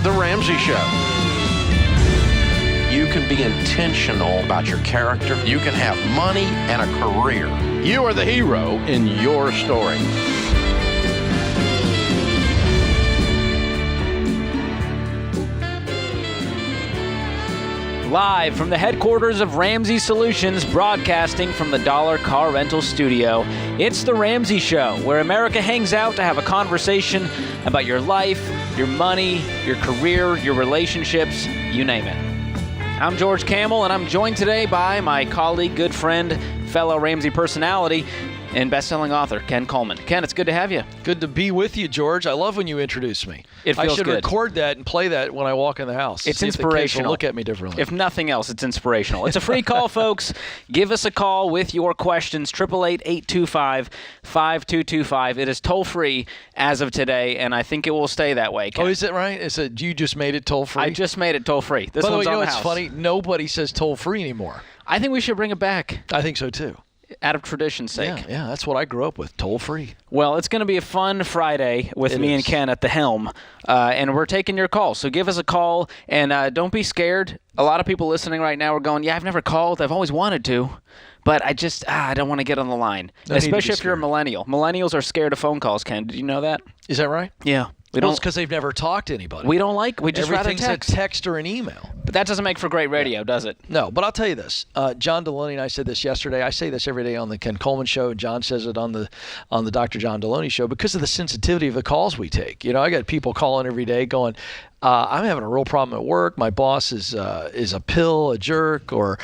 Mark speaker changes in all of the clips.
Speaker 1: The Ramsey Show. You can be intentional about your character. You can have money and a career. You are the hero in your story.
Speaker 2: Live from the headquarters of Ramsey Solutions, broadcasting from the Dollar Car Rental Studio, it's The Ramsey Show, where America hangs out to have a conversation about your life, your money, your career, your relationships, you name it. I'm George Camel, and I'm joined today by my colleague, good friend, fellow Ramsey personality, and best-selling author, Ken Coleman. Ken, it's good to have you.
Speaker 3: Good to be with you, George. I love when you introduce me.
Speaker 2: It feels
Speaker 3: I should
Speaker 2: good.
Speaker 3: Record that and play that when I walk in the house.
Speaker 2: It's
Speaker 3: See
Speaker 2: inspirational.
Speaker 3: If the kids will look at me differently.
Speaker 2: If nothing else, it's inspirational. It's a free call, folks. Give us a call with your questions, 888-825-5225. It is toll-free as of today, and I think it will stay that way, Ken.
Speaker 3: Oh, is it right? Is it you just made it toll-free?
Speaker 2: I just made it toll-free. This
Speaker 3: By the way,
Speaker 2: one's
Speaker 3: you
Speaker 2: on
Speaker 3: know
Speaker 2: the
Speaker 3: what's
Speaker 2: house.
Speaker 3: funny? Nobody says toll-free anymore.
Speaker 2: I think we should bring it back.
Speaker 3: I think so, too.
Speaker 2: Out of tradition's sake.
Speaker 3: Yeah, that's what I grew up with, toll-free.
Speaker 2: Well, it's going to be a fun Friday with me and Ken at the helm, and we're taking your calls. So give us a call, and don't be scared. A lot of people listening right now are going, yeah, I've never called. I've always wanted to, but I just I don't want to get on the line, especially if you're a millennial. Millennials are scared of phone calls, Ken. Did you know that?
Speaker 3: Is that right?
Speaker 2: Yeah.
Speaker 3: It's because they've never talked to anybody.
Speaker 2: We just rather
Speaker 3: Everything's
Speaker 2: text.
Speaker 3: a text or an email.
Speaker 2: But that doesn't make for great radio, does it?
Speaker 3: No, but I'll tell you this. John Deloney and I said this yesterday. I say this every day on the Ken Coleman Show, and John says it on the Dr. John Deloney Show because of the sensitivity of the calls we take. You know, I got people calling every day going, I'm having a real problem at work. My boss is a pill, a jerk, or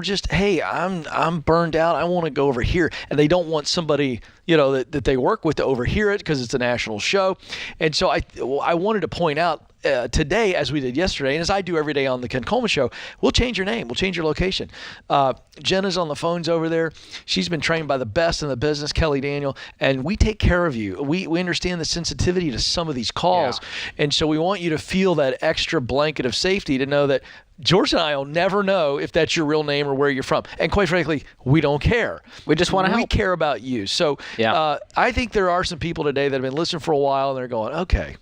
Speaker 3: just, hey, I'm burned out. I want to go over here, and they don't want somebody that they work with to overhear it because it's a national show. And so I wanted to point out today, as we did yesterday, and as I do every day on the Ken Coleman Show, we'll change your name. We'll change your location. Jenna's on the phones over there. She's been trained by the best in the business, Kelly Daniel, and we take care of you. We understand the sensitivity to some of these calls, and so we want you to feel that extra blanket of safety to know that George and I will never know if that's your real name or where you're from. And quite frankly, we don't care.
Speaker 2: We just want to help.
Speaker 3: We care about you. So I think there are some people today that have been listening for a while, and they're going, okay,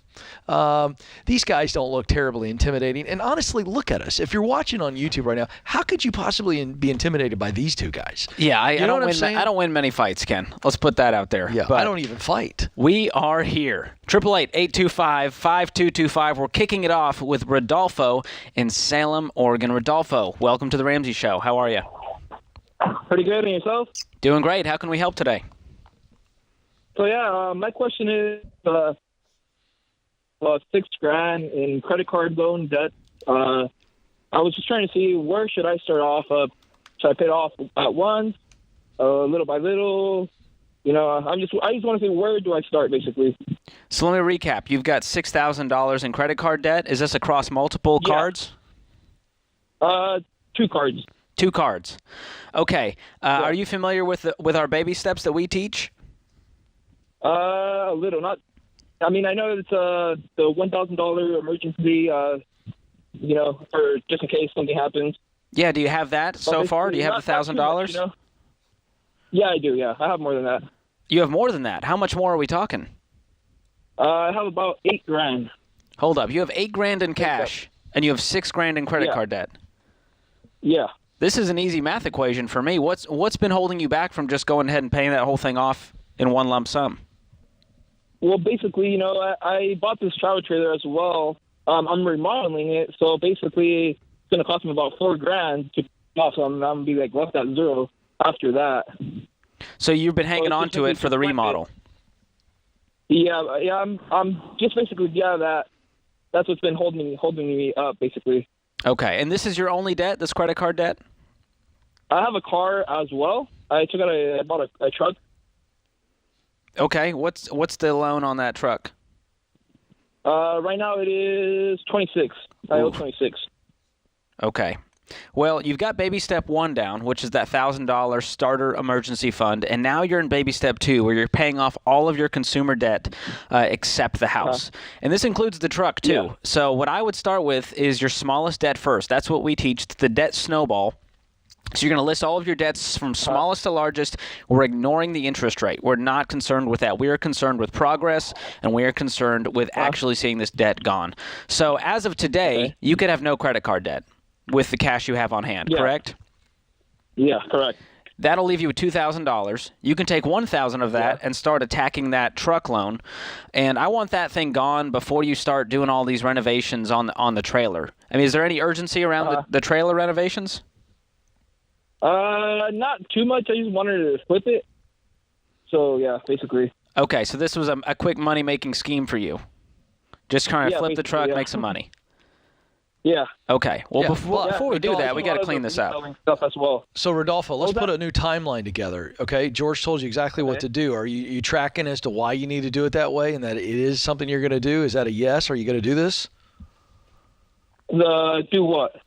Speaker 3: these guys don't look terribly intimidating. And honestly, look at us. If you're watching on YouTube right now, how could you possibly be intimidated by these two guys?
Speaker 2: Yeah, I
Speaker 3: know what I'm saying?
Speaker 2: I don't win many fights, Ken. Let's put that out there.
Speaker 3: Yeah,
Speaker 2: but
Speaker 3: I don't even fight.
Speaker 2: We are here. 888-825-5225. We're kicking it off with Rodolfo in Salem, Oregon. Rodolfo, welcome to the Ramsey Show. How are you?
Speaker 4: Pretty good. And yourself?
Speaker 2: Doing great. How can we help today?
Speaker 4: So, my question is $6,000 in credit card loan debt. I was just trying to see where should I start off. Should I pay it off at once, little by little? I just want to see where do I start, basically.
Speaker 2: So let me recap. You've got $6,000 in credit card debt. Is this across multiple cards?
Speaker 4: 2 cards.
Speaker 2: 2 cards. Okay. Are you familiar with our baby steps that we teach?
Speaker 4: A little. Not. I mean, I know it's the $1,000 emergency. For just in case something happens.
Speaker 2: Yeah. Do you have that so far? Do you have the $1,000?
Speaker 4: Yeah, I do. Yeah, I have more than that.
Speaker 2: You have more than that. How much more are we talking?
Speaker 4: I have about $8,000.
Speaker 2: Hold up. You have $8,000 in cash, and you have $6,000 in credit card debt.
Speaker 4: Yeah.
Speaker 2: This is an easy math equation for me. What's been holding you back from just going ahead and paying that whole thing off in one lump sum?
Speaker 4: Well, basically, I bought this travel trailer as well. I'm remodeling it, so basically it's going to cost me about $4,000 to pay off. So I'm going to be left at zero after that.
Speaker 2: So you've been hanging on to it for the remodel.
Speaker 4: Yeah. I'm just basically that's what's been holding me up, basically.
Speaker 2: Okay, and this is your only debt, this credit card debt?
Speaker 4: I have a car as well. I bought a truck.
Speaker 2: Okay, what's the loan on that truck?
Speaker 4: Right now it is 26. I owe 26.
Speaker 2: Okay. Well, you've got baby step 1 down, which is that $1,000 starter emergency fund, and now you're in baby step 2, where you're paying off all of your consumer debt except the house. And this includes the truck, too.
Speaker 4: Yeah.
Speaker 2: So what I would start with is your smallest debt first. That's what we teach, the debt snowball. So you're going to list all of your debts from smallest to largest. We're ignoring the interest rate. We're not concerned with that. We are concerned with progress, and we are concerned with actually seeing this debt gone. So as of today, you could have no credit card debt with the cash you have on hand, correct?
Speaker 4: Yeah, correct.
Speaker 2: That'll leave you with $2,000. You can take $1,000 of that and start attacking that truck loan. And I want that thing gone before you start doing all these renovations on the trailer. I mean, is there any urgency around the trailer renovations?
Speaker 4: Not too much. I just wanted to flip it. So, yeah, basically.
Speaker 2: Okay, so this was a quick money-making scheme for you. Just kind of flip the truck, make some money.
Speaker 4: Yeah.
Speaker 2: Okay. Well, before we do that, we got to clean this up.
Speaker 4: Stuff as well.
Speaker 3: So, Rodolfo, let's put a new timeline together, okay? George told you exactly what to do. Are you tracking as to why you need to do it that way and that it is something you're going to do? Is that a yes? Are you going to do this?
Speaker 4: Do what?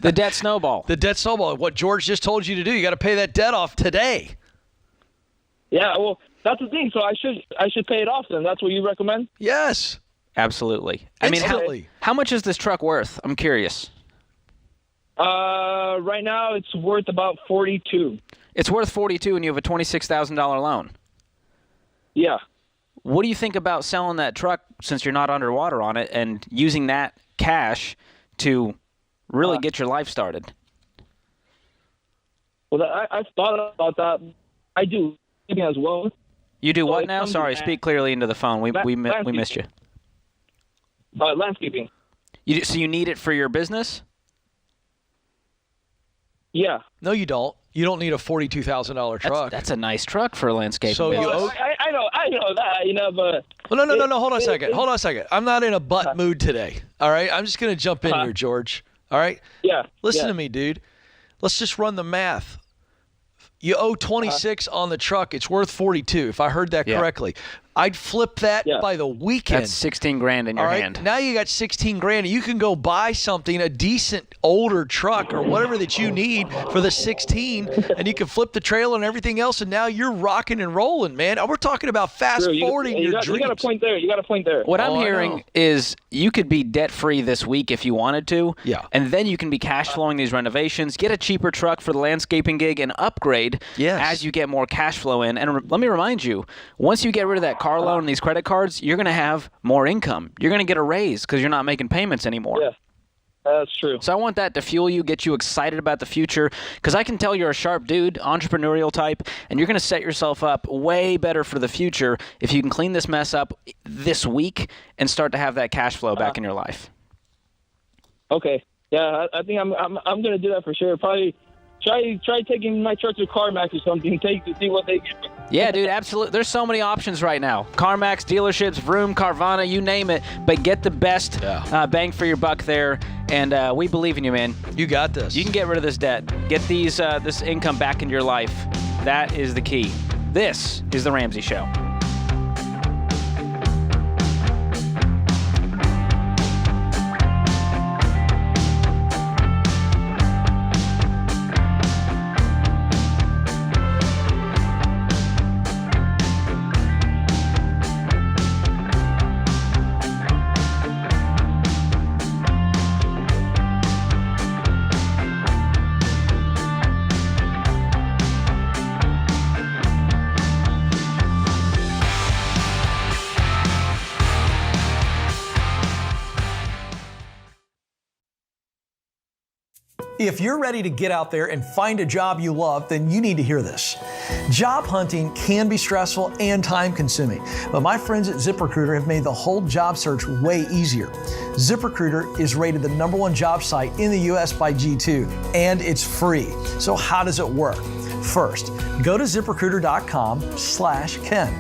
Speaker 2: The debt snowball.
Speaker 3: The debt snowball. What George just told you to do. You got to pay that debt off today.
Speaker 4: Yeah, well, that's the thing. So I should pay it off then. That's what you recommend?
Speaker 3: Yes.
Speaker 2: Absolutely. I mean, how much is this truck worth? I'm curious.
Speaker 4: Right now it's worth about $42,000.
Speaker 2: It's worth $42,000 and you have a $26,000 loan.
Speaker 4: Yeah.
Speaker 2: What do you think about selling that truck since you're not underwater on it and using that cash to really get your life started?
Speaker 4: Well, I've thought about that. I do as well.
Speaker 2: You do what now? Sorry, speak clearly into the phone. We missed you.
Speaker 4: Landscaping.
Speaker 2: So you need it for your business?
Speaker 4: Yeah.
Speaker 3: No, you don't. You don't need a $42,000 truck.
Speaker 2: That's a nice truck for a landscaping
Speaker 3: So
Speaker 2: business.
Speaker 4: I know that, but...
Speaker 3: Well, no. Hold on a second. I'm not in a butt mood today, all right? I'm just going to jump in here, George, all right?
Speaker 4: Yeah.
Speaker 3: Listen to me, dude. Let's just run the math. You owe 26 on the truck. It's worth 42, if I heard that correctly. I'd flip that by the weekend.
Speaker 2: That's $16,000 in your hand.
Speaker 3: Now you got $16,000, and you can go buy something, a decent older truck or whatever that you need for the 16, and you can flip the trailer and everything else, and now you're rocking and rolling, man. We're talking about fast forwarding your dreams.
Speaker 4: You got a point there.
Speaker 2: What I'm hearing is you could be debt-free this week if you wanted to, and then you can be cash flowing these renovations, get a cheaper truck for the landscaping gig, and upgrade as you get more cash flow in. And let me remind you, once you get rid of that car loan and these credit cards, you're going to have more income. You're going to get a raise because you're not making payments anymore.
Speaker 4: Yeah, that's true.
Speaker 2: So I want that to fuel you, get you excited about the future, because I can tell you're a sharp dude, entrepreneurial type, and you're going to set yourself up way better for the future if you can clean this mess up this week and start to have that cash flow back in your life.
Speaker 4: Okay. Yeah, I think I'm going to do that for sure. Probably try taking my truck to CarMax or something, to see what they give me.
Speaker 2: Yeah, dude, absolutely. There's so many options right now. CarMax, dealerships, Vroom, Carvana, you name it. But get the best bang for your buck there, and we believe in you, man.
Speaker 3: You got this.
Speaker 2: You can get rid of this debt. Get this income back into your life. That is the key. This is The Ramsey Show.
Speaker 5: If you're ready to get out there and find a job you love, then you need to hear this. Job hunting can be stressful and time-consuming, but my friends at ZipRecruiter have made the whole job search way easier. ZipRecruiter is rated the #1 job site in the U.S. by G2, and it's free. So how does it work? First, go to ZipRecruiter.com/Ken.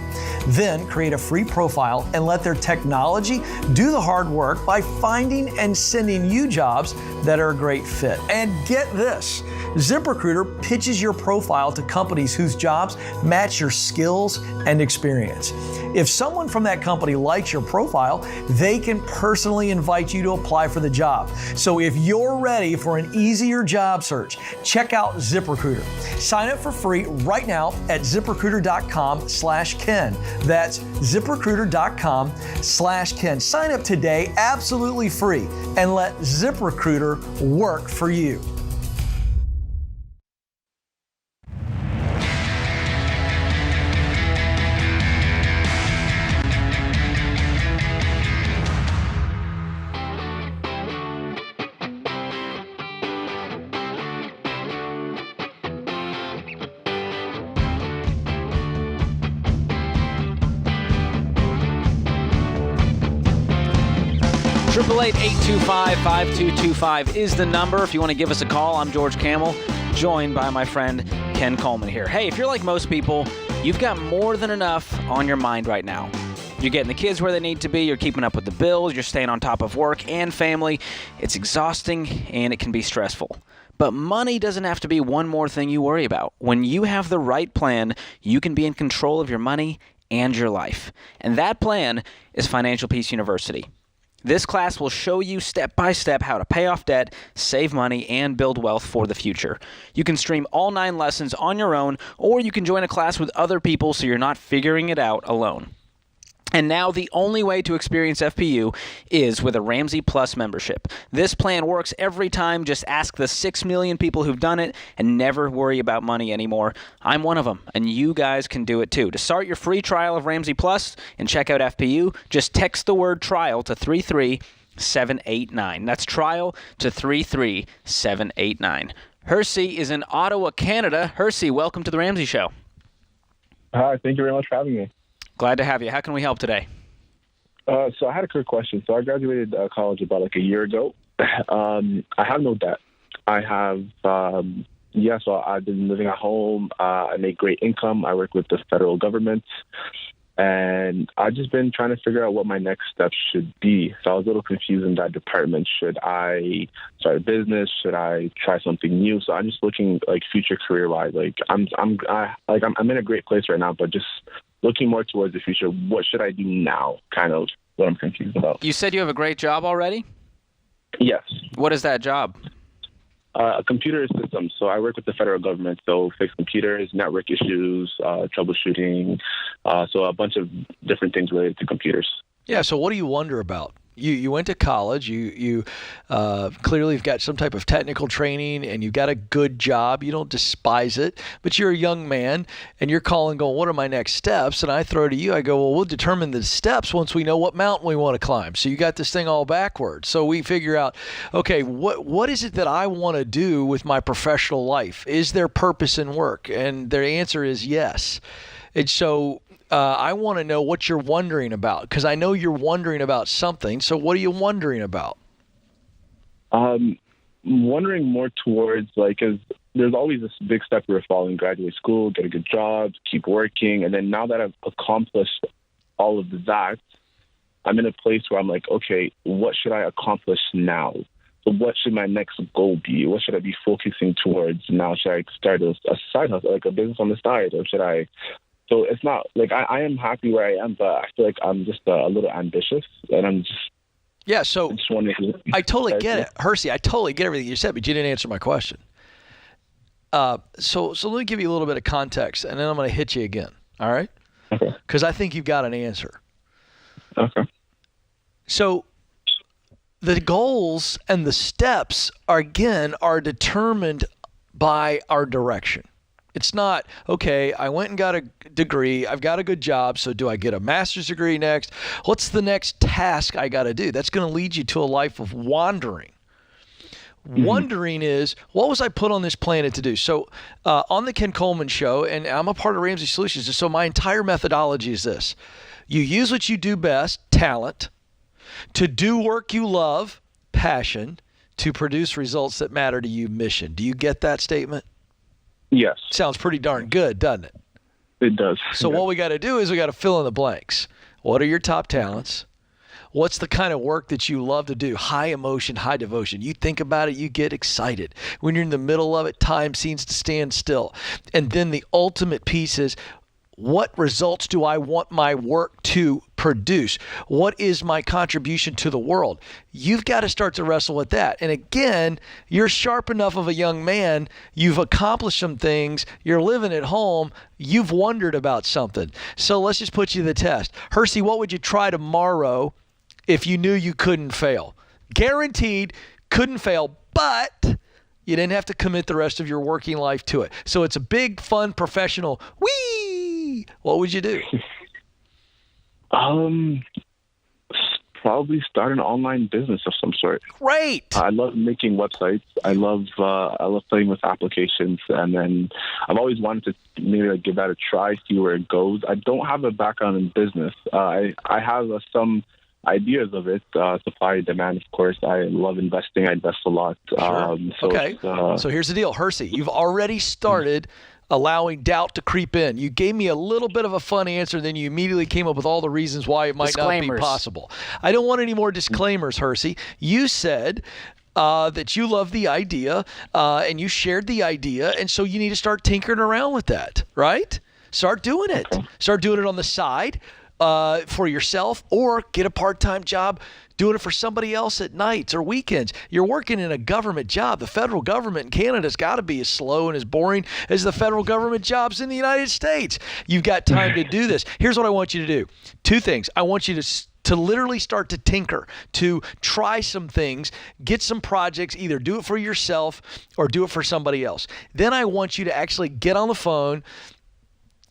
Speaker 5: Then create a free profile and let their technology do the hard work by finding and sending you jobs that are a great fit. And get this, ZipRecruiter pitches your profile to companies whose jobs match your skills and experience. If someone from that company likes your profile, they can personally invite you to apply for the job. So if you're ready for an easier job search, check out ZipRecruiter. Sign up for free right now at ZipRecruiter.com/Ken. That's ZipRecruiter.com/Ken. Sign up today, absolutely free, and let ZipRecruiter work for you.
Speaker 2: 888-825-5225 is the number if you want to give us a call. I'm George Camel, joined by my friend Ken Coleman here. Hey, if you're like most people, you've got more than enough on your mind right now. You're getting the kids where they need to be, you're keeping up with the bills, you're staying on top of work and family. It's exhausting and it can be stressful. But money doesn't have to be one more thing you worry about. When you have the right plan, you can be in control of your money and your life. And that plan is Financial Peace University. This class will show you step by step how to pay off debt, save money, and build wealth for the future. You can stream all 9 lessons on your own, or you can join a class with other people so you're not figuring it out alone. And now the only way to experience FPU is with a Ramsey Plus membership. This plan works every time. Just ask the 6 million people who've done it and never worry about money anymore. I'm one of them, and you guys can do it too. To start your free trial of Ramsey Plus and check out FPU, just text the word trial to 33789. That's trial to 33789. Hersey is in Ottawa, Canada. Hersey, welcome to the Ramsey Show.
Speaker 6: Hi, thank you very much for having me.
Speaker 2: Glad to have you. How can we help today?
Speaker 6: So I had a quick question. So I graduated college about a year ago. I have no debt. I have, so I've been living at home. I make great income. I work with the federal government. And I've just been trying to figure out what my next steps should be. So I was a little confused in that department. Should I start a business? Should I try something new? So I'm just looking future career-wise. I'm in a great place right now, but just looking more towards the future. What should I do now? Kind of what I'm confused about.
Speaker 2: You said you have a great job already?
Speaker 6: Yes.
Speaker 2: What is that job?
Speaker 6: Computer systems. So I work with the federal government, so fix computers, network issues, troubleshooting, so a bunch of different things related to computers.
Speaker 3: Yeah, so what do you wonder about? You went to college, you clearly have got some type of technical training, and you've got a good job. You don't despise it, but you're a young man, and you're calling going, what are my next steps? And I throw to you, I go, well, we'll determine the steps once we know what mountain we want to climb. So you got this thing all backwards. So we figure out, okay, what is it that I want to do with my professional life? Is there purpose in work? And their answer is yes. And so I want to know what you're wondering about, because I know you're wondering about something. So what are you wondering about?
Speaker 6: I'm wondering more towards, because there's always this big step we're following: graduate school, get a good job, keep working. And then now that I've accomplished all of that, I'm in a place where I'm like, okay, what should I accomplish now? So what should my next goal be? What should I be focusing towards now? Should I start a side hustle, like a business on the side, or should I... So it's not I am happy where I am, but I feel like I'm just a little ambitious, and I'm just wondering.
Speaker 3: I totally get it, Hersey. I totally get everything you said, but you didn't answer my question. So let me give you a little bit of context, and then I'm going to hit you again. All right?
Speaker 6: Okay.
Speaker 3: Because I think you've got an answer.
Speaker 6: Okay.
Speaker 3: So the goals and the steps are determined by our direction. It's not, okay, I went and got a degree, I've got a good job, so do I get a master's degree next? What's the next task I got to do? That's going to lead you to a life of wandering. Mm-hmm. Wondering is, what was I put on this planet to do? So on the Ken Coleman Show, and I'm a part of Ramsey Solutions, so my entire methodology is this. You use what you do best, talent, to do work you love, passion, to produce results that matter to you, mission. Do you get that statement?
Speaker 6: Yes.
Speaker 3: Sounds pretty darn good, doesn't it?
Speaker 6: It does.
Speaker 3: So what we got to do is we got to fill in the blanks. What are your top talents? What's the kind of work that you love to do? High emotion, high devotion. You think about it, you get excited. When you're in the middle of it, time seems to stand still. And then the ultimate piece is, what results do I want my work to produce? What is my contribution to the world? You've got to start to wrestle with that. And again, you're sharp enough of a young man. You've accomplished some things. You're living at home. You've wondered about something. So let's just put you to the test. Hersey, what would you try tomorrow if you knew you couldn't fail? Guaranteed, couldn't fail, but you didn't have to commit the rest of your working life to it. So it's a big, fun, professional, what would you do?
Speaker 6: Probably start an online business of some sort.
Speaker 3: Great.
Speaker 6: I love making websites. I love playing with applications, and then I've always wanted to maybe give that a try, see where it goes. I don't have a background in business. I have some ideas of it. Supply and demand, of course. I love investing. I invest a lot.
Speaker 3: Sure. Okay. So here's the deal, Hersey. You've already started allowing doubt to creep in. You gave me a little bit of a fun answer, then you immediately came up with all the reasons why it might not be possible. I don't want any more disclaimers, Hersey. You said that you love the idea, and you shared the idea, and so you need to start tinkering around with that, right? Start doing it.
Speaker 6: Okay.
Speaker 3: Start doing it on the side for yourself, or get a part-time job doing it for somebody else at nights or weekends. You're working in a government job. The federal government in Canada's got to be as slow and as boring as the federal government jobs in the United States. You've got time to do this. Here's what I want you to do. Two things. I want you to literally start to tinker, to try some things, get some projects, either do it for yourself or do it for somebody else. Then I want you to actually get on the phone,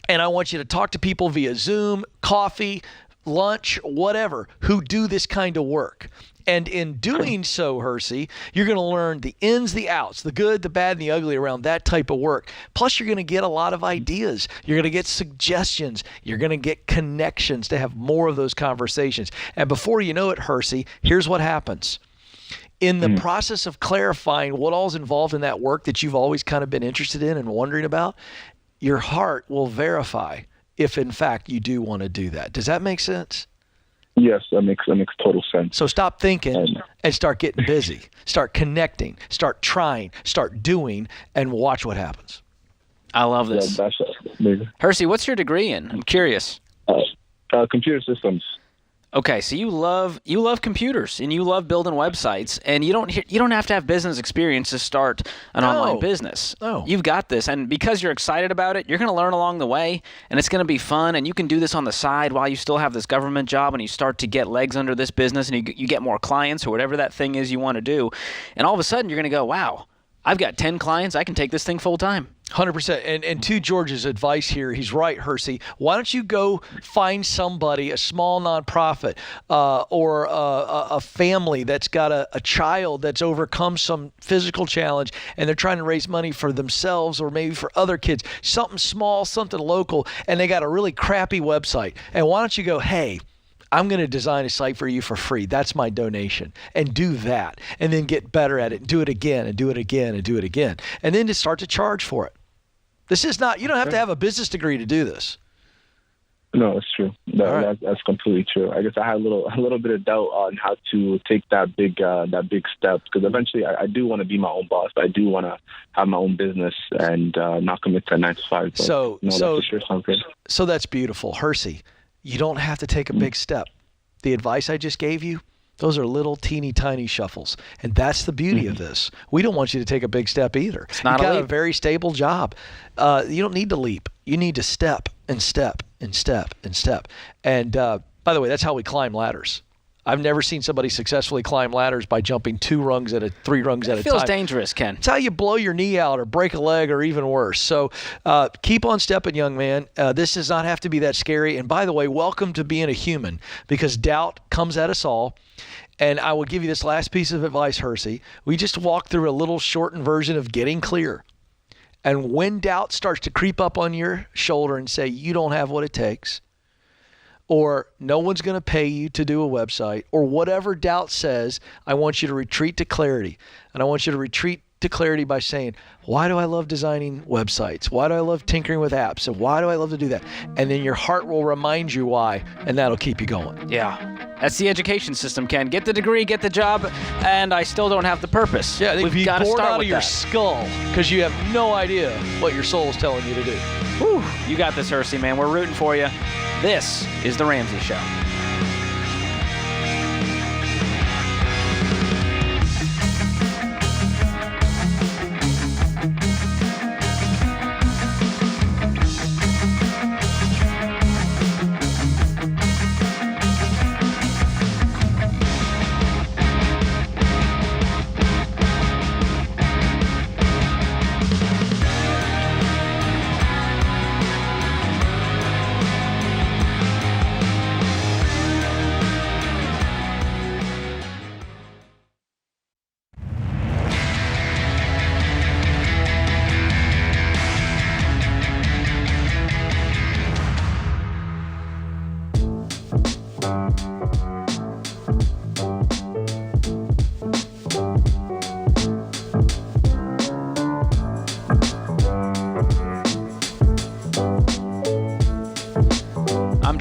Speaker 3: and I want you to talk to people via Zoom, coffee, lunch, whatever, who do this kind of work. And in doing so, Hersey, you're going to learn the ins, the outs, the good, the bad, and the ugly around that type of work. Plus, you're going to get a lot of ideas. You're going to get suggestions. You're going to get connections to have more of those conversations. And before you know it, Hersey, here's what happens. In the process of clarifying what all's involved in that work that you've always kind of been interested in and wondering about, your heart will verify if, in fact, you do want to do that. Does that make sense?
Speaker 6: Yes, that makes total sense.
Speaker 3: So stop thinking and start getting busy. Start connecting. Start trying. Start doing, and watch what happens.
Speaker 2: I love this.
Speaker 6: Yeah, that's amazing.
Speaker 2: Hersey, what's your degree in? I'm curious.
Speaker 6: Computer systems.
Speaker 2: Okay, so you love computers and you love building websites, and you don't have to have business experience to start an online business.
Speaker 3: No.
Speaker 2: You've got this, and because you're excited about it, you're going to learn along the way, and it's going to be fun, and you can do this on the side while you still have this government job, and you start to get legs under this business, and you get more clients or whatever that thing is you want to do, and all of a sudden you're going to go, wow, I've got 10 clients, I can take this thing full time.
Speaker 3: 100%. And to George's advice here, he's right, Hersey. Why don't you go find somebody, a small nonprofit or a family that's got a child that's overcome some physical challenge, and they're trying to raise money for themselves or maybe for other kids, something small, something local, and they got a really crappy website. And why don't you go, hey, I'm going to design a site for you for free. That's my donation. And do that. And then get better at it. Do it again and do it again and do it again. And then to start to charge for it. This is not, you don't have to have a business degree to do this.
Speaker 6: No, it's true. That's completely true. I guess I had a little bit of doubt on how to take that big step, because eventually I do want to be my own boss. I do want to have my own business and not commit to 9 to 5. But,
Speaker 3: so
Speaker 6: that for sure sounds good.
Speaker 3: So that's beautiful. Hersey, you don't have to take a big step. The advice I just gave you, those are little teeny tiny shuffles. And that's the beauty of this. We don't want you to take a big step either.
Speaker 2: It's not
Speaker 3: You've got
Speaker 2: a leap.
Speaker 3: a very stable job. You don't need to leap. You need to step and step and step and step. And by the way, that's how we climb ladders. I've never seen somebody successfully climb ladders by jumping 3 rungs at a time.
Speaker 2: It feels dangerous, Ken.
Speaker 3: It's how you blow your knee out or break a leg or even worse. So keep on stepping, young man. This does not have to be that scary. And by the way, welcome to being a human, because doubt comes at us all. And I will give you this last piece of advice, Hersey. We just walked through a little shortened version of getting clear. And when doubt starts to creep up on your shoulder and say, you don't have what it takes, or no one's going to pay you to do a website, or whatever doubt says, I want you to retreat to clarity. And I want you to retreat to clarity by saying, why do I love designing websites? Why do I love tinkering with apps? And why do I love to do that? And then your heart will remind you why, and that'll keep you going.
Speaker 2: Yeah. That's the education system, Ken. Get the degree, get the job, and I still don't have the purpose.
Speaker 3: Yeah,
Speaker 2: we've
Speaker 3: be
Speaker 2: got to
Speaker 3: bored
Speaker 2: start
Speaker 3: out
Speaker 2: with
Speaker 3: of your
Speaker 2: that.
Speaker 3: skull because you have no idea what your soul is telling you to do.
Speaker 2: Whew. You got this, Hersey, man. We're rooting for you. This is The Ramsey Show.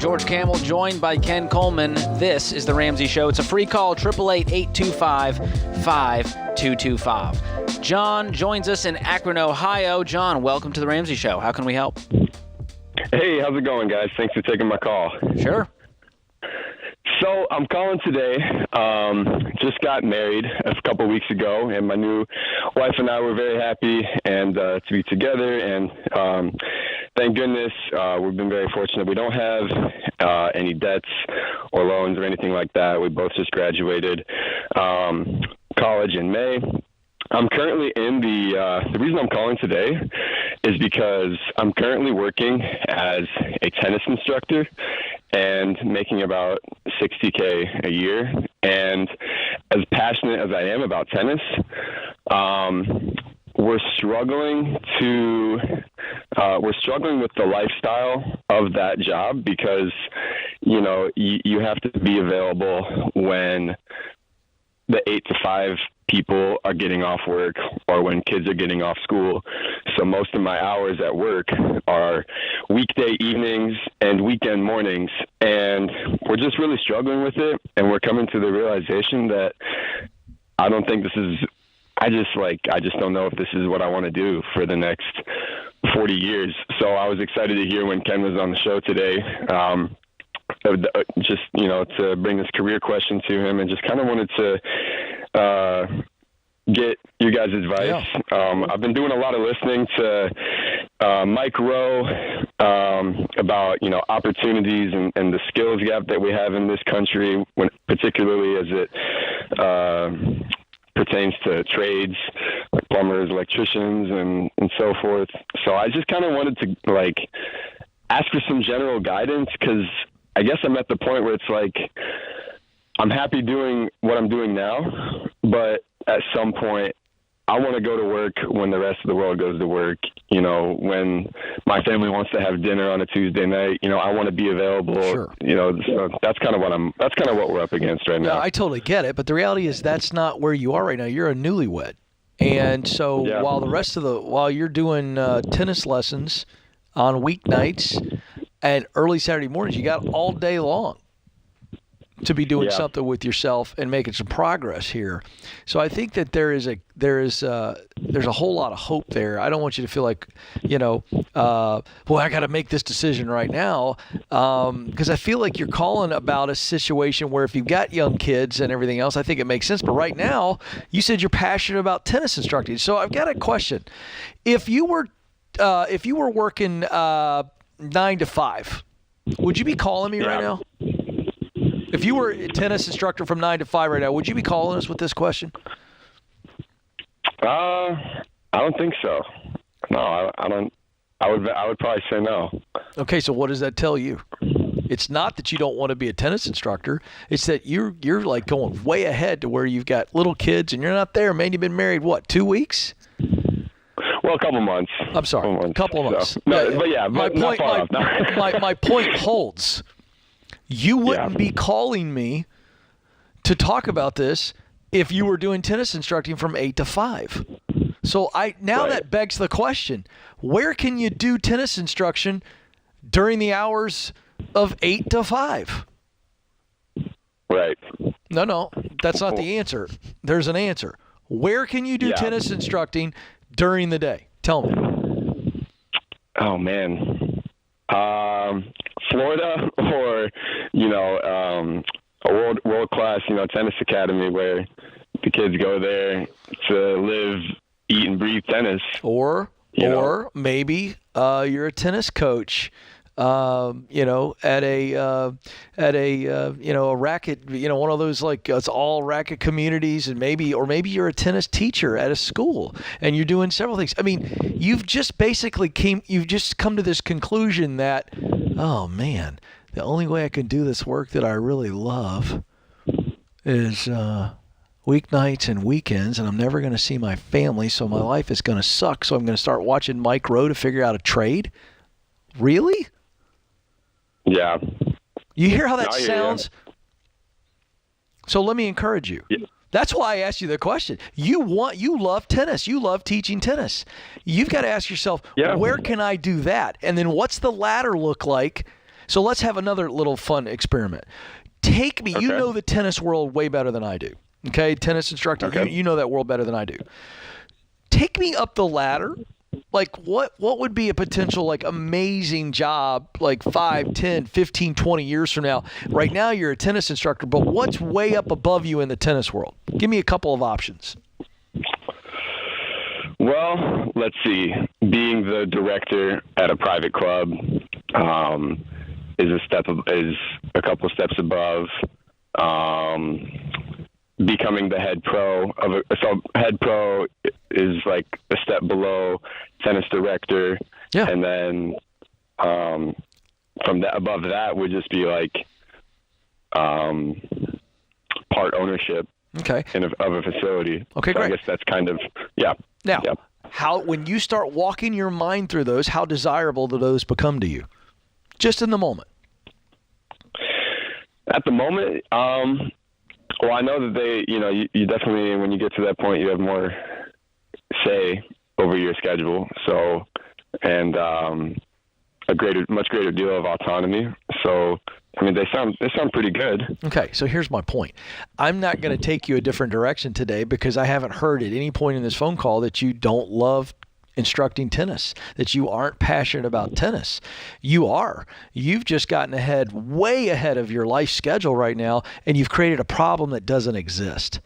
Speaker 2: George Camel, joined by Ken Coleman. This is The Ramsey Show. It's a free call, 888-825-5225. John joins us in Akron, Ohio. John, welcome to The Ramsey Show. How can we help?
Speaker 7: Hey, how's it going, guys? Thanks for taking my call.
Speaker 2: Sure.
Speaker 7: So I'm calling today. Just got married a couple weeks ago, and my new wife and I were very happy and to be together. And thank goodness, we've been very fortunate. We don't have any debts or loans or anything like that. We both just graduated college in May. I'm currently in the reason I'm calling today is because I'm currently working as a tennis instructor and making about $60K a year. And as passionate as I am about tennis, we're struggling with the lifestyle of that job because, you know, you have to be available when the 8 to 5 people are getting off work or when kids are getting off school. So most of my hours at work are weekday evenings and weekend mornings. And we're just really struggling with it. And we're coming to the realization that I don't think this is, I just don't know if this is what I want to do for the next 40 years. So I was excited to hear when Ken was on the show today, just, you know, to bring this career question to him, and just kind of wanted to get you guys' advice. Yeah. I've been doing a lot of listening to Mike Rowe about, you know, opportunities and the skills gap that we have in this country, particularly as it pertains to trades like plumbers, electricians, and so forth. So I just kind of wanted to ask for some general guidance, because I guess I'm at the point where it's like I'm happy doing what I'm doing now, but at some point I want to go to work when the rest of the world goes to work. You know, when my family wants to have dinner on a Tuesday night, you know, I want to be available. Sure. You know, so that's kind of what we're up against right now.
Speaker 3: I totally get it, but the reality is that's not where you are right now. You're a newlywed. And so while you're doing tennis lessons on weeknights and early Saturday mornings, you got all day long to be doing something with yourself and making some progress here. So I think that there's a whole lot of hope there. I don't want you to feel like, you know, boy, I got to make this decision right now, because I feel like you're calling about a situation where if you've got young kids and everything else, I think it makes sense. But right now, you said you're passionate about tennis instructing. So I've got a question. If you were working 9 to 5, would you be calling me right now? If you were a tennis instructor from 9 to 5 right now, would you be calling us with this question?
Speaker 7: I don't think so. No, I don't. I would probably say no.
Speaker 3: Okay, so what does that tell you? It's not that you don't want to be a tennis instructor. It's that you're like going way ahead to where you've got little kids and you're not there, man. You've been married, what, 2 weeks?
Speaker 7: Well, a couple months.
Speaker 3: I'm sorry, a couple of months.
Speaker 7: So, no, but yeah,
Speaker 3: my point holds. You wouldn't be calling me to talk about this if you were doing tennis instructing from 8 to 5. So that begs the question, where can you do tennis instruction during the hours of 8 to 5?
Speaker 7: Right.
Speaker 3: No, that's not the answer. There's an answer. Where can you do tennis instructing during the day? Tell me.
Speaker 7: Oh, man. Florida, or, you know, a world-class, you know, tennis academy where the kids go there to live, eat, and breathe tennis. Or
Speaker 3: maybe you're a tennis coach, you know, at a racket, you know, one of those it's all racket communities, and maybe you're a tennis teacher at a school and you're doing several things. I mean, you've just come to this conclusion that, oh man, the only way I can do this work that I really love is weeknights and weekends, and I'm never going to see my family, so my life is going to suck. So I'm going to start watching Mike Rowe to figure out a trade. Really?
Speaker 7: Yeah.
Speaker 3: You hear how that sounds? So let me encourage you. Yeah. That's why I asked you the question. You love tennis. You love teaching tennis. You've got to ask yourself, where can I do that? And then what's the ladder look like So let's have another little fun experiment. Take me, you know the tennis world way better than I do. Okay, tennis instructor, you know that world better than I do. Take me up the ladder. Like what would be a potential like amazing job like 5, 10, 15, 20 years from now? Right now you're a tennis instructor, but what's way up above you in the tennis world? Give me a couple of options.
Speaker 7: Well, let's see. Being the director at a private club is a couple steps above. Becoming the head pro so head pro is like a step below tennis director, and then from that above that would just be like part ownership. Of a facility. Okay, so great. I guess that's kind of
Speaker 3: Now, how when you start walking your mind through those, how desirable do those become to you? Just in the moment.
Speaker 7: At the moment, well, I know that they, you definitely, when you get to that point, you have more say over your schedule. So, and much greater deal of autonomy. So, I mean, they sound pretty good.
Speaker 3: Okay, so here's my point. I'm not going to take you a different direction today because I haven't heard at any point in this phone call that you don't love instructing tennis, that you aren't passionate about tennis. You are. You've just gotten way ahead of your life schedule right now, and you've created a problem that doesn't exist.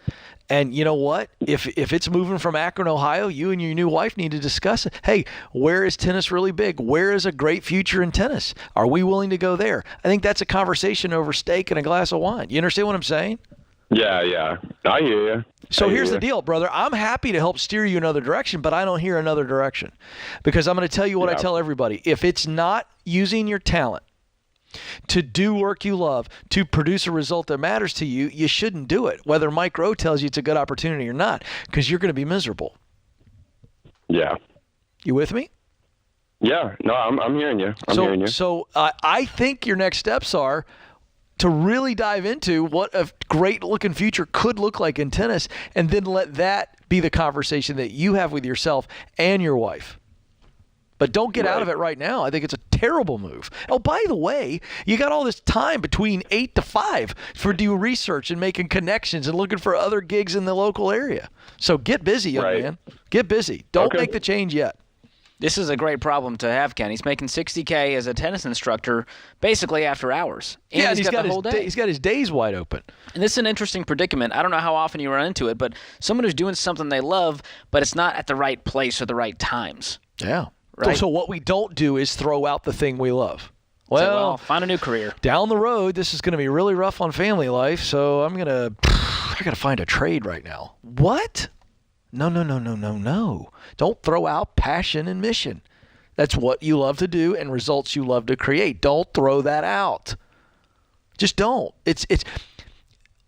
Speaker 3: And you know what? If it's moving from Akron, Ohio, you and your new wife need to discuss it. Hey, where is tennis really big? Where is a great future in tennis? Are we willing to go there? I think that's a conversation over steak and a glass of wine. You understand what I'm saying?
Speaker 7: Yeah. I hear you.
Speaker 3: So here's the deal, brother. I'm happy to help steer you another direction, but I don't hear another direction. Because I'm going to tell you what I tell everybody. If it's not using your talent to do work you love, to produce a result that matters to you, you shouldn't do it, whether Mike Rowe tells you it's a good opportunity or not, because you're going to be miserable.
Speaker 7: Yeah.
Speaker 3: You with me?
Speaker 7: Yeah. No, I'm hearing you. I'm hearing you.
Speaker 3: So I think your next steps are to really dive into what a great-looking future could look like in tennis, and then let that be the conversation that you have with yourself and your wife. But don't get out of it right now. I think it's a terrible move. Oh, by the way, you got all this time between 8 to 5 for do research and making connections and looking for other gigs in the local area. So get busy, young man. Get busy. Don't make the change yet.
Speaker 2: This is a great problem to have, Ken. He's making $60K as a tennis instructor basically after hours. And he's got the whole day.
Speaker 3: He's got his days wide open.
Speaker 2: And this is an interesting predicament. I don't know how often you run into it, but someone who's doing something they love, but it's not at the right place or the right times.
Speaker 3: Yeah.
Speaker 2: Right.
Speaker 3: So what we don't do is throw out the thing we love.
Speaker 2: Well, find a new career. Down
Speaker 3: the road, this is going to be really rough on family life, so I got to find a trade right now. What? No. Don't throw out passion and mission. That's what you love to do and results you love to create. Don't throw that out. Just don't.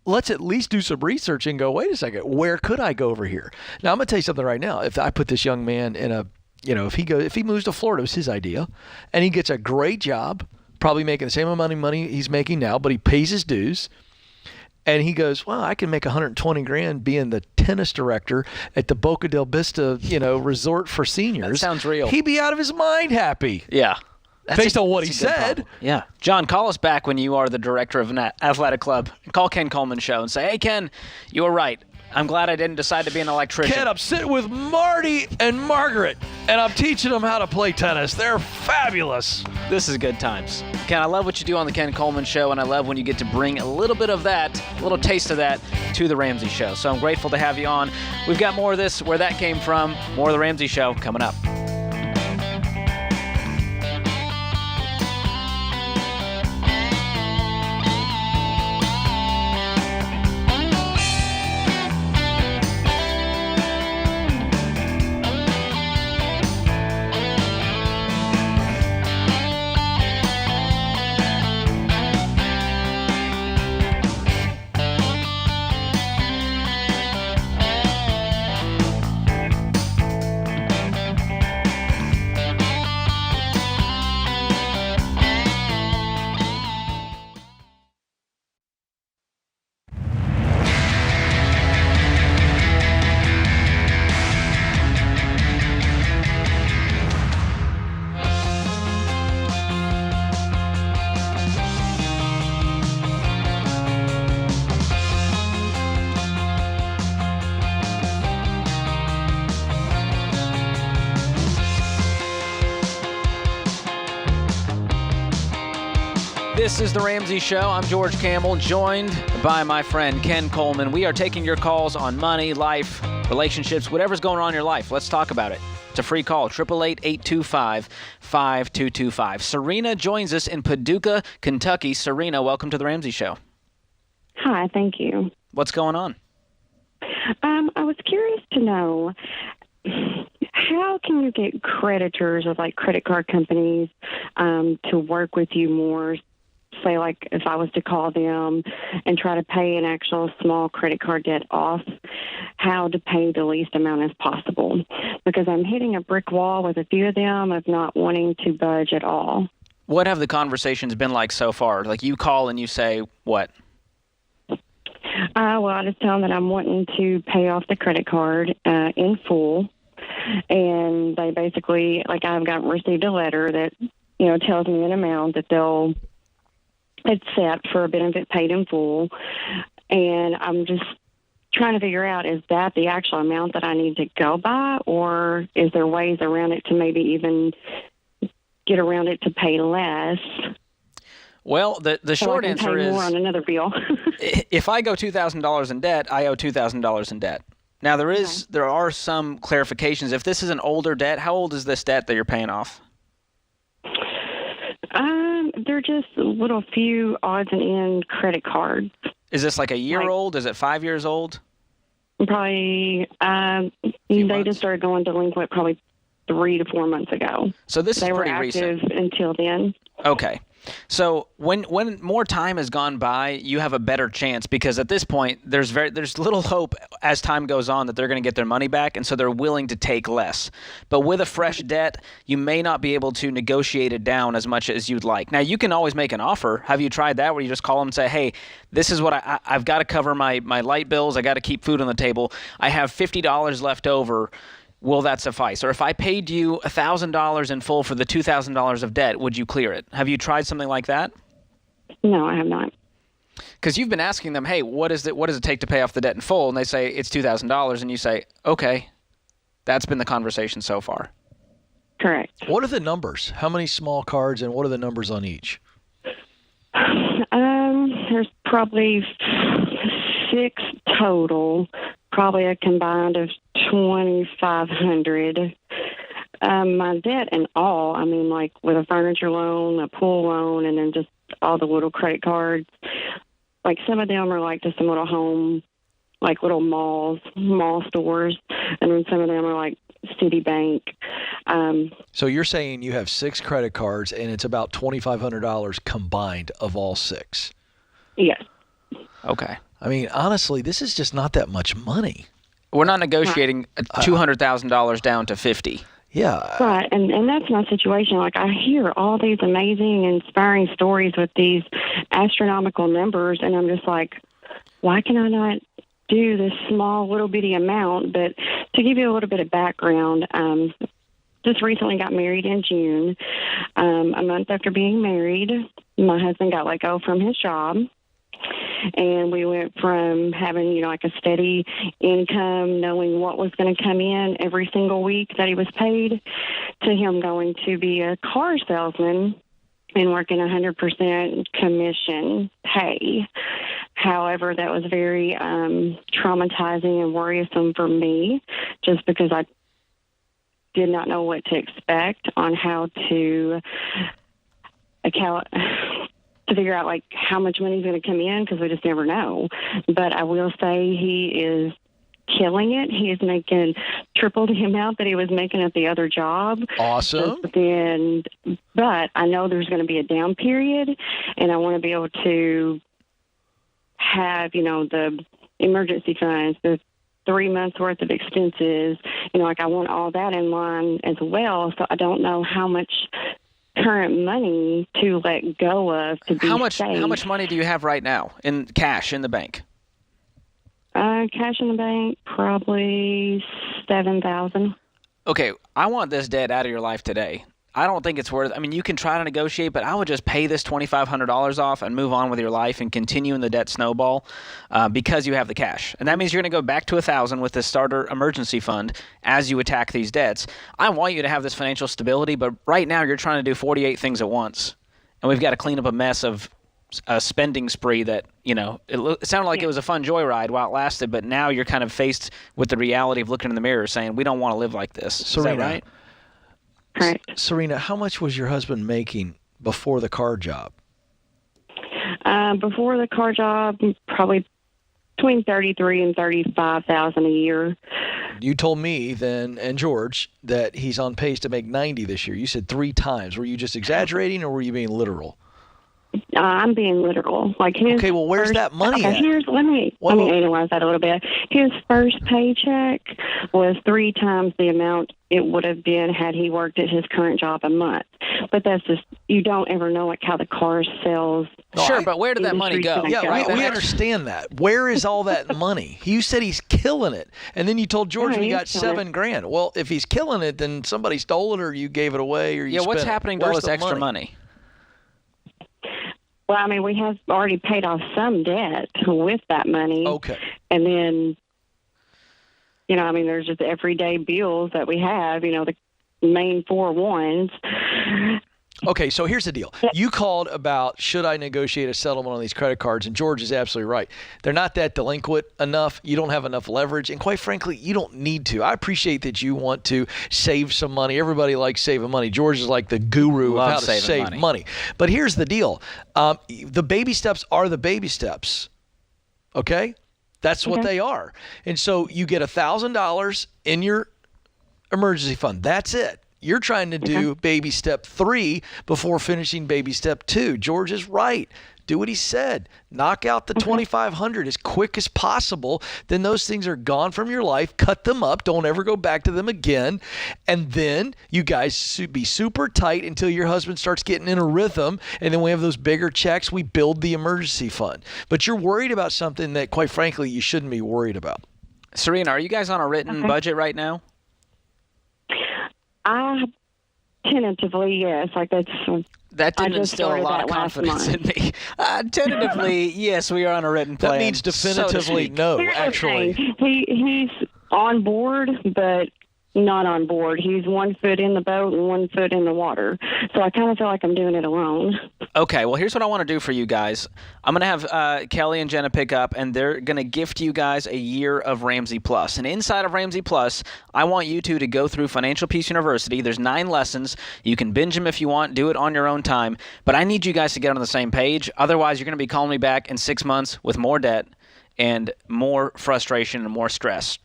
Speaker 3: Let's at least do some research and go, wait a second, where could I go over here? Now, I'm going to tell you something right now. If I put this young man in if he moves to Florida, it was his idea, and he gets a great job, probably making the same amount of money he's making now, but he pays his dues. And he goes, well, I can make $120,000 being the tennis director at the Boca del Vista, resort for seniors.
Speaker 2: That sounds real.
Speaker 3: He'd be out of his mind happy.
Speaker 2: Yeah.
Speaker 3: Based on what he said.
Speaker 2: Yeah. John, call us back when you are the director of an athletic club. Call Ken Coleman Show and say, hey, Ken, you were right. I'm glad I didn't decide to be an electrician.
Speaker 3: Ken, I'm sitting with Marty and Margaret, and I'm teaching them how to play tennis. They're fabulous.
Speaker 2: This is good times. Ken, I love what you do on the Ken Coleman Show, and I love when you get to bring a little bit of that, a little taste of that, to the Ramsey Show. So I'm grateful to have you on. We've got more of this, where that came from, more of the Ramsey Show coming up. This is The Ramsey Show. I'm George Campbell, joined by my friend Ken Coleman. We are taking your calls on money, life, relationships, whatever's going on in your life. Let's talk about it. It's a free call, 888-825-5225. Serena joins us in Paducah, Kentucky. Serena, welcome to The Ramsey Show.
Speaker 8: Hi, thank you.
Speaker 2: What's going on?
Speaker 8: I was curious to know, how can you get creditors of like credit card companies to work with you more? Say, like, if I was to call them and try to pay an actual small credit card debt off, how to pay the least amount as possible. Because I'm hitting a brick wall with a few of them of not wanting to budge at all.
Speaker 2: What have the conversations been like so far? Like, you call and you say what?
Speaker 8: Well, I just tell them that I'm wanting to pay off the credit card in full. And they basically, like, I've received a letter that, tells me an amount that they'll accept for a benefit paid in full. And I'm just trying to figure out, is that the actual amount that I need to go by, or is there ways around it to maybe even get around it to pay less?
Speaker 2: Well, the short answer is
Speaker 8: more on another bill.
Speaker 2: If I go $2,000 in debt, I owe $2,000 in debt. Now, there are some clarifications. If this is an older debt, how old is this debt that you're paying off?
Speaker 8: They're just little few odds and ends credit cards.
Speaker 2: Is this like a year old? Is it 5 years old?
Speaker 8: Probably, they just started going delinquent probably 3 to 4 months ago.
Speaker 2: So this is pretty recent.
Speaker 8: They were active until then.
Speaker 2: Okay. So when more time has gone by, you have a better chance, because at this point there's little hope as time goes on that they're going to get their money back, and so they're willing to take less. But with a fresh debt, you may not be able to negotiate it down as much as you'd like. Now, you can always make an offer. Have you tried that, where you just call them and say, hey, this is what I've got to cover my light bills. I got to keep food on the table. I have $50 left over. Will that suffice? Or if I paid you $1,000 in full for the $2,000 of debt, would you clear it? Have you tried something like that?
Speaker 8: No, I have not.
Speaker 2: Because you've been asking them, hey, what does it take to pay off the debt in full? And they say it's $2,000, and you say, okay. That's been the conversation so far.
Speaker 8: Correct.
Speaker 3: What are the numbers? How many small cards, and what are the numbers on each?
Speaker 8: There's probably 6 total. Probably a combined of $2,500. My debt and all, I mean, like with a furniture loan, a pool loan, and then just all the little credit cards. Like some of them are like just some little home, like little mall stores, and then some of them are like Citibank.
Speaker 3: So you're saying you have 6 credit cards, and it's about $2,500 combined of all 6?
Speaker 8: Yes.
Speaker 2: Okay.
Speaker 3: I mean, honestly, this is just not that much money.
Speaker 2: We're not negotiating $200,000 down to $50,000.
Speaker 3: Yeah.
Speaker 8: Right, and that's my situation. Like, I hear all these amazing, inspiring stories with these astronomical numbers, and I'm just like, why can I not do this small little bitty amount? But to give you a little bit of background, just recently got married in June. A month after being married, my husband got let go from his job. And we went from having, like a steady income, knowing what was going to come in every single week that he was paid, to him going to be a car salesman and working 100% commission pay. However, that was very traumatizing and worrisome for me, just because I did not know what to expect on how to figure out like how much money is going to come in, because we just never know. But I will say he is killing it. He is making triple the amount that he was making at the other job.
Speaker 3: Awesome.
Speaker 8: But I know there's going to be a down period, and I want to be able to have, the emergency funds, the 3 months worth of expenses, like I want all that in line as well. So I don't know how much current money to let go of to be safe.
Speaker 2: How much money do you have right now in cash in the bank?
Speaker 8: Cash in the bank, probably $7,000.
Speaker 2: Okay, I want this debt out of your life today. I don't think it's worth. I mean, you can try to negotiate, but I would just pay this $2,500 off and move on with your life and continue in the debt snowball because you have the cash. And that means you're going to go back to $1,000 with the starter emergency fund as you attack these debts. I want you to have this financial stability, but right now you're trying to do 48 things at once. And we've got to clean up a mess of a spending spree that, it sounded like it was a fun joyride while it lasted, but now you're kind of faced with the reality of looking in the mirror saying, we don't want to live like this.
Speaker 3: Serena,
Speaker 2: is that right?
Speaker 8: Correct.
Speaker 3: Serena, how much was your husband making before the car job?
Speaker 8: Before the car job, probably between $33,000 and $35,000 a year.
Speaker 3: You told me then, and George, that he's on pace to make $90,000 this year. You said 3 times. Were you just exaggerating, or were you being literal?
Speaker 8: I'm being literal. Like his
Speaker 3: okay, well, where's that money at?
Speaker 8: Let me analyze that a little bit. His first paycheck was 3 times the amount it would have been had he worked at his current job a month. But that's just, you don't ever know like how the car sells.
Speaker 2: Sure, but where did that money go?
Speaker 3: Yeah,
Speaker 2: right.
Speaker 3: we understand that. Where is all that money? You said he's killing it, and then you told George we got $7,000. Well, if he's killing it, then somebody stole it, or you gave it away, or you spent it.
Speaker 2: What's happening to all this extra money?
Speaker 8: Well, I mean, we have already paid off some debt with that money.
Speaker 3: Okay.
Speaker 8: And then, there's just everyday bills that we have, the main 4 ones.
Speaker 3: Okay, so here's the deal. You called about should I negotiate a settlement on these credit cards, and George is absolutely right. They're not that delinquent enough. You don't have enough leverage, and quite frankly, you don't need to. I appreciate that you want to save some money. Everybody likes saving money. George is like the guru of how to save money. But here's the deal. The baby steps are the baby steps, okay? That's what they are. And so you get $1,000 in your emergency fund. That's it. You're trying to do baby step 3 before finishing baby step 2. George is right. Do what he said. Knock out the $2,500 as quick as possible. Then those things are gone from your life. Cut them up. Don't ever go back to them again. And then you guys be super tight until your husband starts getting in a rhythm. And then we have those bigger checks. We build the emergency fund. But you're worried about something that, quite frankly, you shouldn't be worried about.
Speaker 2: Serena, are you guys on a written budget right now?
Speaker 8: Tentatively, yes. Like
Speaker 2: that didn't instill a lot of confidence in me. Tentatively, yes, we are on a written plan.
Speaker 3: That means definitively no, actually.
Speaker 8: He's on board, but not on board. He's 1 foot in the boat and 1 foot in the water. So I kind of feel like I'm doing it alone.
Speaker 2: Okay, well, here's what I want to do for you guys. I'm going to have Kelly and Jenna pick up, and they're going to gift you guys a year of Ramsey Plus. And inside of Ramsey Plus, I want you two to go through Financial Peace University. There's 9 lessons. You can binge them if you want. Do it on your own time. But I need you guys to get on the same page. Otherwise, you're going to be calling me back in 6 months with more debt and more frustration and more stress.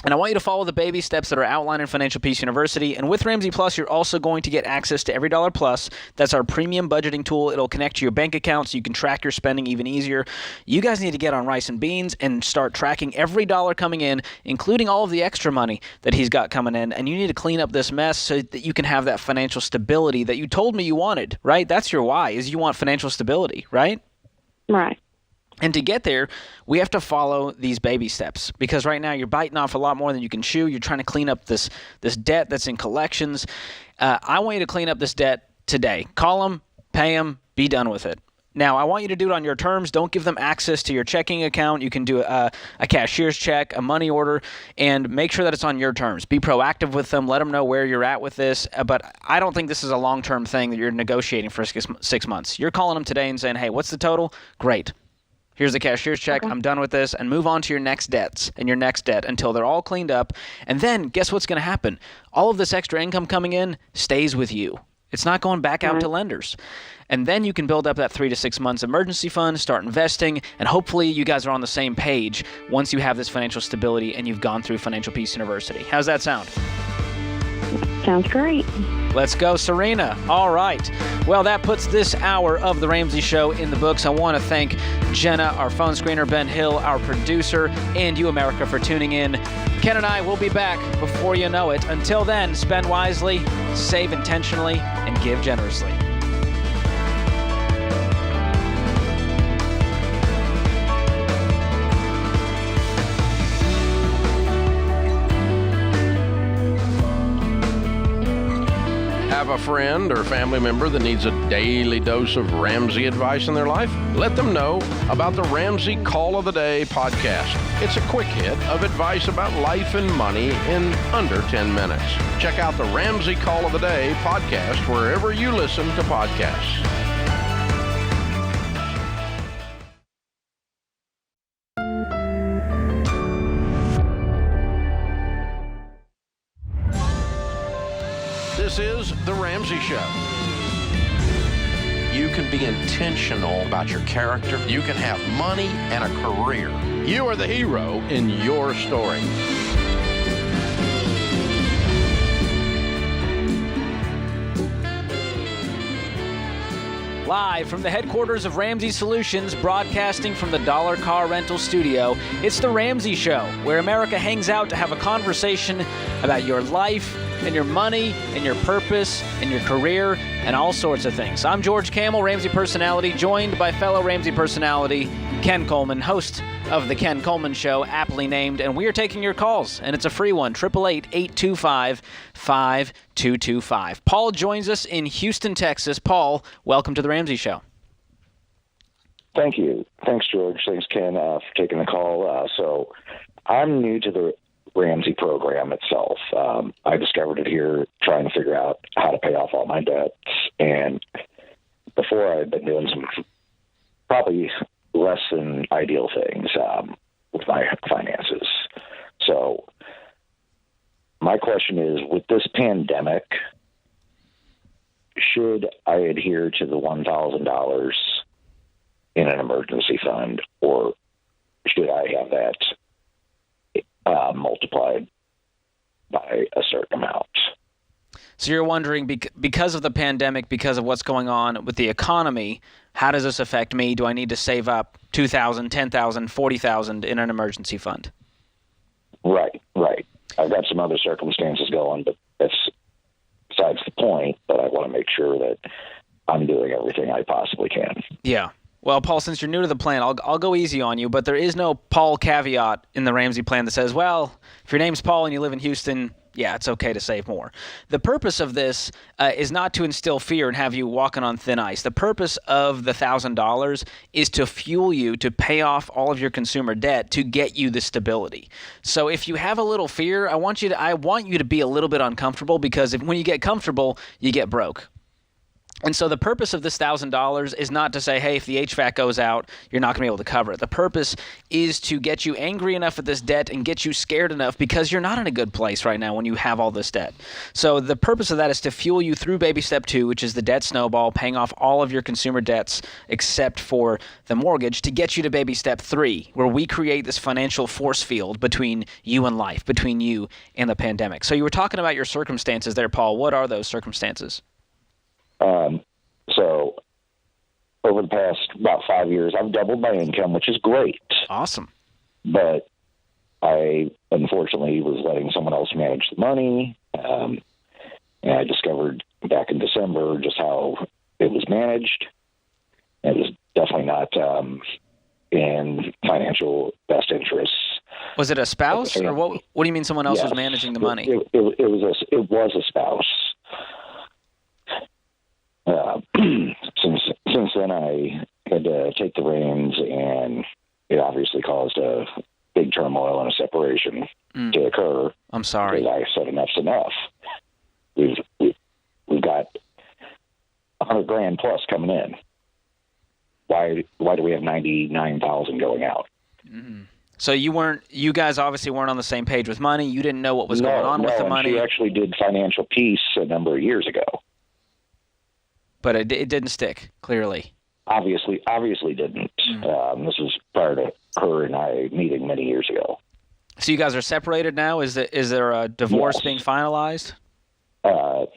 Speaker 2: And I want you to follow the baby steps that are outlined in Financial Peace University. And with Ramsey Plus, you're also going to get access to Every Dollar Plus. That's our premium budgeting tool. It'll connect to your bank account so you can track your spending even easier. You guys need to get on rice and beans and start tracking every dollar coming in, including all of the extra money that he's got coming in. And you need to clean up this mess so that you can have that financial stability that you told me you wanted, right? That's your why, is you want financial stability, right?
Speaker 8: Right.
Speaker 2: And to get there, we have to follow these baby steps because right now you're biting off a lot more than you can chew. You're trying to clean up this debt that's in collections. I want you to clean up this debt today. Call them, pay them, be done with it. Now, I want you to do it on your terms. Don't give them access to your checking account. You can do a cashier's check, a money order, and make sure that it's on your terms. Be proactive with them. Let them know where you're at with this. But I don't think this is a long-term thing that you're negotiating for 6 months. You're calling them today and saying, hey, what's the total? Great. Here's the cashier's check. I'm done with this. And move on to your next debts and your next debt until they're all cleaned up. And then guess what's going to happen? All of this extra income coming in stays with you. It's not going back out to lenders. And then you can build up that 3 to 6 months emergency fund, start investing, and hopefully you guys are on the same page once you have this financial stability and you've gone through Financial Peace University. How's that sound?
Speaker 8: Sounds great.
Speaker 2: Let's go, Serena. All right. Well, that puts this hour of The Ramsey Show in the books. I want to thank Jenna, our phone screener, Ben Hill, our producer, and you, America, for tuning in. Ken and I will be back before you know it. Until then, spend wisely, save intentionally, and give generously.
Speaker 1: Have a friend or family member that needs a daily dose of Ramsey advice in their life? Let them know about the Ramsey Call of the Day podcast. It's a quick hit of advice about life and money in under 10 minutes. Check out the Ramsey Call of the Day podcast wherever you listen to podcasts. This is The Ramsey Show. You can be intentional about your character. You can have money and a career. You are the hero in your story.
Speaker 2: Live from the headquarters of Ramsey Solutions, broadcasting from the Dollar Car Rental Studio, it's The Ramsey Show, where America hangs out to have a conversation about your life and your money and your purpose and your career and all sorts of things. I'm George Camel, Ramsey personality, joined by fellow Ramsey personality, Ken Coleman, host of The Ken Coleman Show, aptly named, and we are taking your calls, and it's a free one, 888-825-5225. Paul joins us in Houston, Texas. Paul, welcome to The Ramsey Show.
Speaker 9: Thank you. Thanks, George. Thanks, Ken, for taking the call. So I'm new to the Ramsey program itself. I discovered it here trying to figure out how to pay off all my debts, and before I had been doing some probably less than ideal things with my finances. So my question is, with this pandemic, should I adhere to the $1,000 in an emergency fund, or should I have that multiplied by a certain amount?
Speaker 2: So you're wondering, because of the pandemic, because of what's going on with the economy, how does this affect me? Do I need to save up $2,000, $10,000, $40,000 in an emergency fund?
Speaker 9: Right. I've got some other circumstances going, but that's besides the point. But I want to make sure that I'm doing everything I possibly can.
Speaker 2: Yeah. Well, Paul, since you're new to the plan, I'll go easy on you, but there is no Paul caveat in the Ramsey plan that says, well, if your name's Paul and you live in Houston, yeah, it's okay to save more. The purpose of this is not to instill fear and have you walking on thin ice. The purpose of the $1,000 is to fuel you to pay off all of your consumer debt to get you the stability. So if you have a little fear, I want you to be a little bit uncomfortable, because when you get comfortable, you get broke. And so the purpose of this $1,000 is not to say, hey, if the HVAC goes out, you're not going to be able to cover it. The purpose is to get you angry enough at this debt and get you scared enough, because you're not in a good place right now when you have all this debt. So the purpose of that is to fuel you through baby step 2, which is the debt snowball, paying off all of your consumer debts except for the mortgage, to get you to baby step 3, where we create this financial force field between you and life, between you and the pandemic. So you were talking about your circumstances there, Paul. What are those circumstances?
Speaker 9: So over the past about 5 years, I've doubled my income, which is great.
Speaker 2: Awesome.
Speaker 9: But I unfortunately was letting someone else manage the money. And I discovered back in December just how it was managed. It was definitely not in financial best interests. Was it
Speaker 2: a spouse, or what do you mean someone else was managing the money?
Speaker 9: It was a spouse. Since then, I had to take the reins, and it obviously caused a big turmoil and a separation to occur.
Speaker 2: I'm sorry.
Speaker 9: Because I said enough's enough. We've got $100,000 plus coming in. Why do we have $99,000 going out?
Speaker 2: Mm-hmm. So you guys obviously weren't on the same page with money. You didn't know what was going on with the money.
Speaker 9: She actually did financial peace a number of years ago.
Speaker 2: But it didn't stick, clearly.
Speaker 9: Obviously didn't. This was prior to her and I meeting many years ago.
Speaker 2: So you guys are separated now? Is there a divorce being finalized?
Speaker 9: Not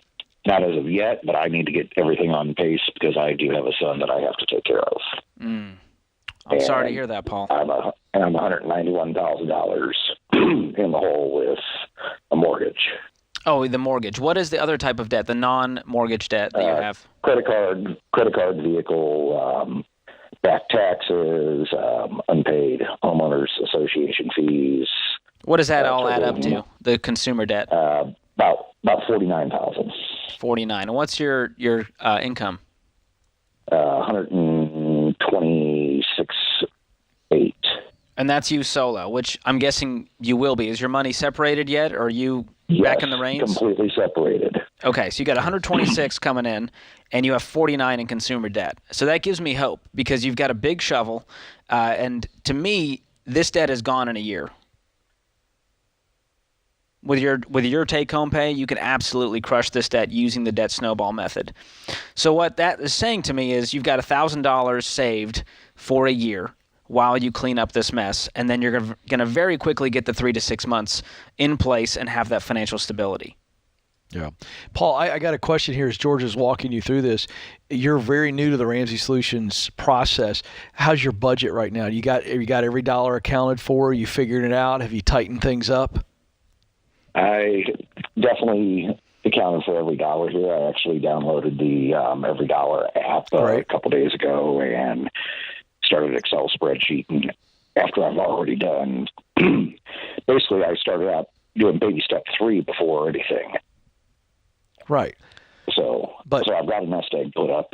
Speaker 9: as of yet, but I need to get everything on pace because I do have a son that I have to take care of.
Speaker 2: I'm sorry to hear that, Paul.
Speaker 9: I'm $191,000 in the hole with a mortgage.
Speaker 2: Oh, the mortgage. What is the other type of debt, the non-mortgage debt that you have?
Speaker 9: Credit card, vehicle, back taxes, unpaid homeowners association fees.
Speaker 2: What does that all add up to, the consumer debt?
Speaker 9: About $49,000.
Speaker 2: 49. And what's your income?
Speaker 9: $126,800.
Speaker 2: And that's you solo, which I'm guessing you will be. Is your money separated yet, or are you back in the reins?
Speaker 9: Completely separated.
Speaker 2: Okay, so you got 126 coming in, and you have 49 in consumer debt. So that gives me hope, because you've got a big shovel, and to me, this debt is gone in a year. with your take-home pay, you can absolutely crush this debt using the debt snowball method. So what that is saying to me is you've got $1,000 saved for a year while you clean up this mess, and then you're going to very quickly get the 3 to 6 months in place and have that financial stability.
Speaker 3: Yeah. Paul, I got a question here as George is walking you through this. You're very new to the Ramsey Solutions process. How's your budget right now? You got every dollar accounted for? You figured it out? Have you tightened things up?
Speaker 9: I definitely accounted for every dollar here. I actually downloaded the Every Dollar app a couple days ago and started an Excel spreadsheet. And after I've already done, basically I started out doing baby step 3 before anything.
Speaker 3: Right.
Speaker 9: So I've got a nest egg put up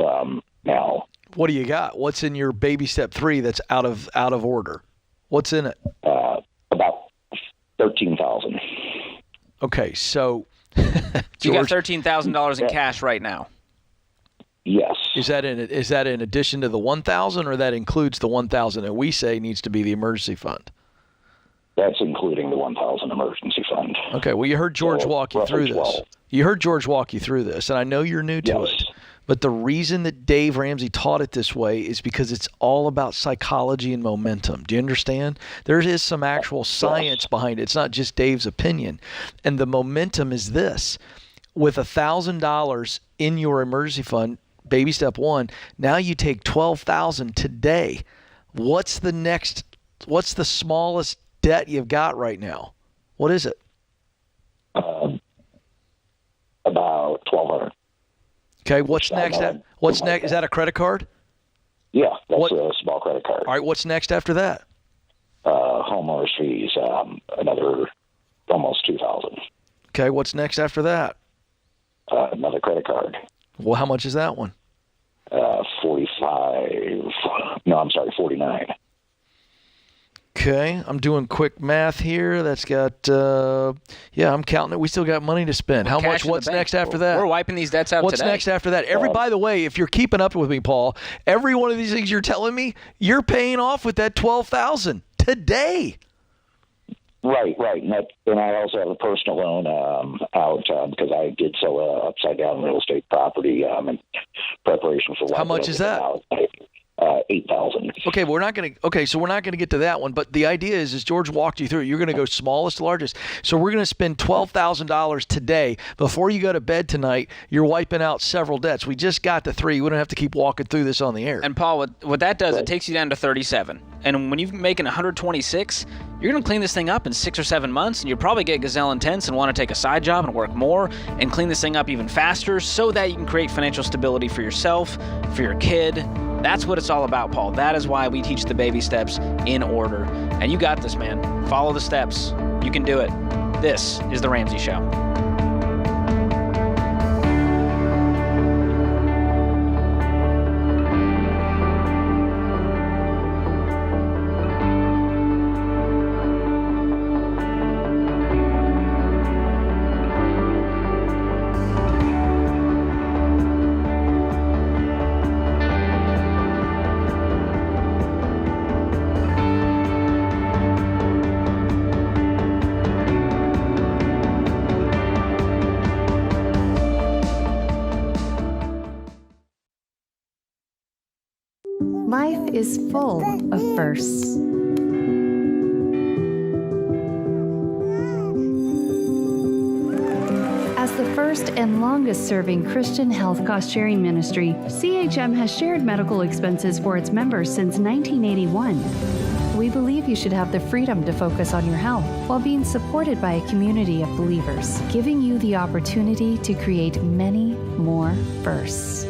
Speaker 9: now.
Speaker 3: What do you got? What's in your baby step 3 that's out of order? What's in it?
Speaker 9: About $13,000.
Speaker 3: Okay, so
Speaker 2: you got $13,000 in cash right now.
Speaker 9: Yes.
Speaker 3: Is that in addition to the $1,000, or that includes the $1,000 that we say needs to be the emergency fund?
Speaker 9: That's including the $1,000 emergency fund.
Speaker 3: Okay. Well, you heard George walk you through this. You heard George walk you through this, and I know you're new to it. But the reason that Dave Ramsey taught it this way is because it's all about psychology and momentum. Do you understand? There is some actual science behind it. It's not just Dave's opinion. And the momentum is this. With $1,000 in your emergency fund, baby step 1, now you take $12,000 today. What's the smallest debt you've got right now? What is it?
Speaker 9: About $1,200.
Speaker 3: Okay, what's next? What's next? Is that a credit card?
Speaker 9: Yeah, that's a small credit card.
Speaker 3: All right, what's next after that?
Speaker 9: Homeowners fees, another almost $2,000.
Speaker 3: Okay, what's next after that?
Speaker 9: Another credit card.
Speaker 3: Well, how much is that one?
Speaker 9: 49.
Speaker 3: Okay, I'm doing quick math here. That's got, I'm counting it. We still got money to spend. How much? What's next after that?
Speaker 2: We're wiping these debts out
Speaker 3: What's
Speaker 2: today.
Speaker 3: next after that? By the way, if you're keeping up with me, Paul, every one of these things you're telling me, you're paying off with that $12,000 today.
Speaker 9: Right. And I also have a personal loan out because I did sell a upside down real estate property in preparation for.
Speaker 3: How much is that?
Speaker 9: $8,000.
Speaker 3: Okay, so we're not gonna get to that one. But the idea is, as George walked you through, you're gonna go smallest to largest. So we're gonna spend $12,000 today before you go to bed tonight. You're wiping out several debts. We just got to 3. We don't have to keep walking through this on the air.
Speaker 2: And Paul, what that does, it takes you down to 37. And when you're making 126, you're gonna clean this thing up in 6 or 7 months, and you'll probably get gazelle intense and want to take a side job and work more and clean this thing up even faster, so that you can create financial stability for yourself, for your kid. That's what it's all about, Paul. That is why we teach the baby steps in order. And you got this, man. Follow the steps. You can do it. This is The Ramsey Show.
Speaker 10: Life is full of firsts. As the first and longest-serving Christian health cost-sharing ministry, CHM has shared medical expenses for its members since 1981. We believe you should have the freedom to focus on your health while being supported by a community of believers, giving you the opportunity to create many more firsts.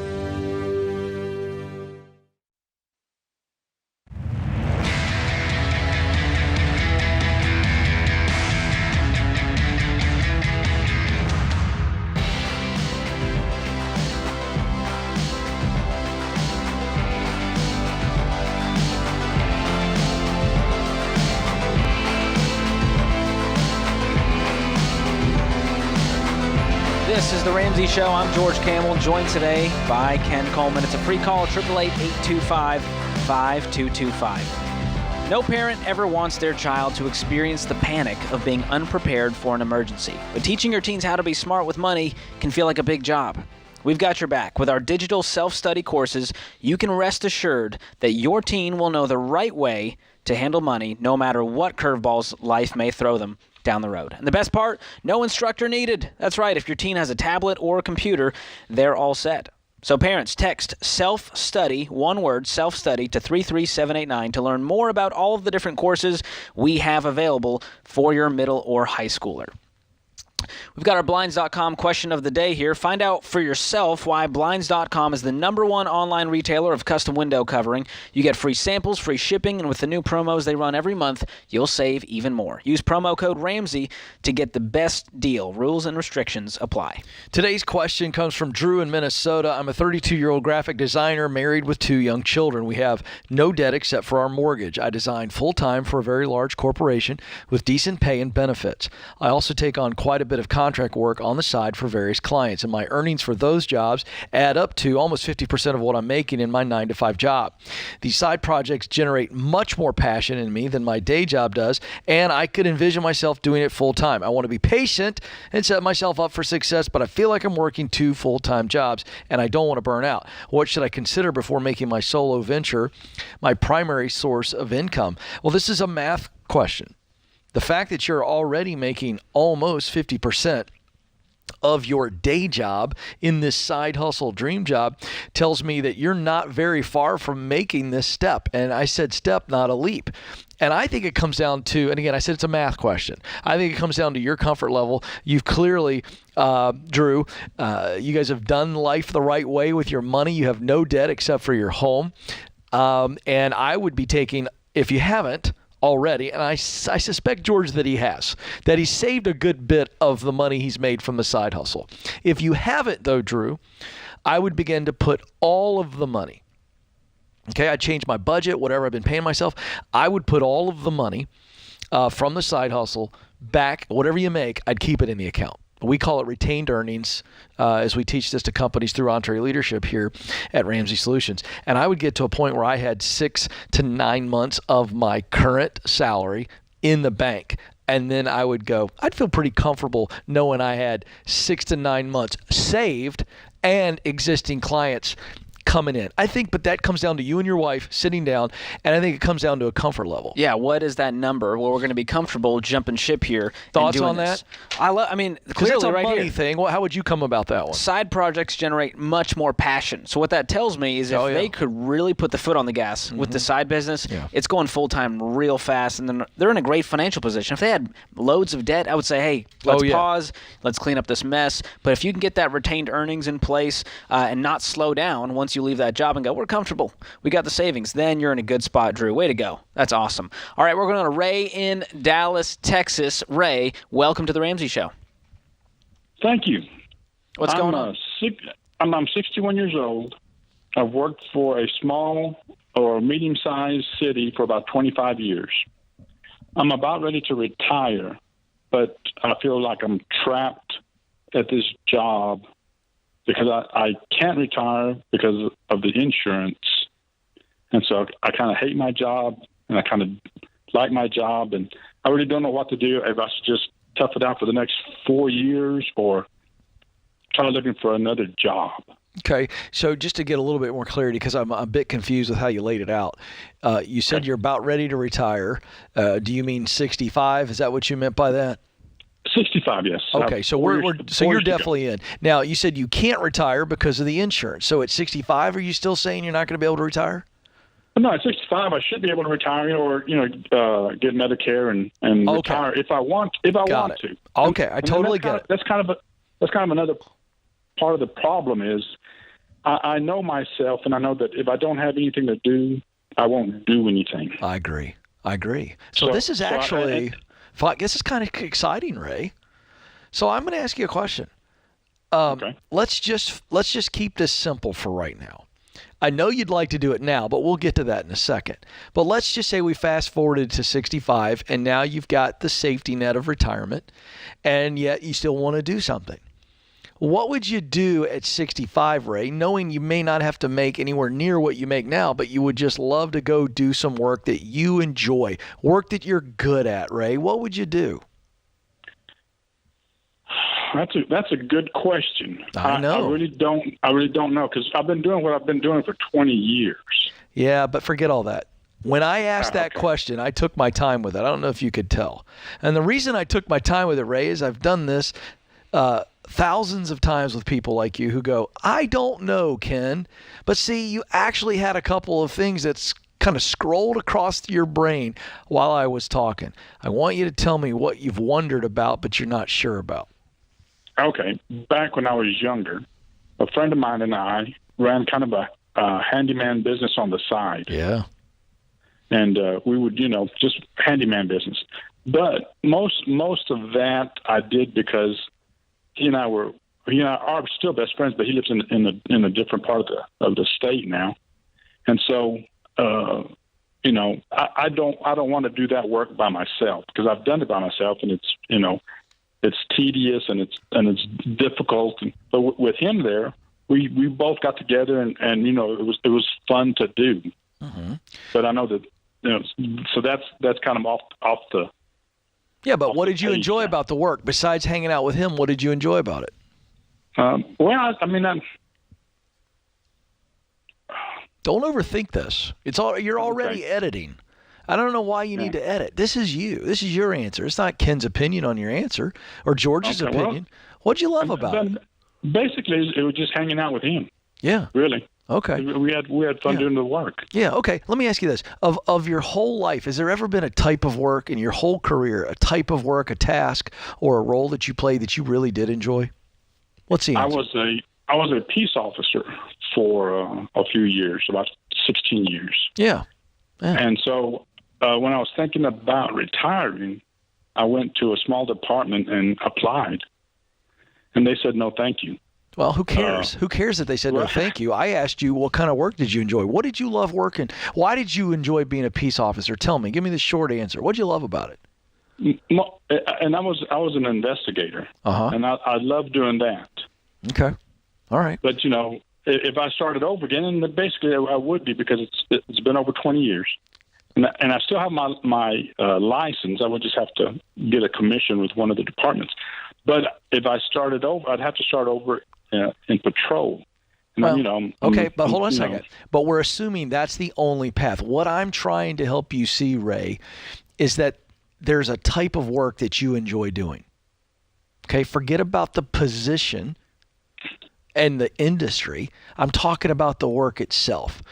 Speaker 2: This is The Ramsey Show. I'm George Camel, joined today by Ken Coleman. It's a free call, 888-825-5225. No parent ever wants their child to experience the panic of being unprepared for an emergency. But teaching your teens how to be smart with money can feel like a big job. We've got your back. With our digital self-study courses, you can rest assured that your teen will know the right way to handle money no matter what curveballs life may throw them down the road. And the best part, no instructor needed. That's right, if your teen has a tablet or a computer, they're all set. So parents, text self-study, one word, self-study, to 33789 to learn more about all of the different courses we have available for your middle or high schooler. We've got our Blinds.com question of the day here. Find out for yourself why Blinds.com is the #1 online retailer of custom window covering. You get free samples, free shipping, and with the new promos they run every month, you'll save even more. Use promo code Ramsey to get the best deal. Rules and restrictions apply.
Speaker 3: Today's question comes from Drew in Minnesota. I'm a 32-year-old graphic designer married with 2 young children. We have no debt except for our mortgage. I design full-time for a very large corporation with decent pay and benefits. I also take on quite a bit of contract work on the side for various clients, and my earnings for those jobs add up to almost 50% of what I'm making in my 9-to-5 job. These side projects generate much more passion in me than my day job does, and I could envision myself doing it full time. I want to be patient and set myself up for success, but I feel like I'm working 2 full-time jobs and I don't want to burn out. What should I consider before making my solo venture my primary source of income? Well, this is a math question. The fact that you're already making almost 50% of your day job in this side hustle dream job tells me that you're not very far from making this step. And I said step, not a leap. And I think it comes down to, and again, I said it's a math question. I think it comes down to your comfort level. You've clearly, Drew, you guys have done life the right way with your money. You have no debt except for your home. And I would be taking, if you haven't already, and I suspect, George, that he has, that he's saved a good bit of the money he's made from the side hustle. If you haven't, though, Drew, I would begin to put all of the money, okay, I'd change my budget, whatever I've been paying myself, I would put all of the money from the side hustle back, whatever you make, I'd keep it in the account. We call it retained earnings as we teach this to companies through EntreLeadership here at Ramsey Solutions. And I would get to a point where I had 6 to 9 months of my current salary in the bank. And then I would go, I'd feel pretty comfortable knowing I had 6 to 9 months saved and existing clients coming in. I think, but that comes down to you and your wife sitting down, and I think it comes down to a comfort level.
Speaker 2: Yeah, what is that number? Well, we're going to be comfortable jumping ship here.
Speaker 3: Thoughts
Speaker 2: and doing
Speaker 3: on
Speaker 2: this.
Speaker 3: that?
Speaker 2: I mean,
Speaker 3: because it's a
Speaker 2: right
Speaker 3: money
Speaker 2: here.
Speaker 3: thing. Well, how would you come about that one?
Speaker 2: Side projects generate much more passion. So what that tells me is if they could really put the foot on the gas with the side business, it's going full-time real fast, and then they're in a great financial position. If they had loads of debt, I would say, hey, let's pause, let's clean up this mess. But if you can get that retained earnings in place and not slow down once you leave that job and go, we're comfortable, we got the savings, then you're in a good spot, Drew. Way to go. That's awesome. All right, we're going to Ray in Dallas, Texas. Ray, welcome to the Ramsey Show.
Speaker 11: Thank you.
Speaker 2: What's going on?
Speaker 11: I'm 61 years old. I've worked for a small or medium-sized city for about 25 years. I'm about ready to retire, but I feel like I'm trapped at this job because I can't retire because of the insurance. And so I kind of hate my job, and I kind of like my job, and I really don't know what to do, if I should just tough it out for the next 4 years or try looking for another job.
Speaker 3: Okay, so just to get a little bit more clarity, because I'm a bit confused with how you laid it out. You said you're about ready to retire. Do you mean 65? Is that what you meant by that?
Speaker 11: 65, yes.
Speaker 3: Okay, so you're definitely in. Now, you said you can't retire because of the insurance. So at 65, are you still saying you're not going to be able to retire?
Speaker 11: No, at 65, I should be able to retire, or get Medicare and retire if I want. To.
Speaker 3: Okay, I totally get it.
Speaker 11: That's kind of another part of the problem is I know myself, and I know that if I don't have anything to do, I won't do anything.
Speaker 3: I agree. So this is actually. This is kind of exciting, Ray. So I'm going to ask you a question.
Speaker 11: Okay.
Speaker 3: Let's just keep this simple for right now. I know you'd like to do it now, but we'll get to that in a second. But let's just say we fast forwarded to 65, and now you've got the safety net of retirement, and yet you still want to do something. What would you do at 65, Ray, knowing you may not have to make anywhere near what you make now, but you would just love to go do some work that you enjoy, work that you're good at, Ray? What would you do?
Speaker 11: That's a good question.
Speaker 3: I know.
Speaker 11: I really don't know, because I've been doing what I've been doing for 20 years.
Speaker 3: Yeah, but forget all that. When I asked that question, I took my time with it. I don't know if you could tell. And the reason I took my time with it, Ray, is I've done this thousands of times with people like you who go, I don't know, Ken. But see, you actually had a couple of things that's kind of scrolled across your brain while I was talking. I want you to tell me what you've wondered about but you're not sure about.
Speaker 11: Okay. Back when I was younger, a friend of mine and I ran kind of a handyman business on the side.
Speaker 3: Yeah.
Speaker 11: And we would, just handyman business. But most of that I did because he and I are still best friends, but he lives in a different part of the state now. And so, I don't want to do that work by myself, because I've done it by myself, and it's tedious and it's difficult. But with him there, we both got together and it was fun to do.
Speaker 3: Mm-hmm.
Speaker 11: But I know that so that's kind of off the.
Speaker 3: Yeah, but what did you enjoy about the work besides hanging out with him? What did you enjoy about it?
Speaker 11: Well,
Speaker 3: don't overthink this. You're already editing. I don't know why you need to edit. This is you. This is your answer. It's not Ken's opinion on your answer or George's opinion. What'd you love about it?
Speaker 11: Basically, it was just hanging out with him.
Speaker 3: Yeah.
Speaker 11: Really.
Speaker 3: Okay.
Speaker 11: We had fun doing the work.
Speaker 3: Yeah. Okay. Let me ask you this: of your whole life, has there ever been a type of work in your whole career, a type of work, a task, or a role that you played that you really did enjoy? What's the answer?
Speaker 11: I was a peace officer for a few years, about 16 years.
Speaker 3: Yeah.
Speaker 11: And so when I was thinking about retiring, I went to a small department and applied, and they said no, thank you.
Speaker 3: Well, who cares? Who cares that they said no, thank you? I asked you, what kind of work did you enjoy? What did you love working? Why did you enjoy being a peace officer? Tell me. Give me the short answer. What did you love about it?
Speaker 11: And I was an investigator, and I loved doing that.
Speaker 3: Okay. All right.
Speaker 11: But if I started over again, and basically I would be, because it's been over 20 years, and I still have my license. I would just have to get a commission with one of the departments. But if I started over, I'd have to start over in patrol. And
Speaker 3: okay, but hold on a second. But we're assuming that's the only path. What I'm trying to help you see, Ray, is that there's a type of work that you enjoy doing. Okay, forget about the position and the industry. I'm talking about the work itself.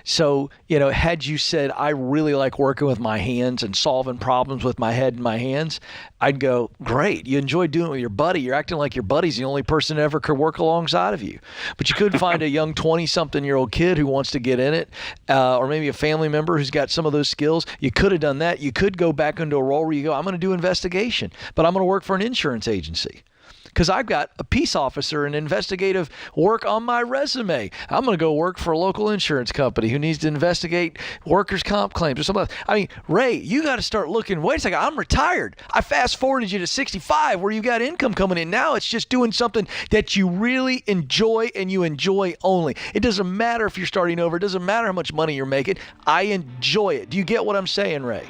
Speaker 3: So, had you said, I really like working with my hands and solving problems with my head and my hands, I'd go, great. You enjoy doing it with your buddy. You're acting like your buddy's the only person that ever could work alongside of you. But you could find a young 20-something-year-old kid who wants to get in it, or maybe a family member who's got some of those skills. You could have done that. You could go back into a role where you go, I'm going to do investigation, but I'm going to work for an insurance agency, because I've got a peace officer and investigative work on my resume. I'm going to go work for a local insurance company who needs to investigate workers' comp claims or something like that. I mean, Ray, you got to start looking, wait a second, I'm retired. I fast-forwarded you to 65 where you got income coming in. Now it's just doing something that you really enjoy, and you enjoy only. It doesn't matter if you're starting over. It doesn't matter how much money you're making. I enjoy it. Do you get what I'm saying, Ray?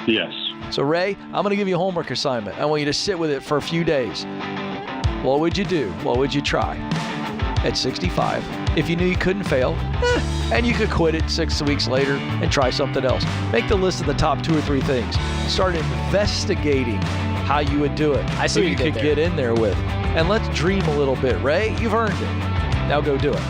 Speaker 11: Yes.
Speaker 3: So, Ray, I'm going to give you a homework assignment. I want you to sit with it for a few days. What would you do? What would you try at 65? If you knew you couldn't fail, and you could quit it 6 weeks later and try something else. Make the list of the top 2 or 3 things. Start investigating how you would do it.
Speaker 2: I see
Speaker 3: who you could get in there with. And let's dream a little bit. Ray, you've earned it. Now go do it.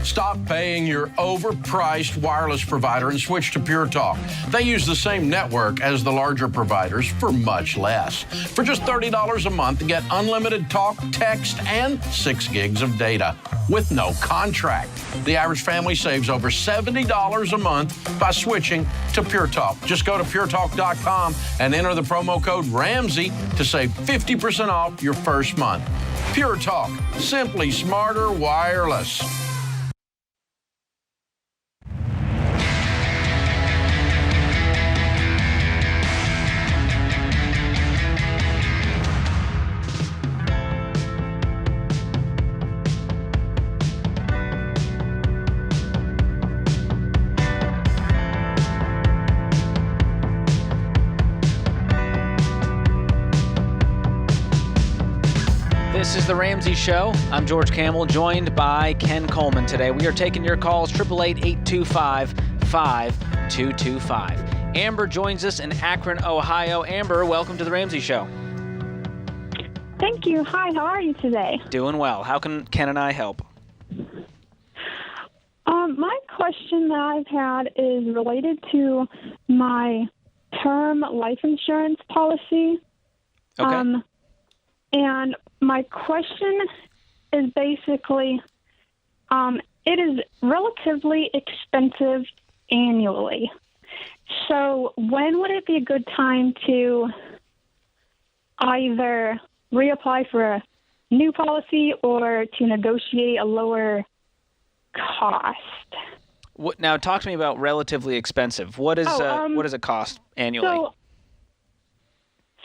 Speaker 12: Stop
Speaker 1: paying your overpriced wireless provider and switch to Pure Talk. They use the same network as the larger providers for much less. For just $30 a month, get unlimited talk, text, and 6 gigs of data with no contract. The average family saves over $70 a month by switching to Pure Talk. Just go to puretalk.com and enter the promo code Ramsey to save 50% off your first month. Pure Talk, simply smarter wireless.
Speaker 2: This is the Ramsey Show. I'm George Campbell, joined by Ken Coleman today. We are taking your calls, 888-825-5225. Amber joins us in Akron, Ohio. Amber, welcome to the Ramsey Show.
Speaker 12: Thank you. Hi, how are you today?
Speaker 2: Doing well. How can Ken and I help?
Speaker 12: My question that I've had is related to my term life insurance policy.
Speaker 2: Okay.
Speaker 12: And my question is basically, it is relatively expensive annually. So when would it be a good time to either reapply for a new policy or to negotiate a lower cost?
Speaker 2: Now, talk to me about relatively expensive. What does it cost annually?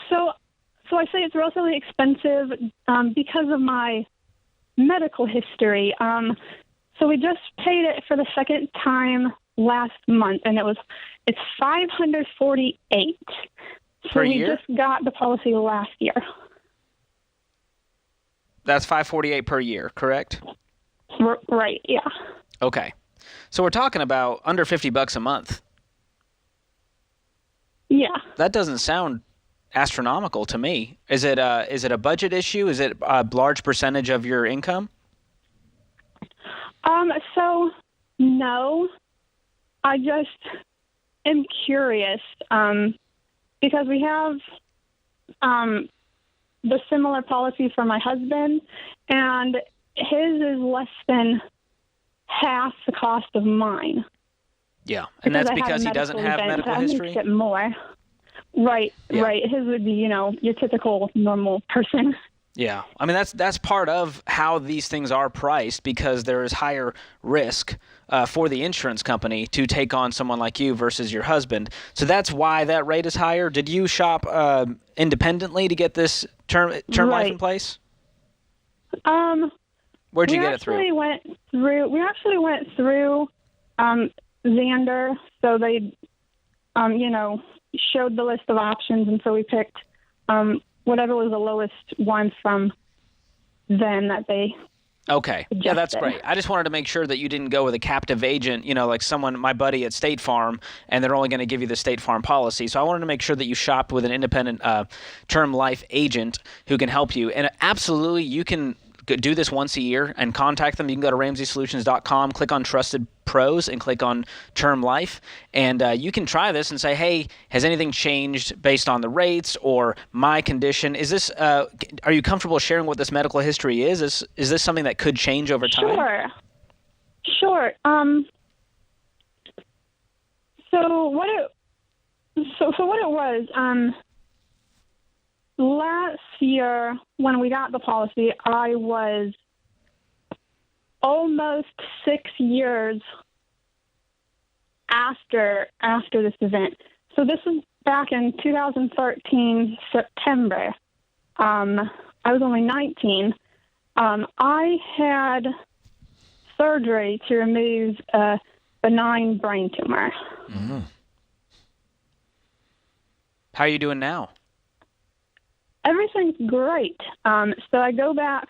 Speaker 12: So I say it's relatively expensive because of my medical history. So we just paid it for the second time last month, and it's $548
Speaker 2: per year.
Speaker 12: We just got the policy last year.
Speaker 2: That's $548 per year, correct?
Speaker 12: Right. Yeah.
Speaker 2: Okay, so we're talking about under $50 a month.
Speaker 12: Yeah.
Speaker 2: That doesn't sound astronomical to me. Is it a budget issue? Is it a large percentage of your income?
Speaker 12: So no, I just am curious because we have the similar policy for my husband, and his is less than half the cost of mine.
Speaker 2: Yeah, and that's because he doesn't have medical history?
Speaker 12: That makes it more. Right,
Speaker 2: Yeah.
Speaker 12: right. His would be, your typical normal person.
Speaker 2: Yeah, I mean that's part of how these things are priced, because there is higher risk for the insurance company to take on someone like you versus your husband. So that's why that rate is higher. Did you shop independently to get this term life in place? Where'd you get it through?
Speaker 12: We actually went through Xander, so they, showed the list of options, and so we picked whatever was the lowest one from them that they
Speaker 2: Okay.
Speaker 12: suggested.
Speaker 2: Yeah, that's great. I just wanted to make sure that you didn't go with a captive agent, like my buddy at State Farm, and they're only going to give you the State Farm policy. So I wanted to make sure that you shopped with an independent term life agent who can help you. And absolutely, you can do this once a year and contact them. You can go to RamseySolutions.com, click on Trusted Pros, and click on Term Life. And you can try this and say, hey, has anything changed based on the rates or my condition? Is this? Are you comfortable sharing what this medical history is? Is this something that could change over time?
Speaker 12: Sure. So what it was, last year when we got the policy, I was almost 6 years after this event. So this was back in 2013, September. I was only 19. I had surgery to remove a benign brain tumor.
Speaker 2: Mm-hmm. How are you doing now?
Speaker 12: Everything's great. So I go back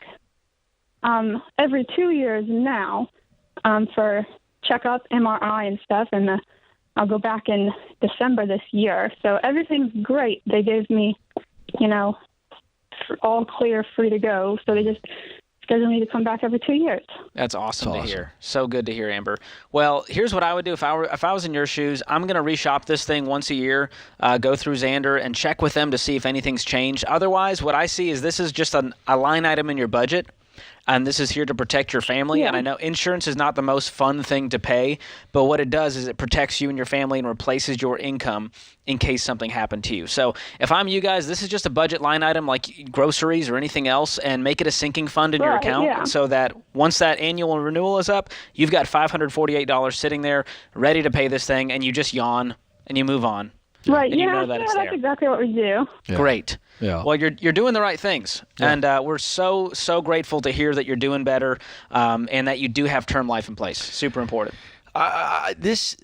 Speaker 12: every 2 years now for checkup, MRI, and stuff, and I'll go back in December this year. So everything's great. They gave me, all clear, free to go. So they just schedule me to come back every 2 years.
Speaker 2: That's awesome to hear. So good to hear, Amber. Well, here's what I would do if I was in your shoes. I'm going to reshop this thing once a year, go through Xander and check with them to see if anything's changed. Otherwise, what I see is this is just a line item in your budget, and this is here to protect your family. Yeah. And I know insurance is not the most fun thing to pay, but what it does is it protects you and your family and replaces your income in case something happened to you. So if I'm you guys, this is just a budget line item like groceries or anything else, and make it a sinking fund in your account so that once that annual renewal is up, you've got $548 sitting there ready to pay this thing, and you just yawn and you move on.
Speaker 12: Right,
Speaker 2: and you know that it's
Speaker 12: that's
Speaker 2: there.
Speaker 12: exactly what we do.
Speaker 2: Yeah. Great.
Speaker 3: Yeah.
Speaker 2: Well, you're doing the right things, and we're so grateful to hear that you're doing better, and that you do have term life in place. Super important.
Speaker 3: This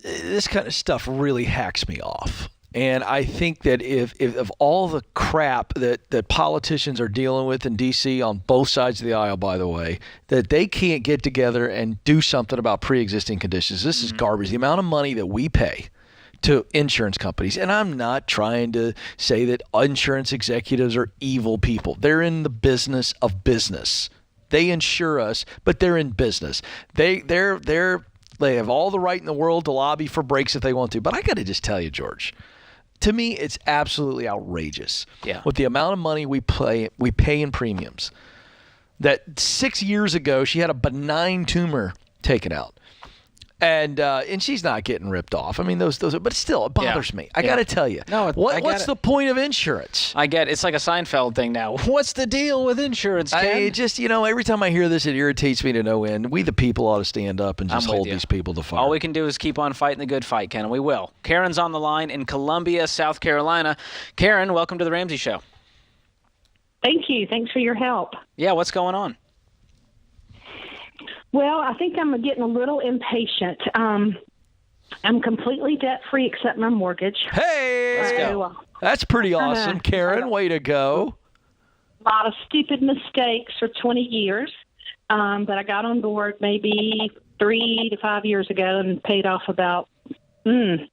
Speaker 3: kind of stuff really hacks me off. And I think that if of all the crap that politicians are dealing with in D.C. on both sides of the aisle, by the way, that they can't get together and do something about pre-existing conditions. This is garbage. The amount of money that we pay to insurance companies. And I'm not trying to say that insurance executives are evil people. They're in the business of business. They insure us, but they're in business. They have all the right in the world to lobby for breaks if they want to. But I got to just tell you, George, to me, it's absolutely outrageous with the amount of money we pay in premiums. That 6 years ago, she had a benign tumor taken out. And she's not getting ripped off. I mean, those but still, it bothers me. I got to tell you.
Speaker 2: No,
Speaker 3: what's the point of insurance?
Speaker 2: I get it's like a Seinfeld thing now. What's the deal with insurance, Ken?
Speaker 3: Every time I hear this, it irritates me to no end. We the people ought to stand up and just hold these people to fire.
Speaker 2: All we can do is keep on fighting the good fight, Ken, and we will. Karen's on the line in Columbia, South Carolina. Karen, welcome to the Ramsey Show.
Speaker 13: Thank you. Thanks for your help.
Speaker 2: Yeah, what's going on?
Speaker 13: Well, I think I'm getting a little impatient. I'm completely debt-free except my mortgage.
Speaker 3: Hey!
Speaker 2: Let's go.
Speaker 3: That's pretty awesome, Karen. Way to go.
Speaker 13: A lot of stupid mistakes for 20 years, but I got on board maybe 3 to 5 years ago and paid off about student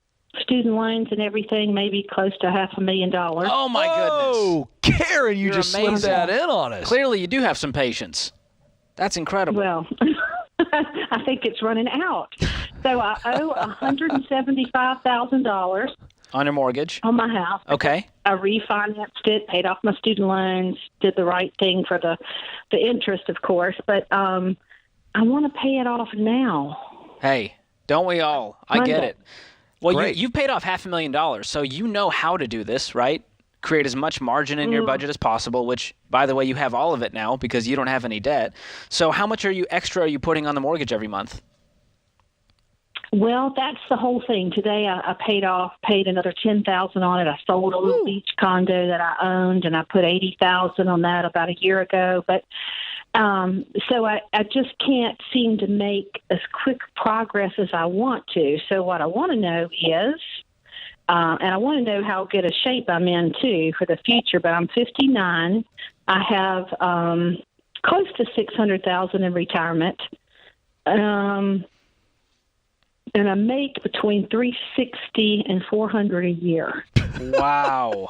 Speaker 13: loans and everything, maybe close to $500,000.
Speaker 2: Oh, my goodness.
Speaker 3: Oh, Karen, you
Speaker 2: You're
Speaker 3: just
Speaker 2: amazing.
Speaker 3: slipped that in on us.
Speaker 2: Clearly, you do have some patience. That's incredible.
Speaker 13: Well, I think it's running out. So I owe $175,000
Speaker 2: on your mortgage
Speaker 13: on my house.
Speaker 2: Okay.
Speaker 13: I refinanced it, paid off my student loans, did the right thing for the interest, of course. But I want to pay it off now.
Speaker 2: Hey, don't we all? I get it. Well,
Speaker 3: you
Speaker 2: you've paid off $500,000, so you know how to do this, right? Create as much margin in your budget as possible, which, by the way, you have all of it now because you don't have any debt. So how much extra are you putting on the mortgage every month?
Speaker 13: Well, that's the whole thing. Today I paid another $10,000 on it. I sold a little beach condo that I owned, and I put $80,000 on that about a year ago. But so I just can't seem to make as quick progress as I want to. So what I want to know is, and I want to know how good a shape I'm in, too, for the future. But I'm 59. I have close to $600,000 in retirement. And I make between $360 and $400 a year.
Speaker 2: Wow.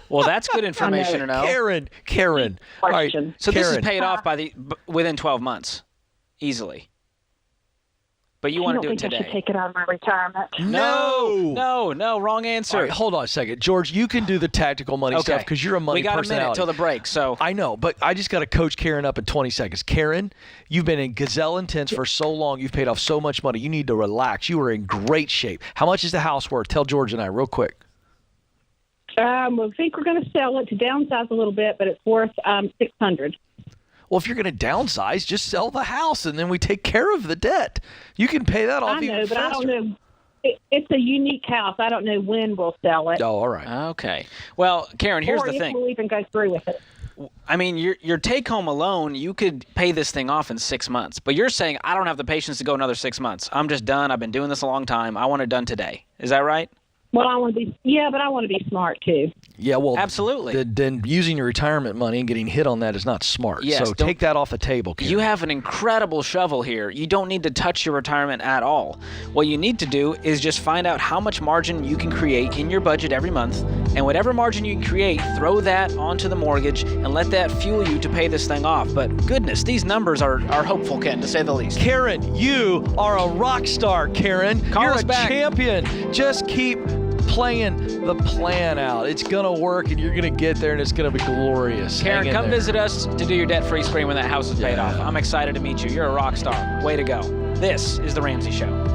Speaker 2: Well, that's good information to know.
Speaker 3: Karen. All right.
Speaker 2: So this is paid off within 12 months, easily. But you want to do it today.
Speaker 13: I should take it out of my retirement.
Speaker 2: No, wrong answer.
Speaker 3: All right, hold on a second. George, you can do the tactical money stuff because you're a money personality.
Speaker 2: We got a minute till the break, so.
Speaker 3: I know, but I just got to coach Karen up in 20 seconds. Karen, you've been in gazelle intense for so long. You've paid off so much money. You need to relax. You are in great shape. How much is the house worth? Tell George and I real quick.
Speaker 12: I think we're going to sell it to downsize a little bit, but it's worth $600,000.
Speaker 3: Well, if you're going to downsize, just sell the house, and then we take care of the debt. You can pay that off even faster.
Speaker 12: I don't know. It's a unique house. I don't know when we'll sell it.
Speaker 3: Oh, all right.
Speaker 2: Okay. Well, Karen, here's the thing.
Speaker 12: Or if we'll even go through with it.
Speaker 2: I mean, your take-home alone, you could pay this thing off in 6 months. But you're saying, I don't have the patience to go another 6 months. I'm just done. I've been doing this a long time. I want it done today. Is that right?
Speaker 12: Well, I want to be smart, too.
Speaker 3: Yeah, well,
Speaker 2: absolutely.
Speaker 3: Then using your retirement money and getting hit on that is not smart.
Speaker 2: Yes,
Speaker 3: so take that off the table, Karen.
Speaker 2: You have an incredible shovel here. You don't need to touch your retirement at all. What you need to do is just find out how much margin you can create in your budget every month, and whatever margin you can create, throw that onto the mortgage and let that fuel you to pay this thing off. But goodness, these numbers are hopeful, Ken, to say the least.
Speaker 3: Karen, you are a rock star, Karen. You're a champion. Just keep playing the plan out. It's going to work, and you're going to get there, and it's going to be glorious.
Speaker 2: Karen, come visit us to do your debt-free spring when that house is paid off. I'm excited to meet you. You're a rock star. Way to go. This is The Ramsey Show.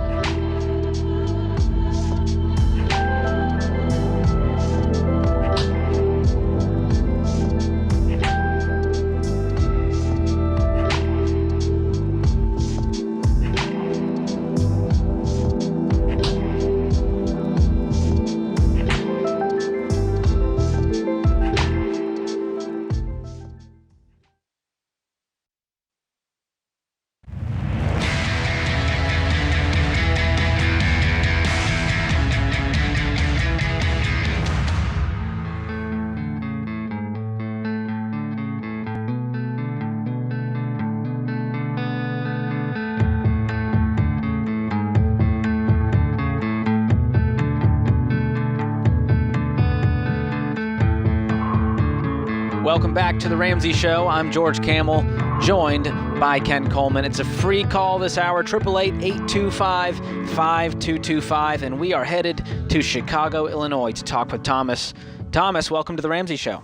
Speaker 2: Welcome back to The Ramsey Show. I'm George Camel, joined by Ken Coleman. It's a free call this hour, 888-825-5225, and we are headed to Chicago, Illinois to talk with Thomas. Thomas, welcome to The Ramsey Show.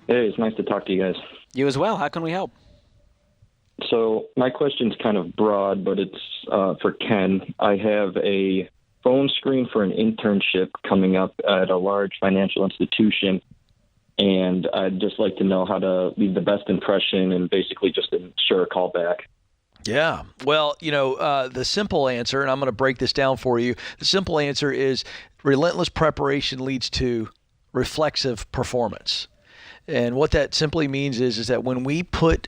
Speaker 14: Hey, it's nice to talk to you guys.
Speaker 2: You as well. How can we help?
Speaker 14: So my question's kind of broad, but it's for Ken. I have a phone screen for an internship coming up at a large financial institution, and I'd just like to know how to leave the best impression and basically just ensure a call back.
Speaker 3: Yeah. Well, the simple answer, and I'm going to break this down for you, the simple answer is relentless preparation leads to reflexive performance. And what that simply means is that when we put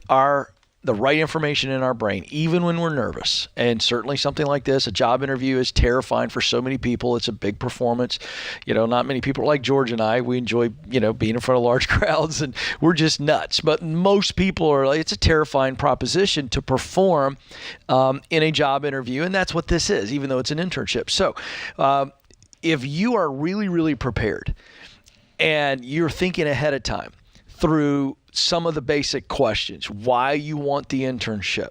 Speaker 3: the right information in our brain, even when we're nervous, and certainly something like this, a job interview is terrifying for so many people. It's a big performance. Not many people like George and I. We enjoy, being in front of large crowds, and we're just nuts. But most people it's a terrifying proposition to perform in a job interview, and that's what this is, even though it's an internship. So if you are really, really prepared and you're thinking ahead of time through some of the basic questions, why you want the internship,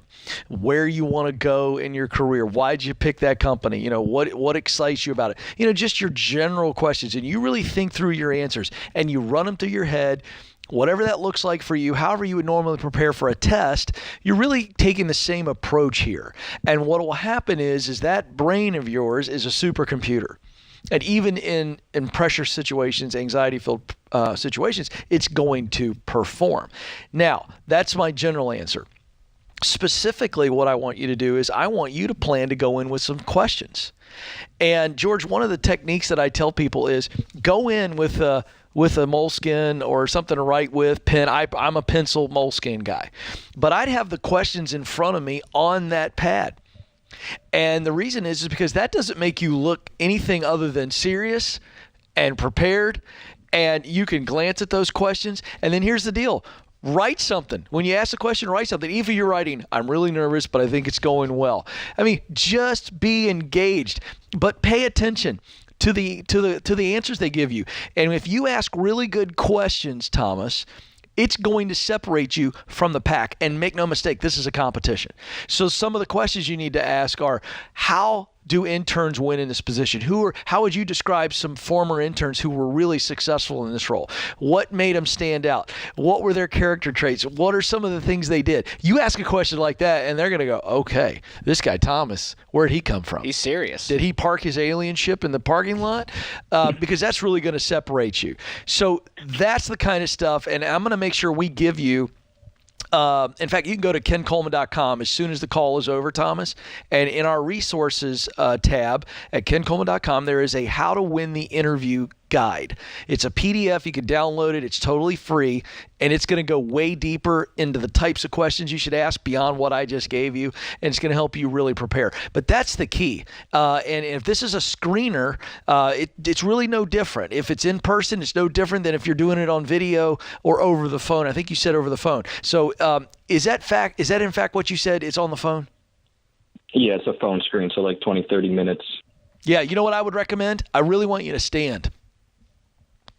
Speaker 3: where you want to go in your career, why did you pick that company, what excites you about it, just your general questions, and you really think through your answers and you run them through your head, whatever that looks like for you, however you would normally prepare for a test, you're really taking the same approach here. And what will happen is that brain of yours is a supercomputer. And even in pressure situations, anxiety-filled situations, it's going to perform. Now, that's my general answer. Specifically, what I want you to do is I want you to plan to go in with some questions. And, George, one of the techniques that I tell people is go in with a moleskin or something to write with, pen. I'm a pencil moleskin guy. But I'd have the questions in front of me on that pad. And the reason is because that doesn't make you look anything other than serious and prepared, and you can glance at those questions. And then here's the deal. Write something. When you ask a question, write something. Even if you're writing, I'm really nervous, but I think it's going well. I mean, just be engaged, but pay attention to the answers they give you. And if you ask really good questions, Thomas, it's going to separate you from the pack. And make no mistake, this is a competition. So some of the questions you need to ask are, how do interns win in this position? How would you describe some former interns who were really successful in this role? What made them stand out? What were their character traits? What are some of the things they did? You ask a question like that, and they're going to go, okay, this guy Thomas, where'd he come from?
Speaker 2: He's serious.
Speaker 3: Did he park his alien ship in the parking lot? Because that's really going to separate you. So that's the kind of stuff, and I'm going to make sure we give you in fact, you can go to kencoleman.com as soon as the call is over, Thomas. And in our resources tab at kencoleman.com, there is a how to win the interview guide. It's a PDF. You can download it. It's totally free, and it's going to go way deeper into the types of questions you should ask beyond what I just gave you, and it's going to help you really prepare. But that's the key. And if this is a screener, it's really no different. If it's in person, it's no different than if you're doing it on video or over the phone. I think you said over the phone. So is that in fact what you said? It's on the phone?
Speaker 14: Yeah, it's a phone screen, so like 20, 30 minutes.
Speaker 3: Yeah, you know what I would recommend? I really want you to stand.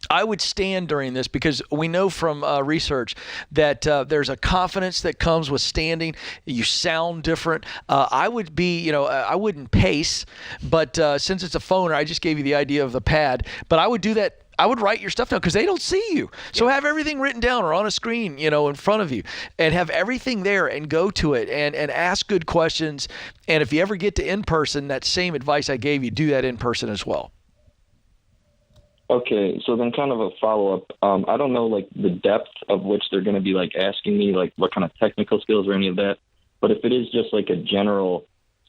Speaker 3: I would stand during this because we know from research that there's a confidence that comes with standing. You sound different. I would be, I wouldn't pace, but since it's a phone, I just gave you the idea of the pad, but I would do that. I would write your stuff down because they don't see you. So have everything written down or on a screen, in front of you, and have everything there and go to it and ask good questions. And if you ever get to in person, that same advice I gave you, do that in person as well.
Speaker 14: Okay, so then kind of a follow-up. I don't know, like, the depth of which they're going to be, like, asking me, like, what kind of technical skills or any of that. But if it is just, like, a general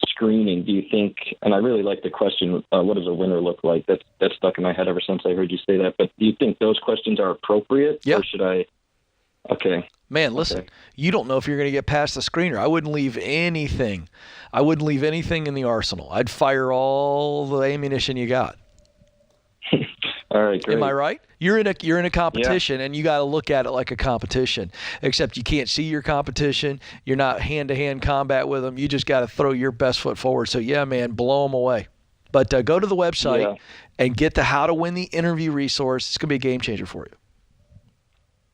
Speaker 14: screening, do you think, and I really like the question, what does a winner look like? That's stuck in my head ever since I heard you say that. But do you think those questions are appropriate?
Speaker 3: Yeah.
Speaker 14: Or should I? Okay.
Speaker 3: Man, listen, You don't know if you're going to get past the screener. I wouldn't leave anything. In the arsenal. I'd fire all the ammunition you got.
Speaker 14: All right, great.
Speaker 3: Am I right? You're in a competition, and you got to look at it like a competition. Except you can't see your competition. You're not hand-to-hand combat with them. You just got to throw your best foot forward. So yeah, man, blow them away. But go to the website and get the How to Win the Interview resource. It's gonna be a game changer for you.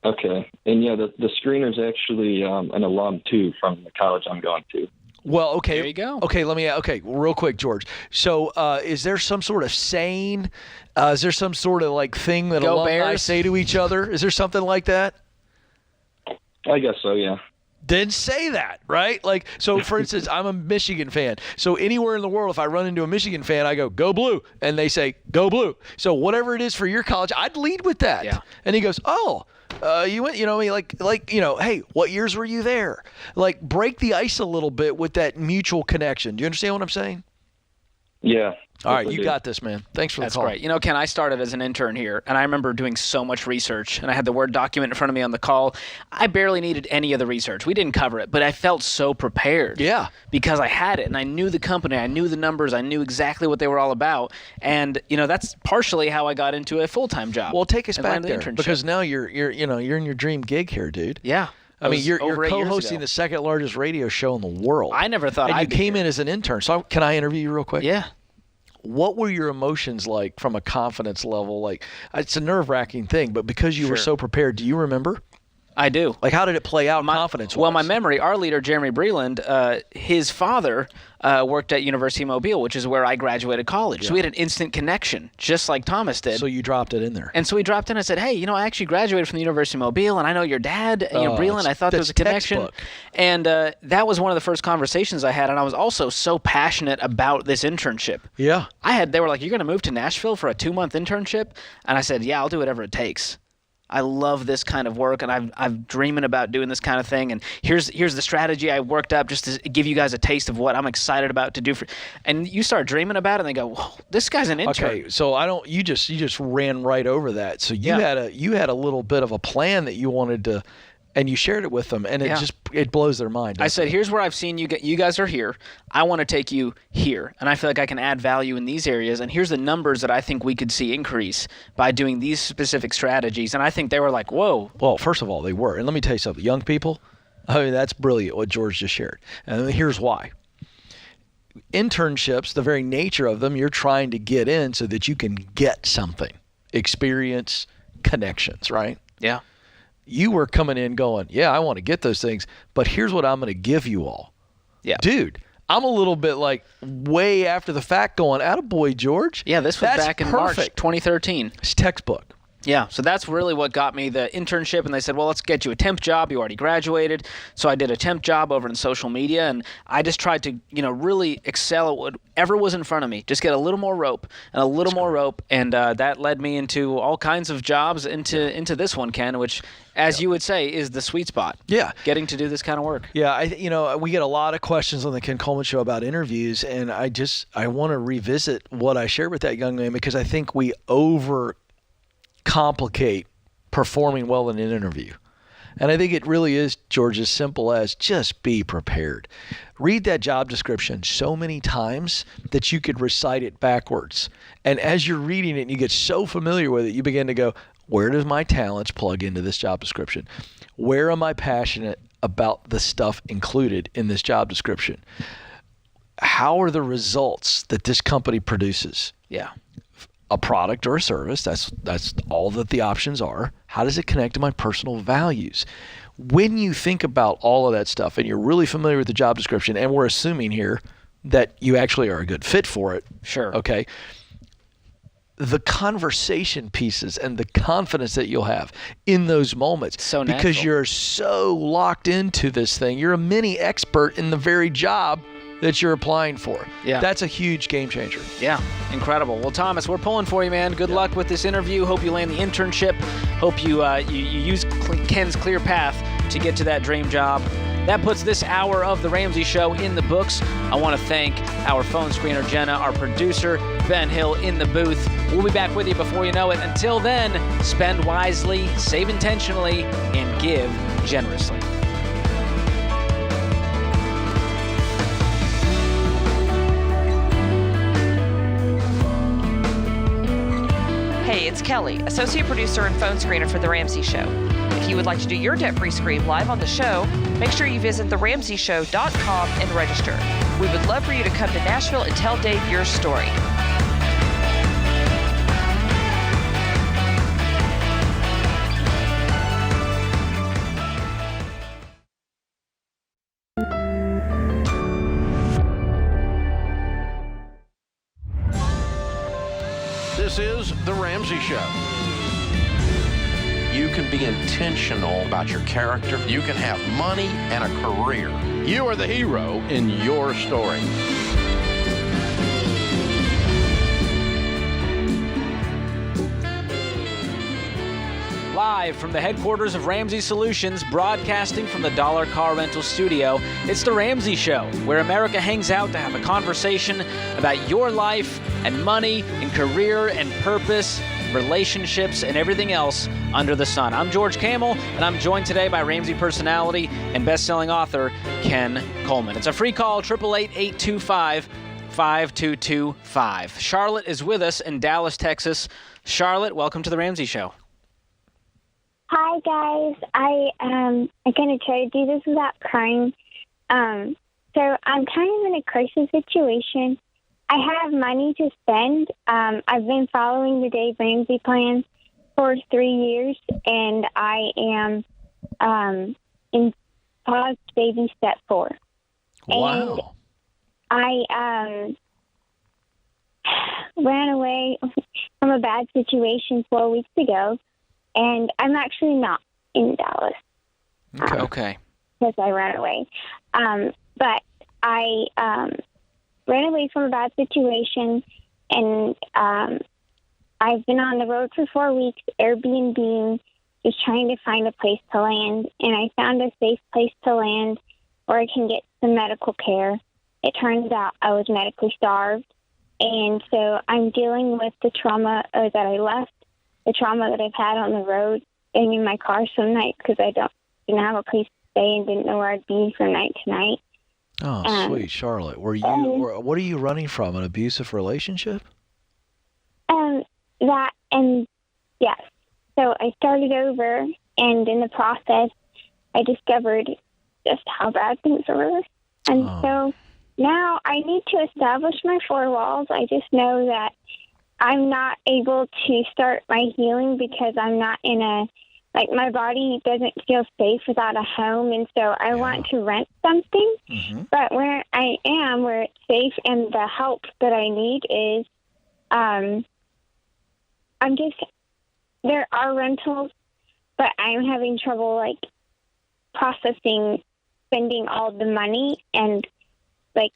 Speaker 14: Okay, and yeah, the screener's actually an alum too from the college I'm going to.
Speaker 3: Well, okay.
Speaker 2: There you go.
Speaker 3: Okay, real quick, George. So, is there some sort of saying? Is there some sort of like thing that
Speaker 2: Go
Speaker 3: alumni
Speaker 2: Bears.
Speaker 3: say to each other? Is there something like that?
Speaker 14: I guess so, yeah.
Speaker 3: Then say that, right? Like, so for instance, I'm a Michigan fan. So anywhere in the world, if I run into a Michigan fan, I go, "Go Blue," and they say, "Go Blue." So whatever it is for your college, I'd lead with that.
Speaker 2: Yeah.
Speaker 3: And he goes, "Oh. You went, hey, what years were you there?" Like, break the ice a little bit with that mutual connection. Do you understand what I'm saying?
Speaker 14: Yeah.
Speaker 3: All right, you got this, man. Thanks for the call.
Speaker 2: That's great. Ken, I started as an intern here, and I remember doing so much research, and I had the Word document in front of me on the call. I barely needed any of the research. We didn't cover it, but I felt so prepared.
Speaker 3: Yeah.
Speaker 2: Because I had it, and I knew the company, I knew the numbers, I knew exactly what they were all about, and that's partially how I got into a full-time job.
Speaker 3: Well, take us back there,
Speaker 2: internship.
Speaker 3: because now you're in your dream gig here, dude.
Speaker 2: Yeah.
Speaker 3: I mean, you're
Speaker 2: over 8 years
Speaker 3: co-hosting
Speaker 2: ago.
Speaker 3: the second largest radio show in the world.
Speaker 2: I never thought
Speaker 3: and you came in as an intern. So can I interview you real quick?
Speaker 2: Yeah.
Speaker 3: What were your emotions like from a confidence level? Like, it's a nerve-wracking thing, but because you were so prepared, do you remember?
Speaker 2: I do.
Speaker 3: Like, how did it play out confidence-wise?
Speaker 2: Well, my memory, our leader, Jeremy Breland, his father worked at University of Mobile, which is where I graduated college. Yeah. So we had an instant connection, just like Thomas did.
Speaker 3: So you dropped it in there.
Speaker 2: And so we dropped in. I said, "Hey, I actually graduated from the University of Mobile, and I know your dad, Breland. I thought there was a connection."
Speaker 3: Textbook.
Speaker 2: And that was one of the first conversations I had, and I was also so passionate about this internship.
Speaker 3: Yeah.
Speaker 2: They were like, "You're going to move to Nashville for a 2-month internship?" And I said, "Yeah, I'll do whatever it takes. I love this kind of work, and I'm dreaming about doing this kind of thing. And here's the strategy I worked up just to give you guys a taste of what I'm excited about to do for." And you start dreaming about it, and they go, "Whoa, this guy's an intern."
Speaker 3: Okay, so you just ran right over that. So you had a little bit of a plan that you wanted to, and you shared it with them, and it blows their mind.
Speaker 2: I said, "Here's where I've seen you. You guys are here. I want to take you here, and I feel like I can add value in these areas. And here's the numbers that I think we could see increase by doing these specific strategies." And I think they were like, "Whoa."
Speaker 3: Well, first of all, they were. And let me tell you something. Young people, that's brilliant what George just shared. And here's why. Internships, the very nature of them, you're trying to get in so that you can get something, experience, connections, right?
Speaker 2: Yeah.
Speaker 3: You were coming in going, "Yeah, I want to get those things, but here's what I'm going to give you all."
Speaker 2: Yeah.
Speaker 3: Dude, I'm a little bit like way after the fact going, "Attaboy, George."
Speaker 2: Yeah, this was back in March 2013.
Speaker 3: It's textbook.
Speaker 2: Yeah, so that's really what got me the internship, and they said, "Well, let's get you a temp job. You already graduated." So I did a temp job over in social media, and I just tried to, really excel at whatever was in front of me. Just get a little more rope and a little more rope, and that led me into all kinds of jobs into this one, Ken, which, as you would say, is the sweet spot.
Speaker 3: Yeah.
Speaker 2: Getting to do this kind of work.
Speaker 3: Yeah, we get a lot of questions on the Ken Coleman Show about interviews, and I want to revisit what I shared with that young man, because I think we complicate performing well in an interview. And I think it really is, George, as simple as just be prepared. Read that job description so many times that you could recite it backwards. And as you're reading it and you get so familiar with it, you begin to go, where does my talents plug into this job description? Where am I passionate about the stuff included in this job description? How are the results that this company produces?
Speaker 2: Yeah.
Speaker 3: A product or a service, that's all that the options are. How does it connect to my personal values? When you think about all of that stuff and you're really familiar with the job description, and we're assuming here that you actually are a good fit for it.
Speaker 2: Sure.
Speaker 3: Okay. The conversation pieces and the confidence that you'll have in those moments,
Speaker 2: so
Speaker 3: because
Speaker 2: natural.
Speaker 3: you're so locked into this thing. You're a mini expert in the very job that you're applying for.
Speaker 2: Yeah.
Speaker 3: That's a huge game changer.
Speaker 2: Yeah, incredible. Well, Thomas, we're pulling for you, man. Good luck with this interview. Hope you land the internship. Hope you use Ken's clear path to get to that dream job. That puts this hour of The Ramsey Show in the books. I want to thank our phone screener, Jenna, our producer, Ben Hill, in the booth. We'll be back with you before you know it. Until then, spend wisely, save intentionally, and give generously.
Speaker 15: Hey, it's Kelly, associate producer and phone screener for The Ramsey Show. If you would like to do your debt-free scream live on the show, make sure you visit theramseyshow.com and register. We would love for you to come to Nashville and tell Dave your story.
Speaker 1: This is The Ramsey Show. You can be intentional about your character. You can have money and a career. You are the hero in your story.
Speaker 2: Live from the headquarters of Ramsey Solutions, broadcasting from the Dollar Car Rental Studio, it's The Ramsey Show, where America hangs out to have a conversation about your life and money and career and purpose, relationships, and everything else under the sun. I'm George Camel, and I'm joined today by Ramsey personality and best-selling author Ken Coleman. It's a free call, 888-825-5225. Charlotte is with us in Dallas, Texas. Charlotte, welcome to The Ramsey Show.
Speaker 16: Hi, guys. I'm going to try to do this without crying. So I'm kind of in a crisis situation. I have money to spend. I've been following the Dave Ramsey plan for 3 years, and I am in pause baby step 4.
Speaker 3: Wow.
Speaker 16: And I ran away from a bad situation 4 weeks ago. And I'm actually not in Dallas.
Speaker 2: Okay.
Speaker 16: Because I ran away. But I ran away from a bad situation, and I've been on the road for 4 weeks, Airbnb, just trying to find a place to land. And I found a safe place to land where I can get some medical care. It turns out I was medically starved. And so I'm dealing with the trauma that I left, the trauma that I've had on the road, staying in my car some nights because I didn't have a place to stay and didn't know where I'd be from night to night.
Speaker 3: Oh, sweet Charlotte. What are you running from? An abusive relationship?
Speaker 16: Yes. So I started over, and in the process, I discovered just how bad things were. And so now I need to establish my 4 walls. I just know that I'm not able to start my healing because I'm not in my body doesn't feel safe without a home. And so I want to rent something, but where I am, where it's safe and the help that I need is, there are rentals, but I'm having trouble processing, spending all the money, and the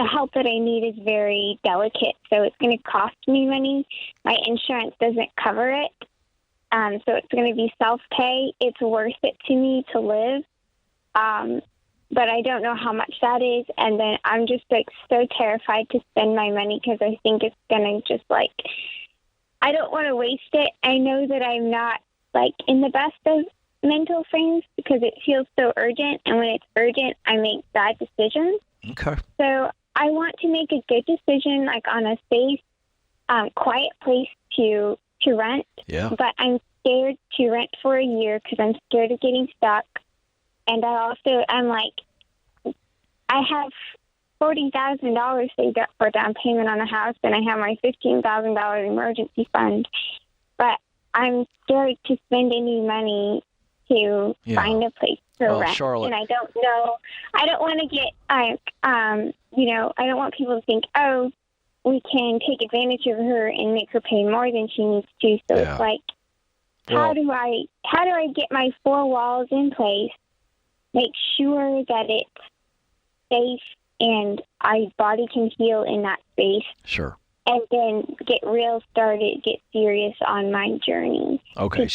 Speaker 16: help that I need is very delicate, so it's going to cost me money. My insurance doesn't cover it, so it's going to be self-pay. It's worth it to me to live, but I don't know how much that is, and then I'm just so terrified to spend my money because I think it's going to just I don't want to waste it. I know that I'm not like in the best of mental frames because it feels so urgent, and when it's urgent, I make bad decisions.
Speaker 3: Okay.
Speaker 16: So I want to make a good decision, like on a safe, quiet place to rent.
Speaker 3: Yeah.
Speaker 16: But I'm scared to rent for a year because I'm scared of getting stuck. And I'm like, I have $40,000 saved up for down payment on a house, and I have my $15,000 emergency fund. But I'm scared to spend any money to find a place to rent.
Speaker 3: Charlotte.
Speaker 16: And I don't know. I don't want to get, I don't want people to think, oh, we can take advantage of her and make her pay more than she needs to. So it's like, how do I get my 4 walls in place, make sure that it's safe and my body can heal in that space?
Speaker 3: Sure.
Speaker 16: And then get get serious on my journey.
Speaker 3: Okay,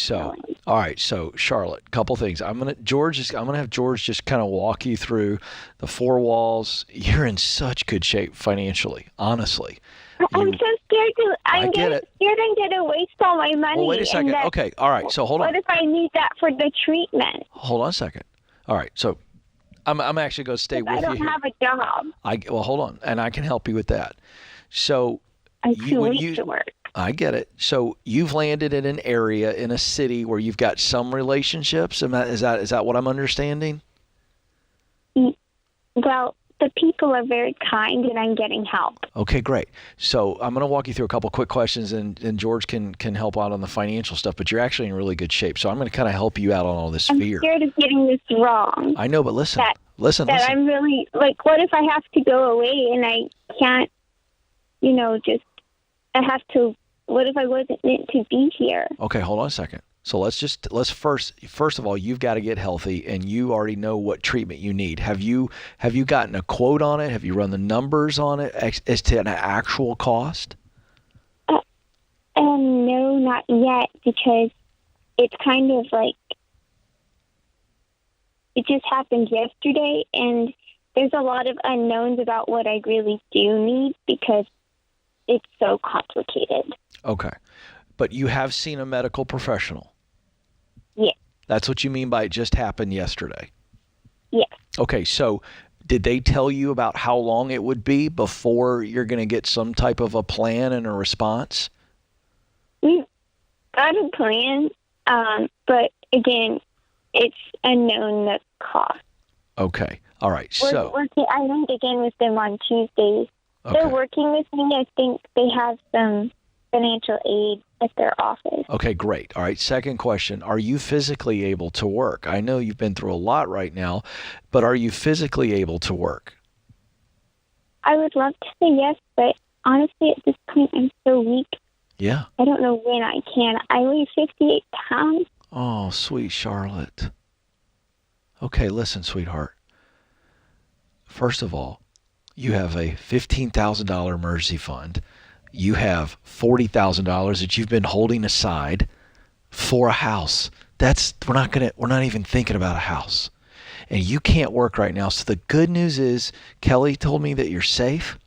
Speaker 3: all right, so Charlotte, couple things. I'm gonna have George just kind of walk you through the 4 walls. You're in such good shape financially, honestly.
Speaker 16: I'm so scared I'm scared I'm gonna waste all my money.
Speaker 3: Well, wait a second. Okay, all right, so hold on.
Speaker 16: What if I need that for the treatment?
Speaker 3: Hold on a second. All right, so I'm actually going to stay with you.
Speaker 16: I don't have a job.
Speaker 3: Well, hold on, and I can help you with that. So
Speaker 16: I'm too weak to work.
Speaker 3: I get it. So you've landed in an area in a city where you've got some relationships. Is that what I'm understanding?
Speaker 16: Well, the people are very kind, and I'm getting help.
Speaker 3: Okay, great. So I'm going to walk you through a couple quick questions, and George can help out on the financial stuff. But you're actually in really good shape. So I'm going to kind of help you out on all this fear.
Speaker 16: I'm scared of getting this wrong.
Speaker 3: I know, but listen. Listen.
Speaker 16: I'm really like, what if I have to go away and I can't? I have to. What if I wasn't meant to be here?
Speaker 3: Okay, hold on a second. So let's first of all, you've got to get healthy, and you already know what treatment you need. Have you gotten a quote on it? Have you run the numbers on it as to an actual cost?
Speaker 16: No, not yet, because it's kind of like it just happened yesterday, and there's a lot of unknowns about what I really do need because it's so complicated.
Speaker 3: Okay. But you have seen a medical professional?
Speaker 16: Yes.
Speaker 3: That's what you mean by it just happened yesterday?
Speaker 16: Yes.
Speaker 3: Okay, so did they tell you about how long it would be before you're going to get some type of a plan and a response?
Speaker 16: We've got a plan, but again, it's unknown the cost.
Speaker 3: Okay. All right.
Speaker 16: We're working, I think, again with them on Tuesdays. Okay. They're working with me. I think they have some financial aid at their office.
Speaker 3: Okay, great. All right, second question. Are you physically able to work? I know you've been through a lot right now, but are you physically able to work?
Speaker 16: I would love to say yes, but honestly, at this point, I'm so weak.
Speaker 3: Yeah.
Speaker 16: I don't know when I can. I weigh 58 pounds.
Speaker 3: Oh, sweet Charlotte. Okay, listen, sweetheart. First of all, you have a $15,000 emergency fund. You have $40,000 that you've been holding aside for a house. We're not even thinking about a house. And you can't work right now. So the good news is Kelly told me that you're safe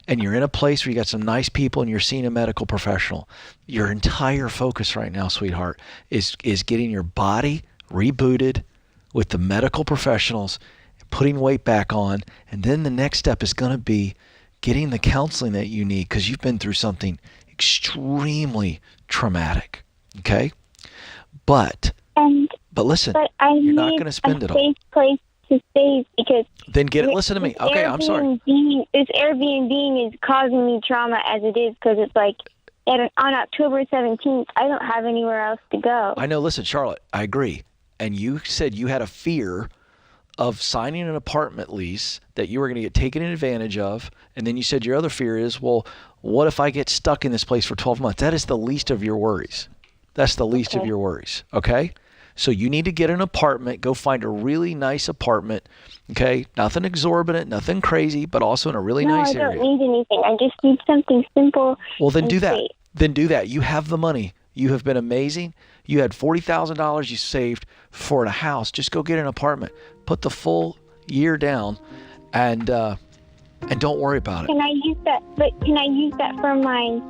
Speaker 3: and you're in a place where you got some nice people and you're seeing a medical professional. Your entire focus right now, sweetheart, is getting your body rebooted with the medical professionals, putting weight back on, and then the next step is going to be getting the counseling that you need because you've been through something extremely traumatic, okay? But listen, you're not going to spend it all.
Speaker 16: Safe place to stay because
Speaker 3: then get it. Listen to me. Okay, I'm sorry.
Speaker 16: This Airbnb is causing me trauma as it is because it's like on October 17th, I don't have anywhere else to go.
Speaker 3: I know. Listen, Charlotte, I agree. And you said you had a fear of signing an apartment lease that you were going to get taken advantage of. And then you said your other fear is, well, what if I get stuck in this place for 12 months? That is the least of your worries. That's the least of your worries. Okay? So you need to get an apartment. Go find a really nice apartment. Okay? Nothing exorbitant, nothing crazy, but also in a really nice area.
Speaker 16: No, I don't need anything. I just need something simple.
Speaker 3: Well, then do that.
Speaker 16: Safe.
Speaker 3: Then do that. You have the money. You have been amazing. You had $40,000 you saved for a house. Just go get an apartment. Put the full year down, and don't worry about it.
Speaker 16: Can I use that? But can I use that for my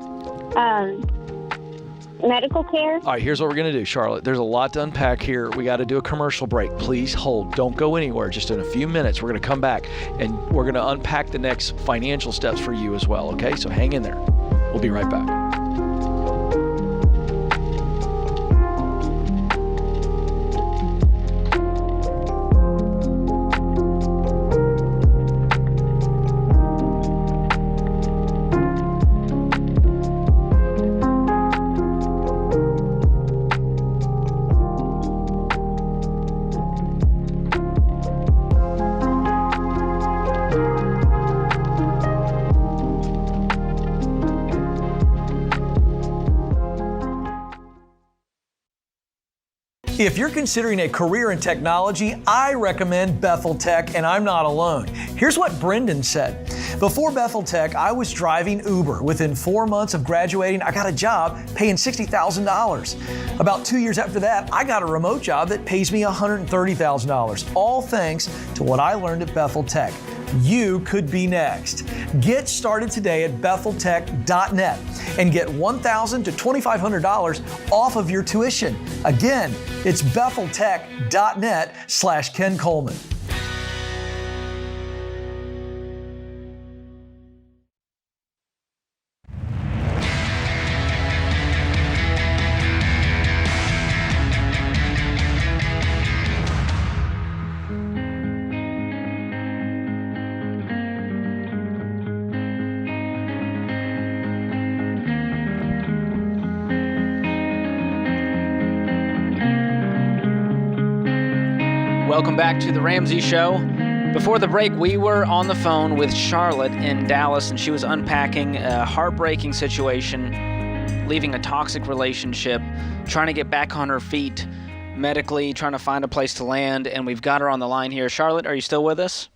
Speaker 16: medical care?
Speaker 3: All right, here's what we're going to do, Charlotte. There's a lot to unpack here. We got to do a commercial break. Please hold. Don't go anywhere. Just in a few minutes, we're going to come back, and we're going to unpack the next financial steps for you as well, okay? So hang in there. We'll be right back.
Speaker 5: If you're considering a career in technology, I recommend Bethel Tech, and I'm not alone. Here's what Brendan said. Before Bethel Tech, I was driving Uber. Within 4 months of graduating, I got a job paying $60,000. About 2 years after that, I got a remote job that pays me $130,000, all thanks to what I learned at Bethel Tech. You could be next. Get started today at betheltech.net and get $1,000 to $2,500 off of your tuition. Again, it's betheltech.net/Ken Coleman.
Speaker 2: Welcome back to the Ramsey Show. Before the break, we were on the phone with Charlotte in Dallas, and she was unpacking a heartbreaking situation, leaving a toxic relationship, trying to get back on her feet medically, trying to find a place to land, and we've got her on the line here. Charlotte, are you still with us?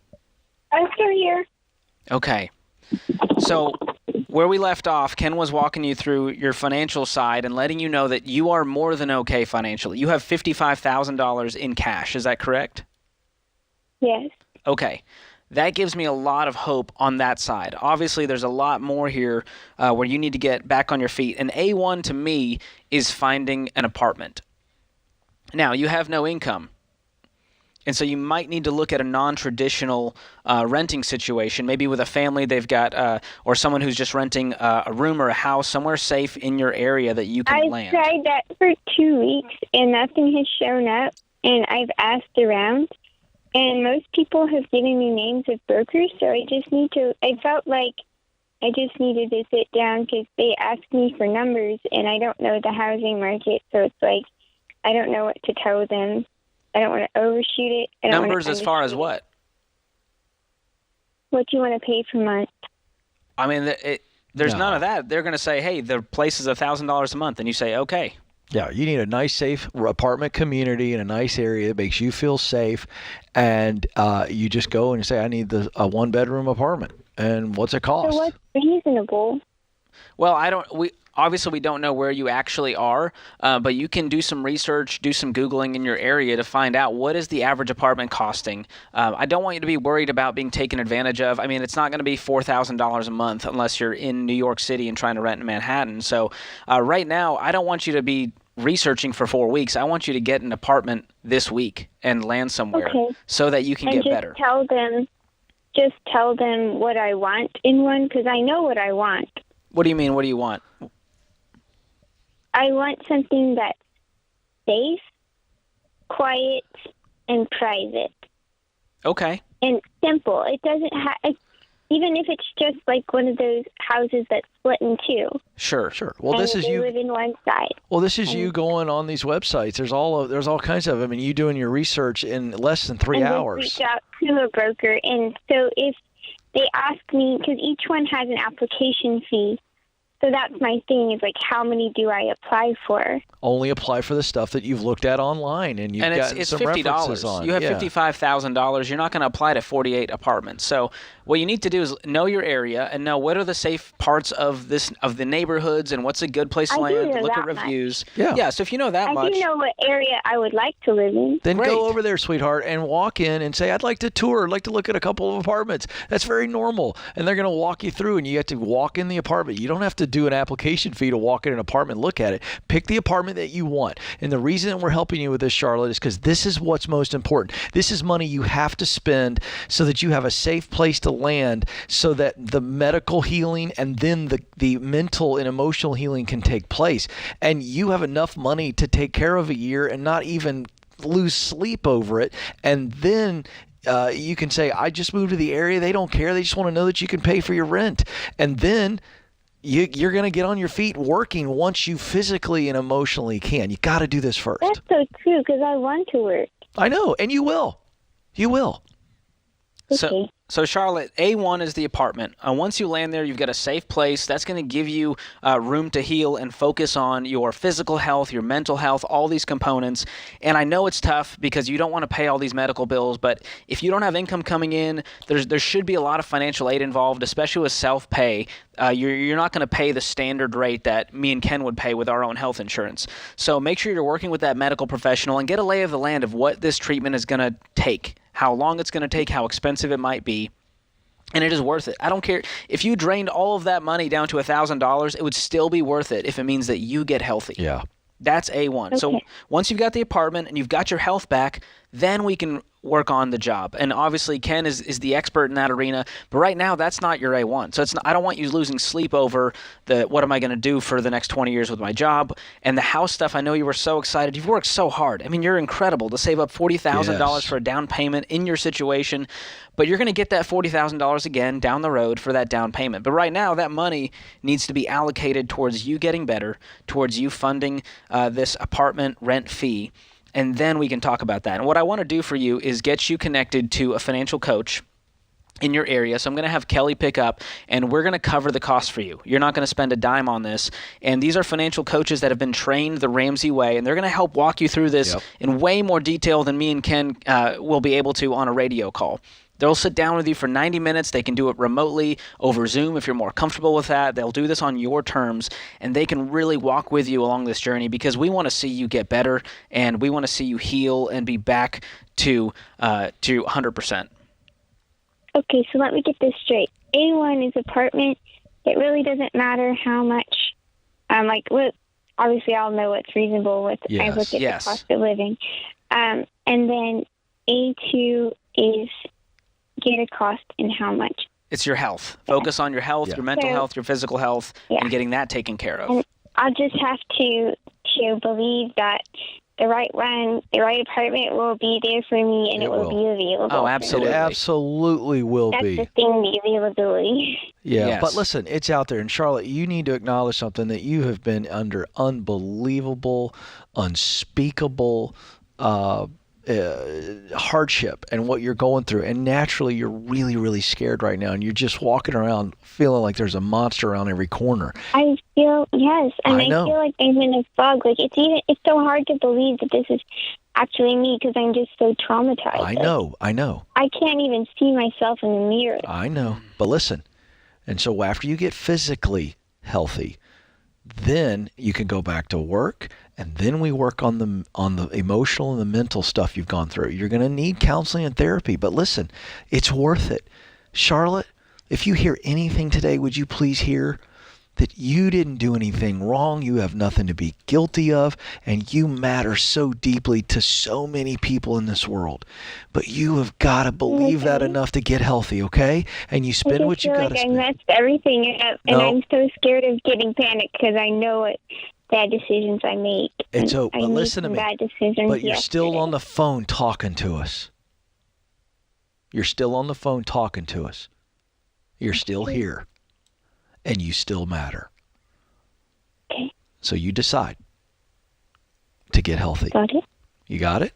Speaker 16: I'm still here.
Speaker 2: Okay. So where we left off, Ken was walking you through your financial side and letting you know that you are more than okay financially. You have $55,000 in cash. Is that correct?
Speaker 16: Yes.
Speaker 2: Okay. That gives me a lot of hope on that side. Obviously, there's a lot more here where you need to get back on your feet. And A1 to me is finding an apartment. Now, you have no income. And so you might need to look at a non-traditional renting situation, maybe with a family they've got, or someone who's just renting a room or a house somewhere safe in your area that you can land.
Speaker 16: I've tried that for 2 weeks, and nothing has shown up, and I've asked around, and most people have given me names of brokers, so I felt like I just needed to sit down because they asked me for numbers, and I don't know the housing market, so it's like I don't know what to tell them. I don't want to overshoot it.
Speaker 2: Numbers as far as what?
Speaker 16: What do you want to pay per month?
Speaker 2: I mean, there's none of that. They're going to say, hey, the place is $1,000 a month, and you say, okay.
Speaker 3: Yeah, you need a nice, safe apartment community in a nice area that makes you feel safe, and you just go and you say, I need a one-bedroom apartment, and what's it cost?
Speaker 16: So what's reasonable?
Speaker 2: Well, obviously, we don't know where you actually are, but you can do some research, do some Googling in your area to find out what is the average apartment costing. I don't want you to be worried about being taken advantage of. I mean, it's not going to be $4,000 a month unless you're in New York City and trying to rent in Manhattan. So right now, I don't want you to be researching for 4 weeks. I want you to get an apartment this week and land somewhere so that you can get better.
Speaker 16: Just tell them what I want in one, because I know what I want.
Speaker 2: What do you mean? What do you want?
Speaker 16: I want something that's safe, quiet, and private.
Speaker 2: Okay.
Speaker 16: And simple. It doesn't have, even if it's just like one of those houses that's split in two.
Speaker 2: Sure.
Speaker 3: Well,
Speaker 16: and
Speaker 3: this is you
Speaker 16: live in one side.
Speaker 3: Well, this is you going on these websites. There's all kinds of. I mean, you doing your research in less than 3 hours.
Speaker 16: Reach out to a broker, and so if they ask me, because each one has an application fee. So that's my thing, is like, how many do I apply for?
Speaker 3: Only apply for the stuff that you've looked at online and you've gotten
Speaker 2: it's
Speaker 3: some
Speaker 2: $50.
Speaker 3: references on.
Speaker 2: You have $55,000. You're not going to apply to 48 apartments. So What you need to do is know your area and know what are the safe parts of the neighborhoods and what's a good place to
Speaker 16: I do
Speaker 2: land.
Speaker 16: know
Speaker 2: Look at
Speaker 16: that much.
Speaker 2: reviews.
Speaker 3: Yeah.
Speaker 2: So if you know that
Speaker 16: I
Speaker 2: much,
Speaker 16: do know what area I would like to live in.
Speaker 3: Then go over there, sweetheart, and walk in and say, I'd like to tour. I'd like to look at a couple of apartments. That's very normal. And they're going to walk you through, and you have to walk in the apartment. You don't have to do an application fee to walk in an apartment and look at it. Pick the apartment that you want. And the reason that we're helping you with this, Charlotte, is because this is what's most important. This is money you have to spend so that you have a safe place to land, so that the medical healing and then the mental and emotional healing can take place. And you have enough money to take care of a year and not even lose sleep over it. And then you can say, I just moved to the area. They don't care. They just want to know that you can pay for your rent. And then you're going to get on your feet working once you physically and emotionally can. You got to do this first.
Speaker 16: That's so true, because I want to work.
Speaker 3: I know, and you will. You will.
Speaker 16: Okay.
Speaker 2: So Charlotte, A1 is the apartment. Once you land there, you've got a safe place. That's going to give you room to heal and focus on your physical health, your mental health, all these components. And I know it's tough because you don't want to pay all these medical bills, but if you don't have income coming in, there should be a lot of financial aid involved, especially with self-pay. You're not going to pay the standard rate that me and Ken would pay with our own health insurance. So make sure you're working with that medical professional and get a lay of the land of what this treatment is going to take, how long it's going to take, how expensive it might be. And it is worth it. I don't care. If you drained all of that money down to $1,000, it would still be worth it if it means that you get healthy.
Speaker 3: Yeah.
Speaker 2: That's A1.
Speaker 16: Okay.
Speaker 2: So once you've got the apartment and you've got your health back, then we can work on the job. And obviously Ken is the expert in that arena, but right now that's not your A1. So I don't want you losing sleep over what am I going to do for the next 20 years with my job. And the house stuff, I know you were so excited. You've worked so hard. I mean, you're incredible to save up $40,000 for a down payment in your situation, but you're going to get that $40,000 again down the road for that down payment. But right now that money needs to be allocated towards you getting better, towards you funding this apartment rent fee. And then we can talk about that. And what I want to do for you is get you connected to a financial coach in your area. So I'm going to have Kelly pick up, and we're going to cover the cost for you. You're not going to spend a dime on this. And these are financial coaches that have been trained the Ramsey way, and they're going to help walk you through this in way more detail than me and Ken will be able to on a radio call. They'll sit down with you for 90 minutes. They can do it remotely over Zoom if you're more comfortable with that. They'll do this on your terms, and they can really walk with you along this journey because we want to see you get better, and we want to see you heal and be back to 100%.
Speaker 16: Okay, so let me get this straight. A1 is apartment. It really doesn't matter how much, obviously I'll know what's reasonable with I look at the cost of living. And then A2 is get a cost in how much?
Speaker 2: It's your health. Focus on your health, your mental health, your physical health, and getting that taken care of.
Speaker 16: And I just have to believe that the right one, the right apartment will be there for me, and it will be available.
Speaker 2: Oh, absolutely.
Speaker 3: It absolutely will
Speaker 16: That's
Speaker 3: be.
Speaker 16: the thing, the availability.
Speaker 3: Yeah,
Speaker 2: Yes.
Speaker 3: but listen, it's out there. And Charlotte, you need to acknowledge something, that you have been under unbelievable, unspeakable hardship and what you're going through. And naturally, you're really, really scared right now. And you're just walking around feeling like there's a monster around every corner.
Speaker 16: I feel, yes. And
Speaker 3: I know.
Speaker 16: I feel like I'm in a fog. Like, it's so hard to believe that this is actually me because I'm just so traumatized.
Speaker 3: I know.
Speaker 16: I can't even see myself in the mirror.
Speaker 3: I know. But listen, and so after you get physically healthy, then you can go back to work, and then we work on the emotional and the mental stuff you've gone through. You're going to need counseling and therapy, but listen, it's worth it. Charlotte, if you hear anything today, would you please hear that you didn't do anything wrong, you have nothing to be guilty of, and you matter so deeply to so many people in this world. But you have got to believe that enough to get healthy, okay? And you spend what you got to spend.
Speaker 16: I messed everything up, and
Speaker 3: No.
Speaker 16: I'm so scared of getting panicked because I know what bad decisions I make.
Speaker 3: It's
Speaker 16: And
Speaker 3: but
Speaker 16: I made
Speaker 3: listen to
Speaker 16: some
Speaker 3: me.
Speaker 16: bad decisions
Speaker 3: But you're still
Speaker 16: yesterday.
Speaker 3: on the phone talking to us. You're still on the phone talking to us. You're still here. And you still matter.
Speaker 16: Okay.
Speaker 3: So you decide to get healthy.
Speaker 16: Got it.
Speaker 3: You got it?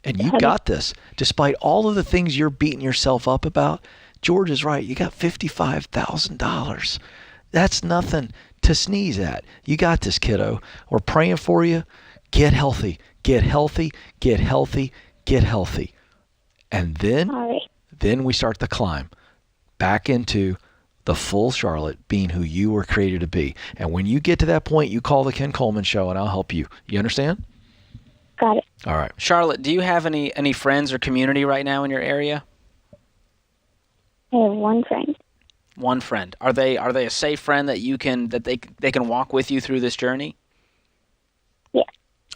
Speaker 3: And you
Speaker 16: Got it.
Speaker 3: got this. Despite all of the things you're beating yourself up about, George is right. You got $55,000. That's nothing to sneeze at. You got this, kiddo. We're praying for you. Get healthy. Get healthy. Get healthy. Get healthy. And then,
Speaker 16: All right.
Speaker 3: then we start the climb. back into the full Charlotte being who you were created to be. And when you get to that point, you call the Ken Coleman Show, and I'll help you. You understand?
Speaker 16: Got it.
Speaker 3: All right.
Speaker 2: Charlotte, do you have any friends or community right now in your area?
Speaker 16: I have one friend.
Speaker 2: One friend. Are they a safe friend that they can walk with you through this journey?
Speaker 16: Yeah.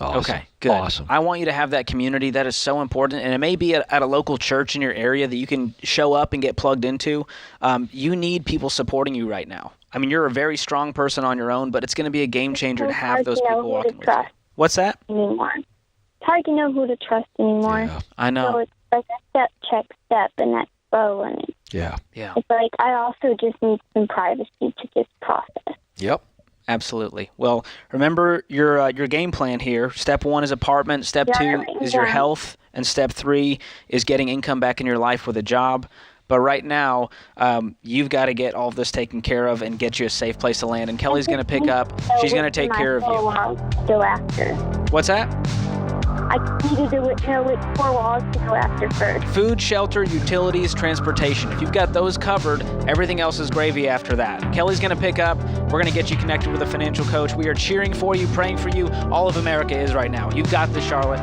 Speaker 3: Awesome.
Speaker 2: Okay, good.
Speaker 3: Awesome.
Speaker 2: I want you to have that community. That is so important, and it may be at a local church in your area that you can show up and get plugged into. You need people supporting you right now. I mean, you're a very strong person on your own, but it's going to be a game changer to have those people walking with you. What's that?
Speaker 16: Anymore. It's hard to know who to trust anymore.
Speaker 2: Yeah, I know.
Speaker 16: So it's like a step, check, step, and that's slow. And
Speaker 3: Yeah.
Speaker 16: it's like I also just need some privacy to just process.
Speaker 3: Yep.
Speaker 2: Absolutely. Well, remember your game plan here. Step 1 is apartment. Step 2 is your health. And step 3 is getting income back in your life with a job. But right now, you've got to get all of this taken care of and get you a safe place to land. And Kelly's going to pick up. She's going to take care of you.
Speaker 16: Go after.
Speaker 2: What's that?
Speaker 16: I need to do it. Know which 4 walls to go after first.
Speaker 2: Food, shelter, utilities, transportation. If you've got those covered, everything else is gravy after that. Kelly's going to pick up. We're going to get you connected with a financial coach. We are cheering for you, praying for you. All of America is right now. You've got this, Charlotte.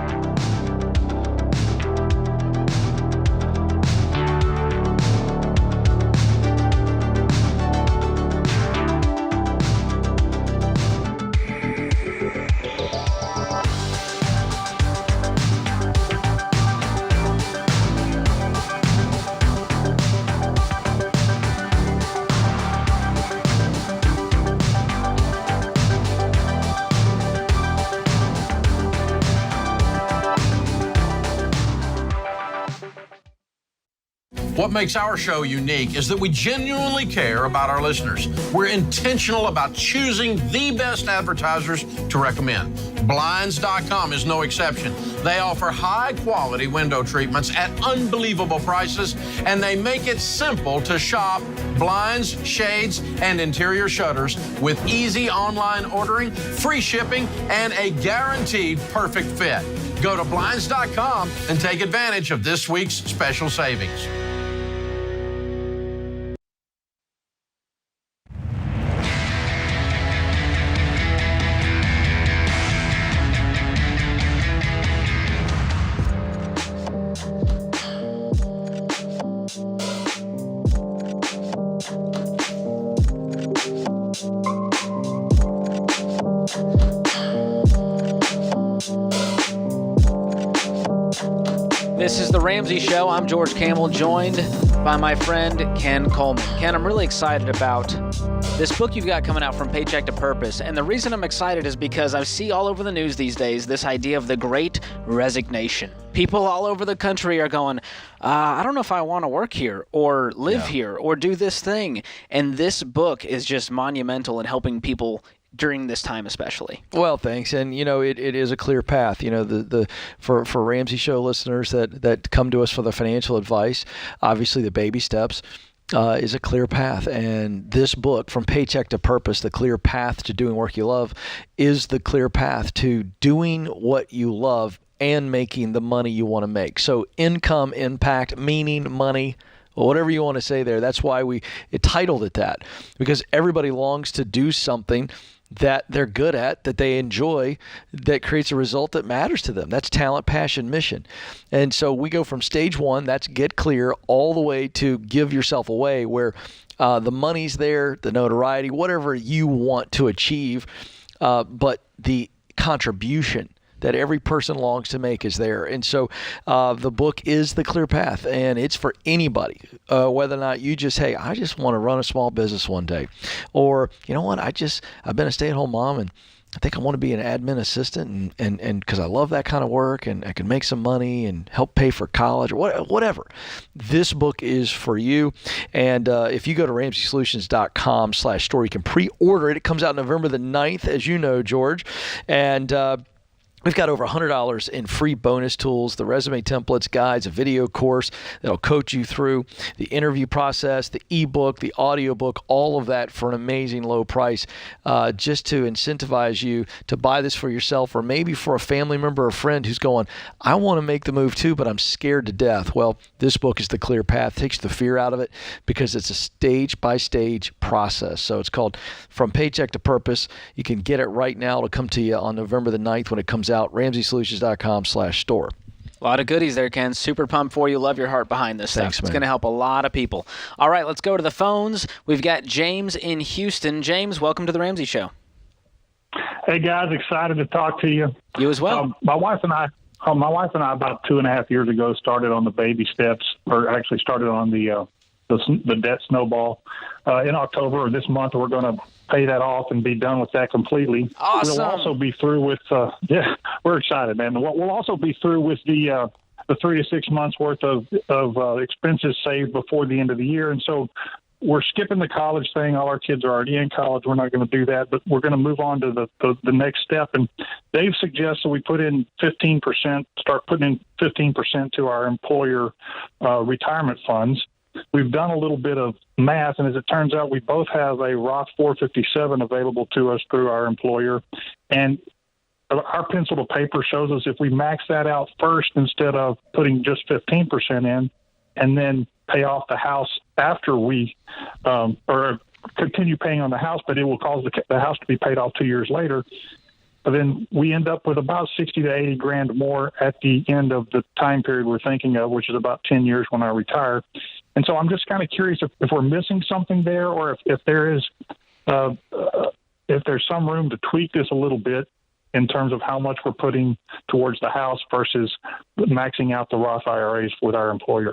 Speaker 1: What makes our show unique is that we genuinely care about our listeners. We're intentional about choosing the best advertisers to recommend. Blinds.com is no exception. They offer high-quality window treatments at unbelievable prices, and they make it simple to shop blinds, shades, and interior shutters with easy online ordering, free shipping, and a guaranteed perfect fit. Go to Blinds.com and take advantage of this week's special savings.
Speaker 2: This is The Ramsey Show. I'm George Campbell, joined by my friend Ken Coleman. Ken, I'm really excited about this book you've got coming out, From Paycheck to Purpose. And the reason I'm excited is because I see all over the news these days this idea of the Great Resignation. People all over the country are going, I don't know if I want to work here or live here or do this thing. And this book is just monumental in helping people during this time especially.
Speaker 3: Well, thanks. And, you know, it is a clear path. You know, for Ramsey Show listeners that come to us for the financial advice, obviously the baby steps is a clear path. And this book, From Paycheck to Purpose, The Clear Path to Doing Work You Love, is the clear path to doing what you love and making the money you want to make. So income, impact, meaning, money, whatever you want to say there. That's why we titled it that, because everybody longs to do something that they're good at, that they enjoy, that creates a result that matters to them. That's talent, passion, mission. And so we go from stage 1, that's get clear, all the way to give yourself away, where the money's there, the notoriety, whatever you want to achieve, but the contribution that every person longs to make is there. And so the book is the clear path, and it's for anybody, whether or not you just, hey, I just want to run a small business one day, or you know what, I've been a stay-at-home mom and I think I want to be an admin assistant and because I love that kind of work and I can make some money and help pay for college or whatever. This book is for you. And if you go to RamseySolutions.com/store, you can pre-order it. It comes out November the 9th, as you know, George. And We've got over $100 in free bonus tools, the resume templates, guides, a video course that'll coach you through the interview process, the ebook, the audiobook, all of that for an amazing low price, just to incentivize you to buy this for yourself or maybe for a family member or friend who's going, I want to make the move too, but I'm scared to death. Well, this book is the clear path, takes the fear out of it because it's a stage-by-stage process. So it's called From Paycheck to Purpose. You can get it right now. It'll come to you on November the 9th when it comes out, RamseySolutions.com/store.
Speaker 2: A lot of goodies there, Ken. Super pumped for you. Love your heart behind this stuff.
Speaker 3: Thanks, man.
Speaker 2: It's going to help a lot of people. All right, let's go to the phones. We've got James in Houston. James, welcome to the Ramsey Show.
Speaker 17: Hey, guys. Excited to talk to you.
Speaker 2: You as well.
Speaker 17: My wife and I about 2.5 years ago started on the baby steps, or actually started on the debt snowball. In October of this month, we're going to pay that off and be done with that completely.
Speaker 2: Awesome.
Speaker 17: We'll also be through with, we're excited, man. We'll also be through with the 3 to 6 months worth of expenses saved before the end of the year. And so we're skipping the college thing. All our kids are already in college. We're not going to do that, but we're going to move on to the next step. And Dave suggests that we put in 15%, start putting in 15% to our employer retirement funds. We've done a little bit of math, and as it turns out, we both have a Roth 457 available to us through our employer. And our pencil to paper shows us if we max that out first instead of putting just 15% in and then pay off the house after we or continue paying on the house, but it will cause the house to be paid off 2 years later. But then we end up with about 60 to 80 grand more at the end of the time period we're thinking of, which is about 10 years when I retire. And so I'm just kind of curious if we're missing something there, or if there's some room to tweak this a little bit in terms of how much we're putting towards the house versus maxing out the Roth IRAs with our employer.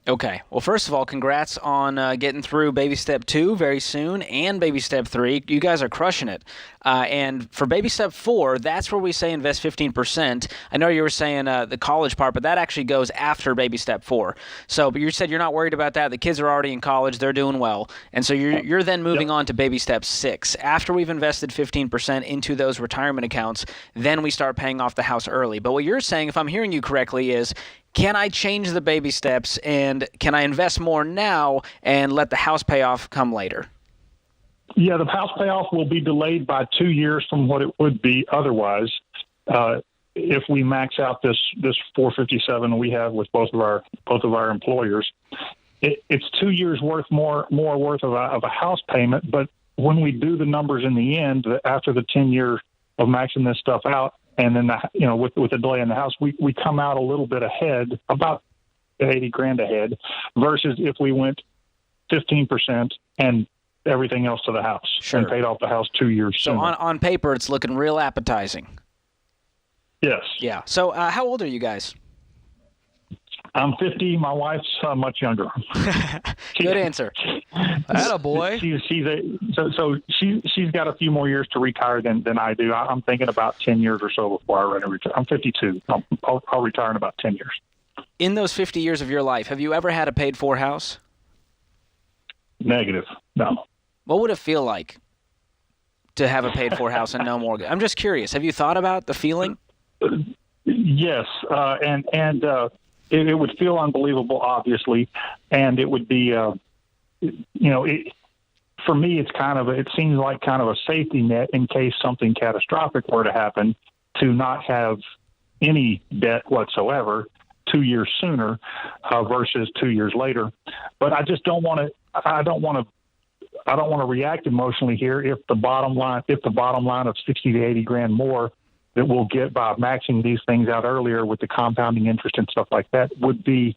Speaker 2: Okay. Well, first of all, congrats on getting through Baby Step 2 very soon and Baby Step 3. You guys are crushing it. And for Baby Step 4, that's where we say invest 15%. I know you were saying the college part, but that actually goes after Baby Step 4. So, but you said you're not worried about that. The kids are already in college. They're doing well. And so you're then moving on to Baby Step 6. After we've invested 15% into those retirement accounts, then we start paying off the house early. But what you're saying, if I'm hearing you correctly, is can I change the baby steps and can I invest more now and let the house payoff come later?
Speaker 17: Yeah, the house payoff will be delayed by 2 years from what it would be otherwise if we max out this 457 we have with both of our employers. It's 2 years worth more worth of a house payment, but when we do the numbers in the end, after the 10 years of maxing this stuff out, and then with the delay in the house, we come out a little bit ahead, about 80 grand ahead, versus if we went 15% and everything else to the house and paid off the house 2 years
Speaker 2: So
Speaker 17: sooner.
Speaker 2: on paper, it's looking real appetizing.
Speaker 17: Yes.
Speaker 2: Yeah. So how old are you guys?
Speaker 17: I'm 50. My wife's much younger.
Speaker 2: Good answer.
Speaker 3: Attaboy.
Speaker 17: She's got a few more years to retire than I do. I'm thinking about 10 years or so before I retire. I'm 52. I'll retire in about 10 years.
Speaker 2: In those 50 years of your life, have you ever had a paid-for house?
Speaker 17: Negative. No.
Speaker 2: What would it feel like to have a paid-for house and no mortgage? I'm just curious. Have you thought about the feeling?
Speaker 17: Yes, and it would feel unbelievable, obviously, and it would be, for me, it seems like kind of a safety net in case something catastrophic were to happen, to not have any debt whatsoever 2 years sooner versus 2 years later. But I just don't want to. I don't want to react emotionally here. If the bottom line of 60 to 80 grand more that we'll get by maxing these things out earlier with the compounding interest and stuff like that would be,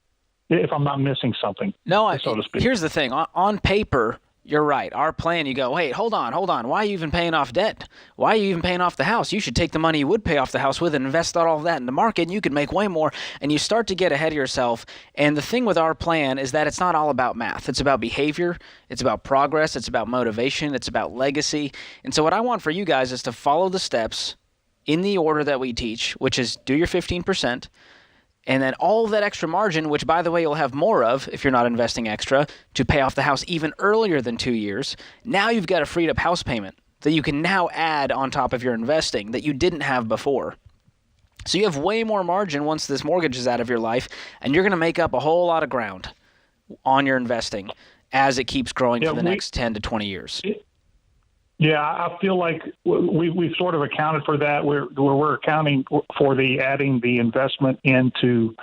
Speaker 17: if I'm not missing something.
Speaker 2: No,
Speaker 17: so to speak.
Speaker 2: Here's the thing. On paper, you're right. Our plan, you go, wait, hold on. Why are you even paying off debt? Why are you even paying off the house? You should take the money you would pay off the house with and invest all of that in the market, and you could make way more. And you start to get ahead of yourself. And the thing with our plan is that it's not all about math. It's about behavior. It's about progress. It's about motivation. It's about legacy. And so what I want for you guys is to follow the steps in the order that we teach, which is do your 15%, and then all of that extra margin, which, by the way, you'll have more of if you're not investing extra, to pay off the house even earlier than 2 years. Now you've got a freed up house payment that you can now add on top of your investing that you didn't have before. So you have way more margin once this mortgage is out of your life, and you're going to make up a whole lot of ground on your investing as it keeps growing for the next 10 to 20 years.
Speaker 17: Yeah, I feel like we've sort of accounted for that. We're accounting for adding the investment into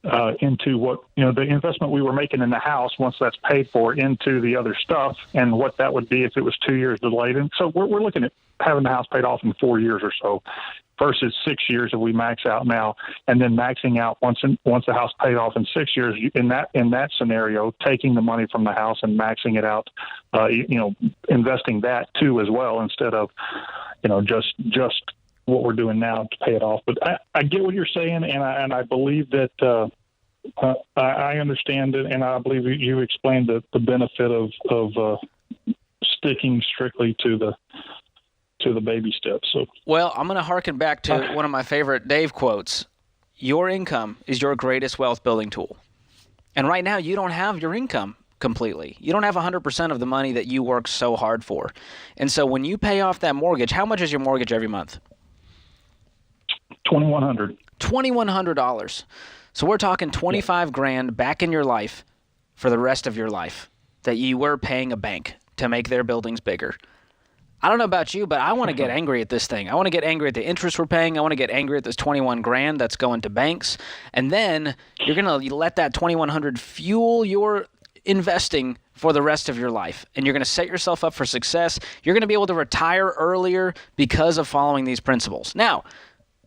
Speaker 17: what, the investment we were making in the house once that's paid for into the other stuff, and what that would be if it was 2 years delayed. And so we're looking at having the house paid off in 4 years or so versus 6 years if we max out now, and then maxing out once the house paid off in 6 years. In that scenario, taking the money from the house and maxing it out, investing that too as well, instead of just what we're doing now to pay it off. But I get what you're saying, and I believe that I understand it, and I believe you explained the benefit of sticking strictly to the baby steps. So,
Speaker 2: well, I'm going to harken back to one of my favorite Dave quotes. Your income is your greatest wealth building tool. And right now, you don't have your income completely. You don't have 100% of the money that you work so hard for. And so when you pay off that mortgage, how much is your mortgage every month?
Speaker 17: $2,100.
Speaker 2: $2,100. So we're talking $25,000 back in your life for the rest of your life that you were paying a bank to make their buildings bigger. I don't know about you, but I want to get angry at this thing. I want to get angry at the interest we're paying. I want to get angry at this $21,000 that's going to banks. And then you're going to let that $2,100 fuel your investing for the rest of your life. And you're going to set yourself up for success. You're going to be able to retire earlier because of following these principles. Now,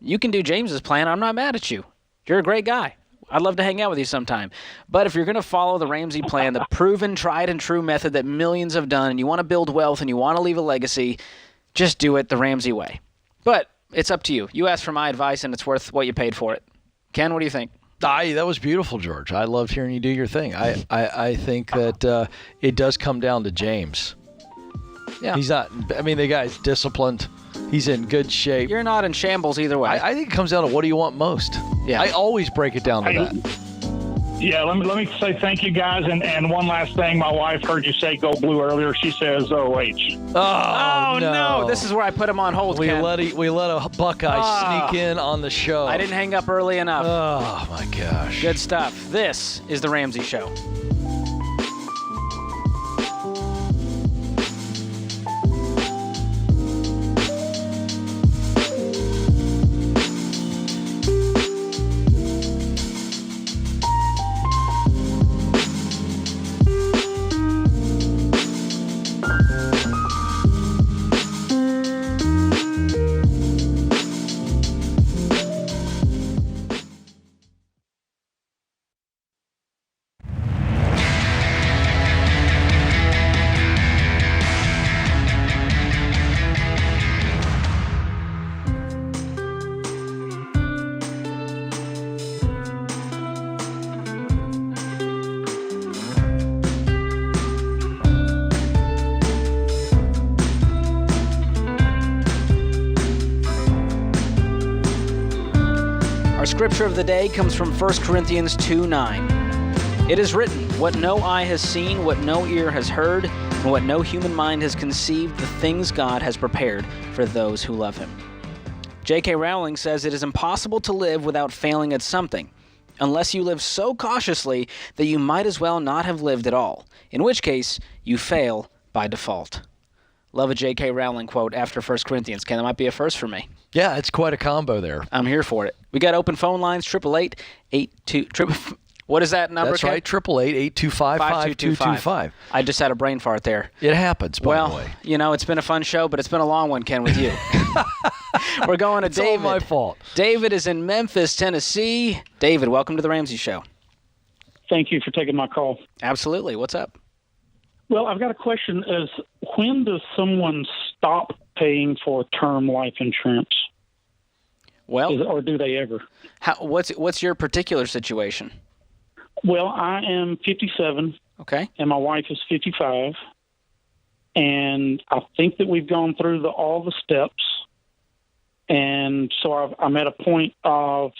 Speaker 2: you can do James's plan. I'm not mad at you. You're a great guy. I'd love to hang out with you sometime. But if you're going to follow the Ramsey plan, the proven, tried and true method that millions have done, and you want to build wealth and you want to leave a legacy, just do it the Ramsey way. But it's up to you. You asked for my advice, and it's worth what you paid for it. Ken, what do you think?
Speaker 3: That was beautiful, George. I loved hearing you do your thing. I think that it does come down to James.
Speaker 2: Yeah.
Speaker 3: He's not – I mean, the guy's disciplined. He's in good shape.
Speaker 2: You're not in shambles either way.
Speaker 3: I think it comes down to what do you want most.
Speaker 2: Yeah.
Speaker 3: I always break it down to that.
Speaker 17: Yeah, let me say thank you, guys. And one last thing. My wife heard you say go blue earlier. She says OH.
Speaker 2: Oh, no. This is where I put him on hold,
Speaker 3: We
Speaker 2: Ken.
Speaker 3: let a Buckeye sneak in on the show.
Speaker 2: I didn't hang up early enough.
Speaker 3: Oh, my gosh.
Speaker 2: Good stuff. This is The Ramsey Show. Scripture of the day comes from 1 Corinthians 2:9. It is written, what no eye has seen, what no ear has heard, and what no human mind has conceived, the things God has prepared for those who love him. J.K. Rowling says it is impossible to live without failing at something, unless you live so cautiously that you might as well not have lived at all, in which case you fail by default. Love a J.K. Rowling quote after 1 Corinthians. Ken, that might be a first for me.
Speaker 3: Yeah, it's quite a combo there.
Speaker 2: I'm here for it. We got open phone lines, 888-82... What is that number,
Speaker 3: That's
Speaker 2: Ken?
Speaker 3: right, 888-825-5225.
Speaker 2: I just had a brain fart there.
Speaker 3: It happens, by the way.
Speaker 2: You know, it's been a fun show, but it's been a long one, Ken, with you. We're going to David.
Speaker 3: It's all my fault.
Speaker 2: David is in Memphis, Tennessee. David, welcome to The Ramsey Show.
Speaker 11: Thank you for taking my call.
Speaker 2: Absolutely. What's up?
Speaker 11: Well, I've got a question. When does someone stop paying for term life insurance?
Speaker 2: Well,
Speaker 11: or do they ever?
Speaker 2: What's your particular situation?
Speaker 11: Well, I am 57.
Speaker 2: Okay.
Speaker 11: And my wife is 55. And I think that we've gone through all the steps. And so I'm at a point of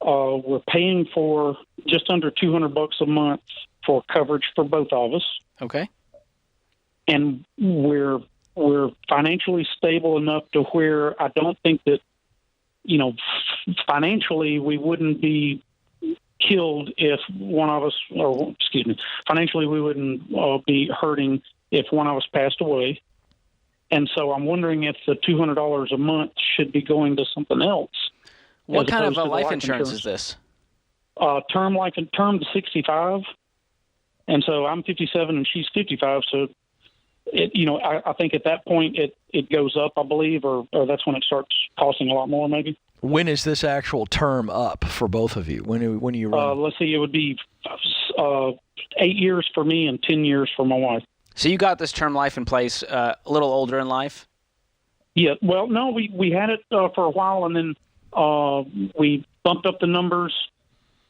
Speaker 11: we're paying for just under $200 a month for coverage for both of us.
Speaker 2: Okay.
Speaker 11: And we're financially stable enough to where I don't think that financially we wouldn't be killed if one of us, financially we wouldn't be hurting if one of us passed away. And so I'm wondering if the $200 a month should be going to something else.
Speaker 2: What kind of life insurance is this?
Speaker 11: Term to 65. And so I'm 57 and she's 55. So, I think at that point it goes up, I believe, or that's when it starts costing a lot more maybe.
Speaker 3: When is this actual term up for both of you? When do you run?
Speaker 11: Let's see, it would be 8 years for me and 10 years for my wife.
Speaker 2: So you got this term life in place a little older in life?
Speaker 11: Yeah, well, no, we had it for a while, and then we bumped up the numbers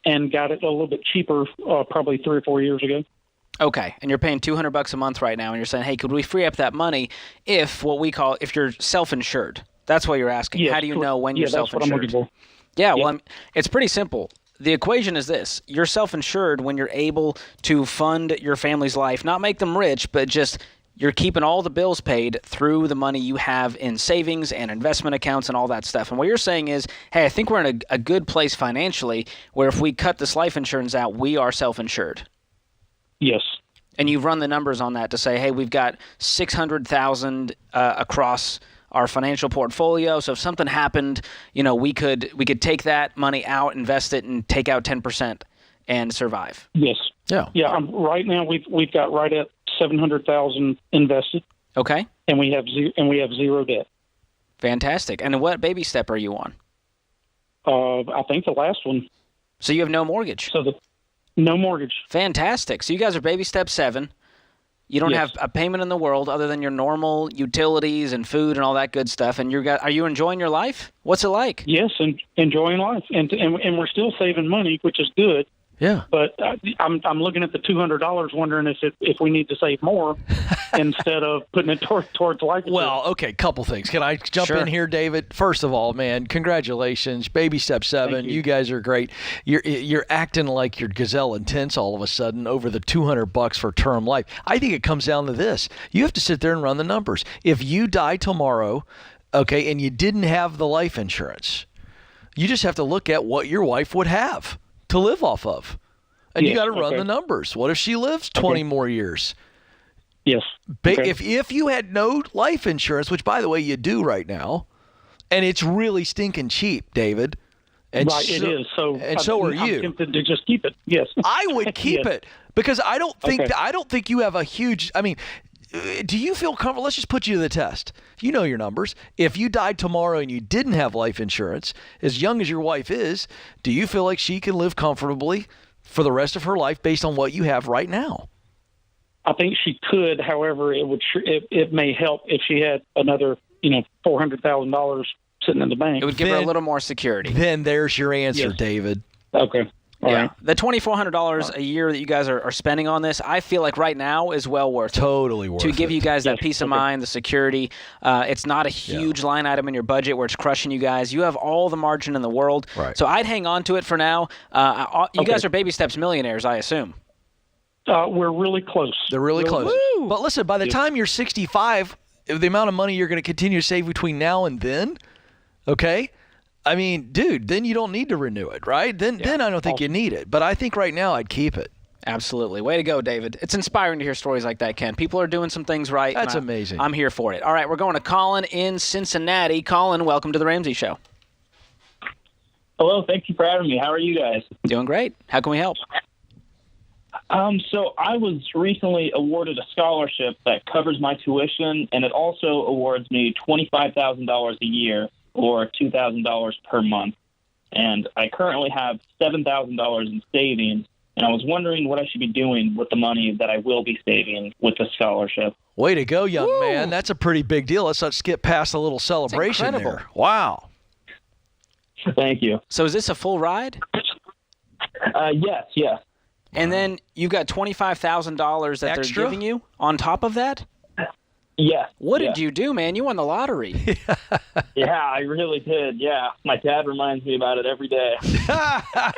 Speaker 11: and got it a little bit cheaper probably 3 or 4 years ago.
Speaker 2: Okay, and you're paying $200 a month right now, and you're saying, hey, could we free up that money if you're self-insured? That's what you're asking.
Speaker 11: Yes,
Speaker 2: how do you know when you're self-insured?
Speaker 11: That's what I'm looking for.
Speaker 2: Yeah, well, it's pretty simple. The equation is this. You're self-insured when you're able to fund your family's life, not make them rich, but just you're keeping all the bills paid through the money you have in savings and investment accounts and all that stuff. And what you're saying is, hey, I think we're in a good place financially where if we cut this life insurance out, we are self-insured.
Speaker 11: Yes.
Speaker 2: And you've run the numbers on that to say, hey, we've got $600,000 across our financial portfolio. So if something happened, we could take that money out, invest it, and take out 10% and survive.
Speaker 11: Yes.
Speaker 3: Yeah.
Speaker 11: Yeah. Right now we've got right at $700,000 invested.
Speaker 2: Okay.
Speaker 11: And we have zero debt.
Speaker 2: Fantastic. And what baby step are you on?
Speaker 11: I think the last one.
Speaker 2: So you have no mortgage.
Speaker 11: No mortgage.
Speaker 2: Fantastic. So you guys are baby step 7. You don't have a payment in the world other than your normal utilities and food and all that good stuff. And are you enjoying your life? What's it like?
Speaker 11: Yes, and enjoying life, and we're still saving money, which is good.
Speaker 3: Yeah.
Speaker 11: But I'm looking at the $200, wondering if we need to save more instead of putting it towards life.
Speaker 3: Well, okay, couple things. Can I jump in here, David? First of all, man, congratulations, baby step 7. You guys are great. You're acting like you're gazelle intense all of a sudden over the $200 for term life. I think it comes down to this: you have to sit there and run the numbers. If you die tomorrow, okay, and you didn't have the life insurance, you just have to look at what your wife would have to live off of. And you got to run the numbers. What if she lives 20 more years?
Speaker 11: Yes.
Speaker 3: If you had no life insurance, which, by the way, you do right now, and it's really stinking cheap, David. And
Speaker 11: right, it is.
Speaker 3: So are you.
Speaker 11: I'm tempted to just keep it. Yes.
Speaker 3: I would keep it because I don't think you have a huge. I mean, do you feel comfortable? Let's just put you to the test. You know your numbers. If you died tomorrow and you didn't have life insurance, as young as your wife is, do you feel like she can live comfortably for the rest of her life based on what you have right now?
Speaker 11: I think she could. However, it may help if she had another, $400,000 sitting in the bank.
Speaker 2: It would give her a little more security.
Speaker 3: Then there's your answer, David.
Speaker 11: Okay. All right.
Speaker 2: The $2,400 a year that you guys are spending on this, I feel like right now is well worth it.
Speaker 3: Totally worth it.
Speaker 2: To give you guys that peace of mind, the security. It's not a huge line item in your budget where it's crushing you guys. You have all the margin in the world.
Speaker 3: Right.
Speaker 2: So I'd hang on to it for now. You guys are baby steps millionaires, I assume.
Speaker 11: We're really close.
Speaker 3: They're really close. Woo! But listen, by the time you're 65, the amount of money you're going to continue to save between now and then, okay? I mean, dude, then you don't need to renew it, right? Then I don't think you need it. But I think right now I'd keep it.
Speaker 2: Absolutely. Way to go, David. It's inspiring to hear stories like that, Ken. People are doing some things right.
Speaker 3: That's amazing.
Speaker 2: I'm here for it. All right, we're going to Colin in Cincinnati. Colin, welcome to the Ramsey Show.
Speaker 18: Hello, thank you for having me. How are you guys?
Speaker 2: Doing great. How can we help?
Speaker 18: So I was recently awarded a scholarship that covers my tuition, and it also awards me $25,000 a year or $2,000 per month. And I currently have $7,000 in savings, and I was wondering what I should be doing with the money that I will be saving with the scholarship.
Speaker 3: Way to go, young man. That's a pretty big deal. Let's not skip past a little celebration there. Wow.
Speaker 18: Thank you.
Speaker 2: So is this a full ride?
Speaker 18: Yes.
Speaker 2: And then you've got $25,000 that
Speaker 3: Extra?
Speaker 2: they're giving you on top of that?
Speaker 18: Yes.
Speaker 2: What did you do, man? You won the lottery.
Speaker 18: Yeah, I really did. Yeah. My dad reminds me about it every day.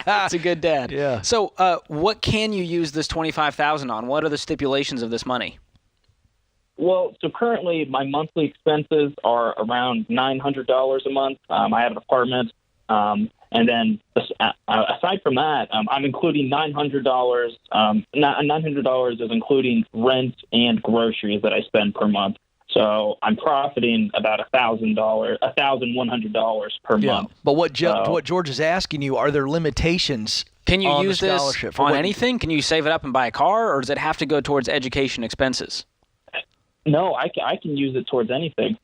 Speaker 2: That's a good dad.
Speaker 3: Yeah.
Speaker 2: So what can you use this $25,000 on? What are the stipulations of this money?
Speaker 18: Well, so currently my monthly expenses are around $900 a month. I have an apartment. And then aside from that, I'm including $900. $900 is including rent and groceries that I spend per month. So I'm profiting about $1,100 per month.
Speaker 3: But what George is asking you, are there limitations?
Speaker 2: Can you
Speaker 3: on
Speaker 2: use
Speaker 3: the
Speaker 2: this
Speaker 3: scholarship
Speaker 2: on anything? Can you save it up and buy a car, or does it have to go towards education expenses?
Speaker 18: No, I can use it towards anything.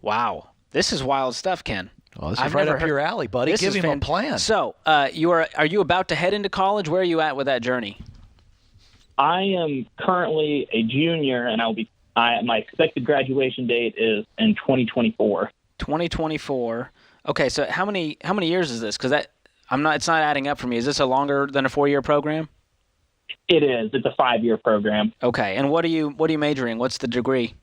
Speaker 2: Wow. This is wild stuff, Ken.
Speaker 3: Well, this is right up your alley, buddy. Give him a plan.
Speaker 2: So, are you about to head into college? Where are you at with that journey?
Speaker 18: I am currently a junior, and my expected graduation date is in 2024.
Speaker 2: 2024. Okay, so how many years is this? Because it's not adding up for me. Is this a longer than a 4-year program?
Speaker 18: It is. It's a 5-year program.
Speaker 2: Okay, and what are you majoring? What's the degree?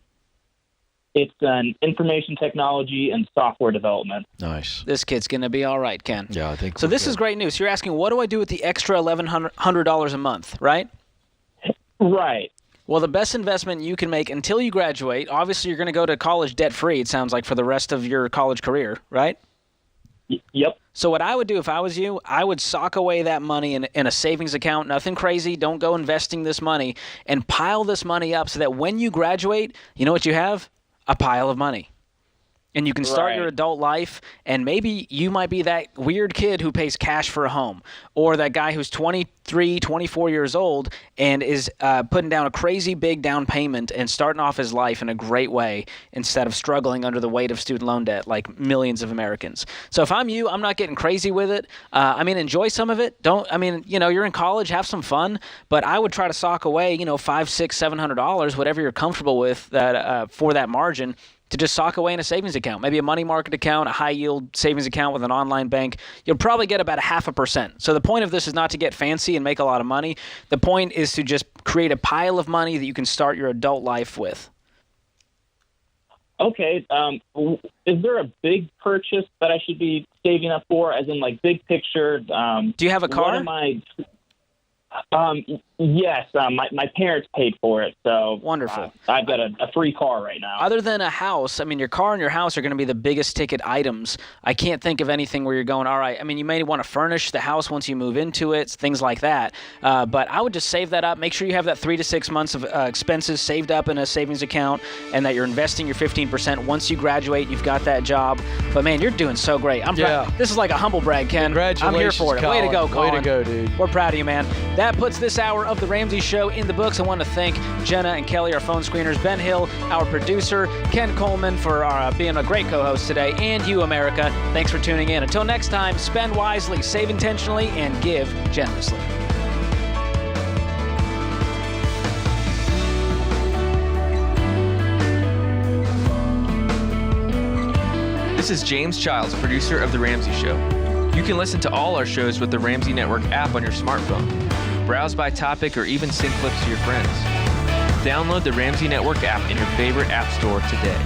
Speaker 18: It's an information technology and software development.
Speaker 3: Nice.
Speaker 2: This kid's going to be all right, Ken.
Speaker 3: Yeah, I think
Speaker 2: so. This is great news. You're asking, what do I do with the extra $1,100 a month, right?
Speaker 18: Right.
Speaker 2: Well, the best investment you can make until you graduate, obviously you're going to go to college debt-free, it sounds like, for the rest of your college career, right?
Speaker 18: Yep.
Speaker 2: So what I would do if I was you, I would sock away that money in a savings account, nothing crazy. Don't go investing this money, and pile this money up so that when you graduate, you know what you have? A pile of money. And you can start your adult life, and maybe you might be that weird kid who pays cash for a home, or that guy who's 23, 24 years old and is putting down a crazy big down payment and starting off his life in a great way instead of struggling under the weight of student loan debt like millions of Americans. So if I'm you, I'm not getting crazy with it. Enjoy some of it. You're in college, have some fun, but I would try to sock away, $500, $600, $700, whatever you're comfortable with that for that margin, to just sock away in a savings account, maybe a money market account, a high-yield savings account with an online bank. You'll probably get about 0.5%. So the point of this is not to get fancy and make a lot of money. The point is to just create a pile of money that you can start your adult life with.
Speaker 18: Okay. Is there a big purchase that I should be saving up for, as in, like, big picture?
Speaker 2: Do you have a car?
Speaker 18: What am I... Yes, my parents paid for it, so
Speaker 2: wonderful.
Speaker 18: I've got a free car right now.
Speaker 2: Other than a house, your car and your house are going to be the biggest ticket items. I can't think of anything where you're going, all right, you may want to furnish the house once you move into it, things like that. But I would just save that up. Make sure you have that 3 to 6 months of expenses saved up in a savings account, and that you're investing your 15%. Once you graduate, you've got that job. But man, you're doing so great. This is like a humble brag, Ken.
Speaker 3: Congratulations,
Speaker 2: I'm here for it.
Speaker 3: Colin.
Speaker 2: Way to go, Colin.
Speaker 3: Way to go, dude.
Speaker 2: We're proud of you, man. That puts this hour of The Ramsey Show in the books. I want to thank Jenna and Kelly, our phone screeners, Ben Hill, our producer, Ken Coleman for being a great co-host today, and you, America. Thanks for tuning in. Until next time, spend wisely, save intentionally, and give generously.
Speaker 19: This is James Childs, producer of The Ramsey Show. You can listen to all our shows with the Ramsey Network app on your smartphone. Browse by topic or even send clips to your friends. Download the Ramsey Network app in your favorite app store today.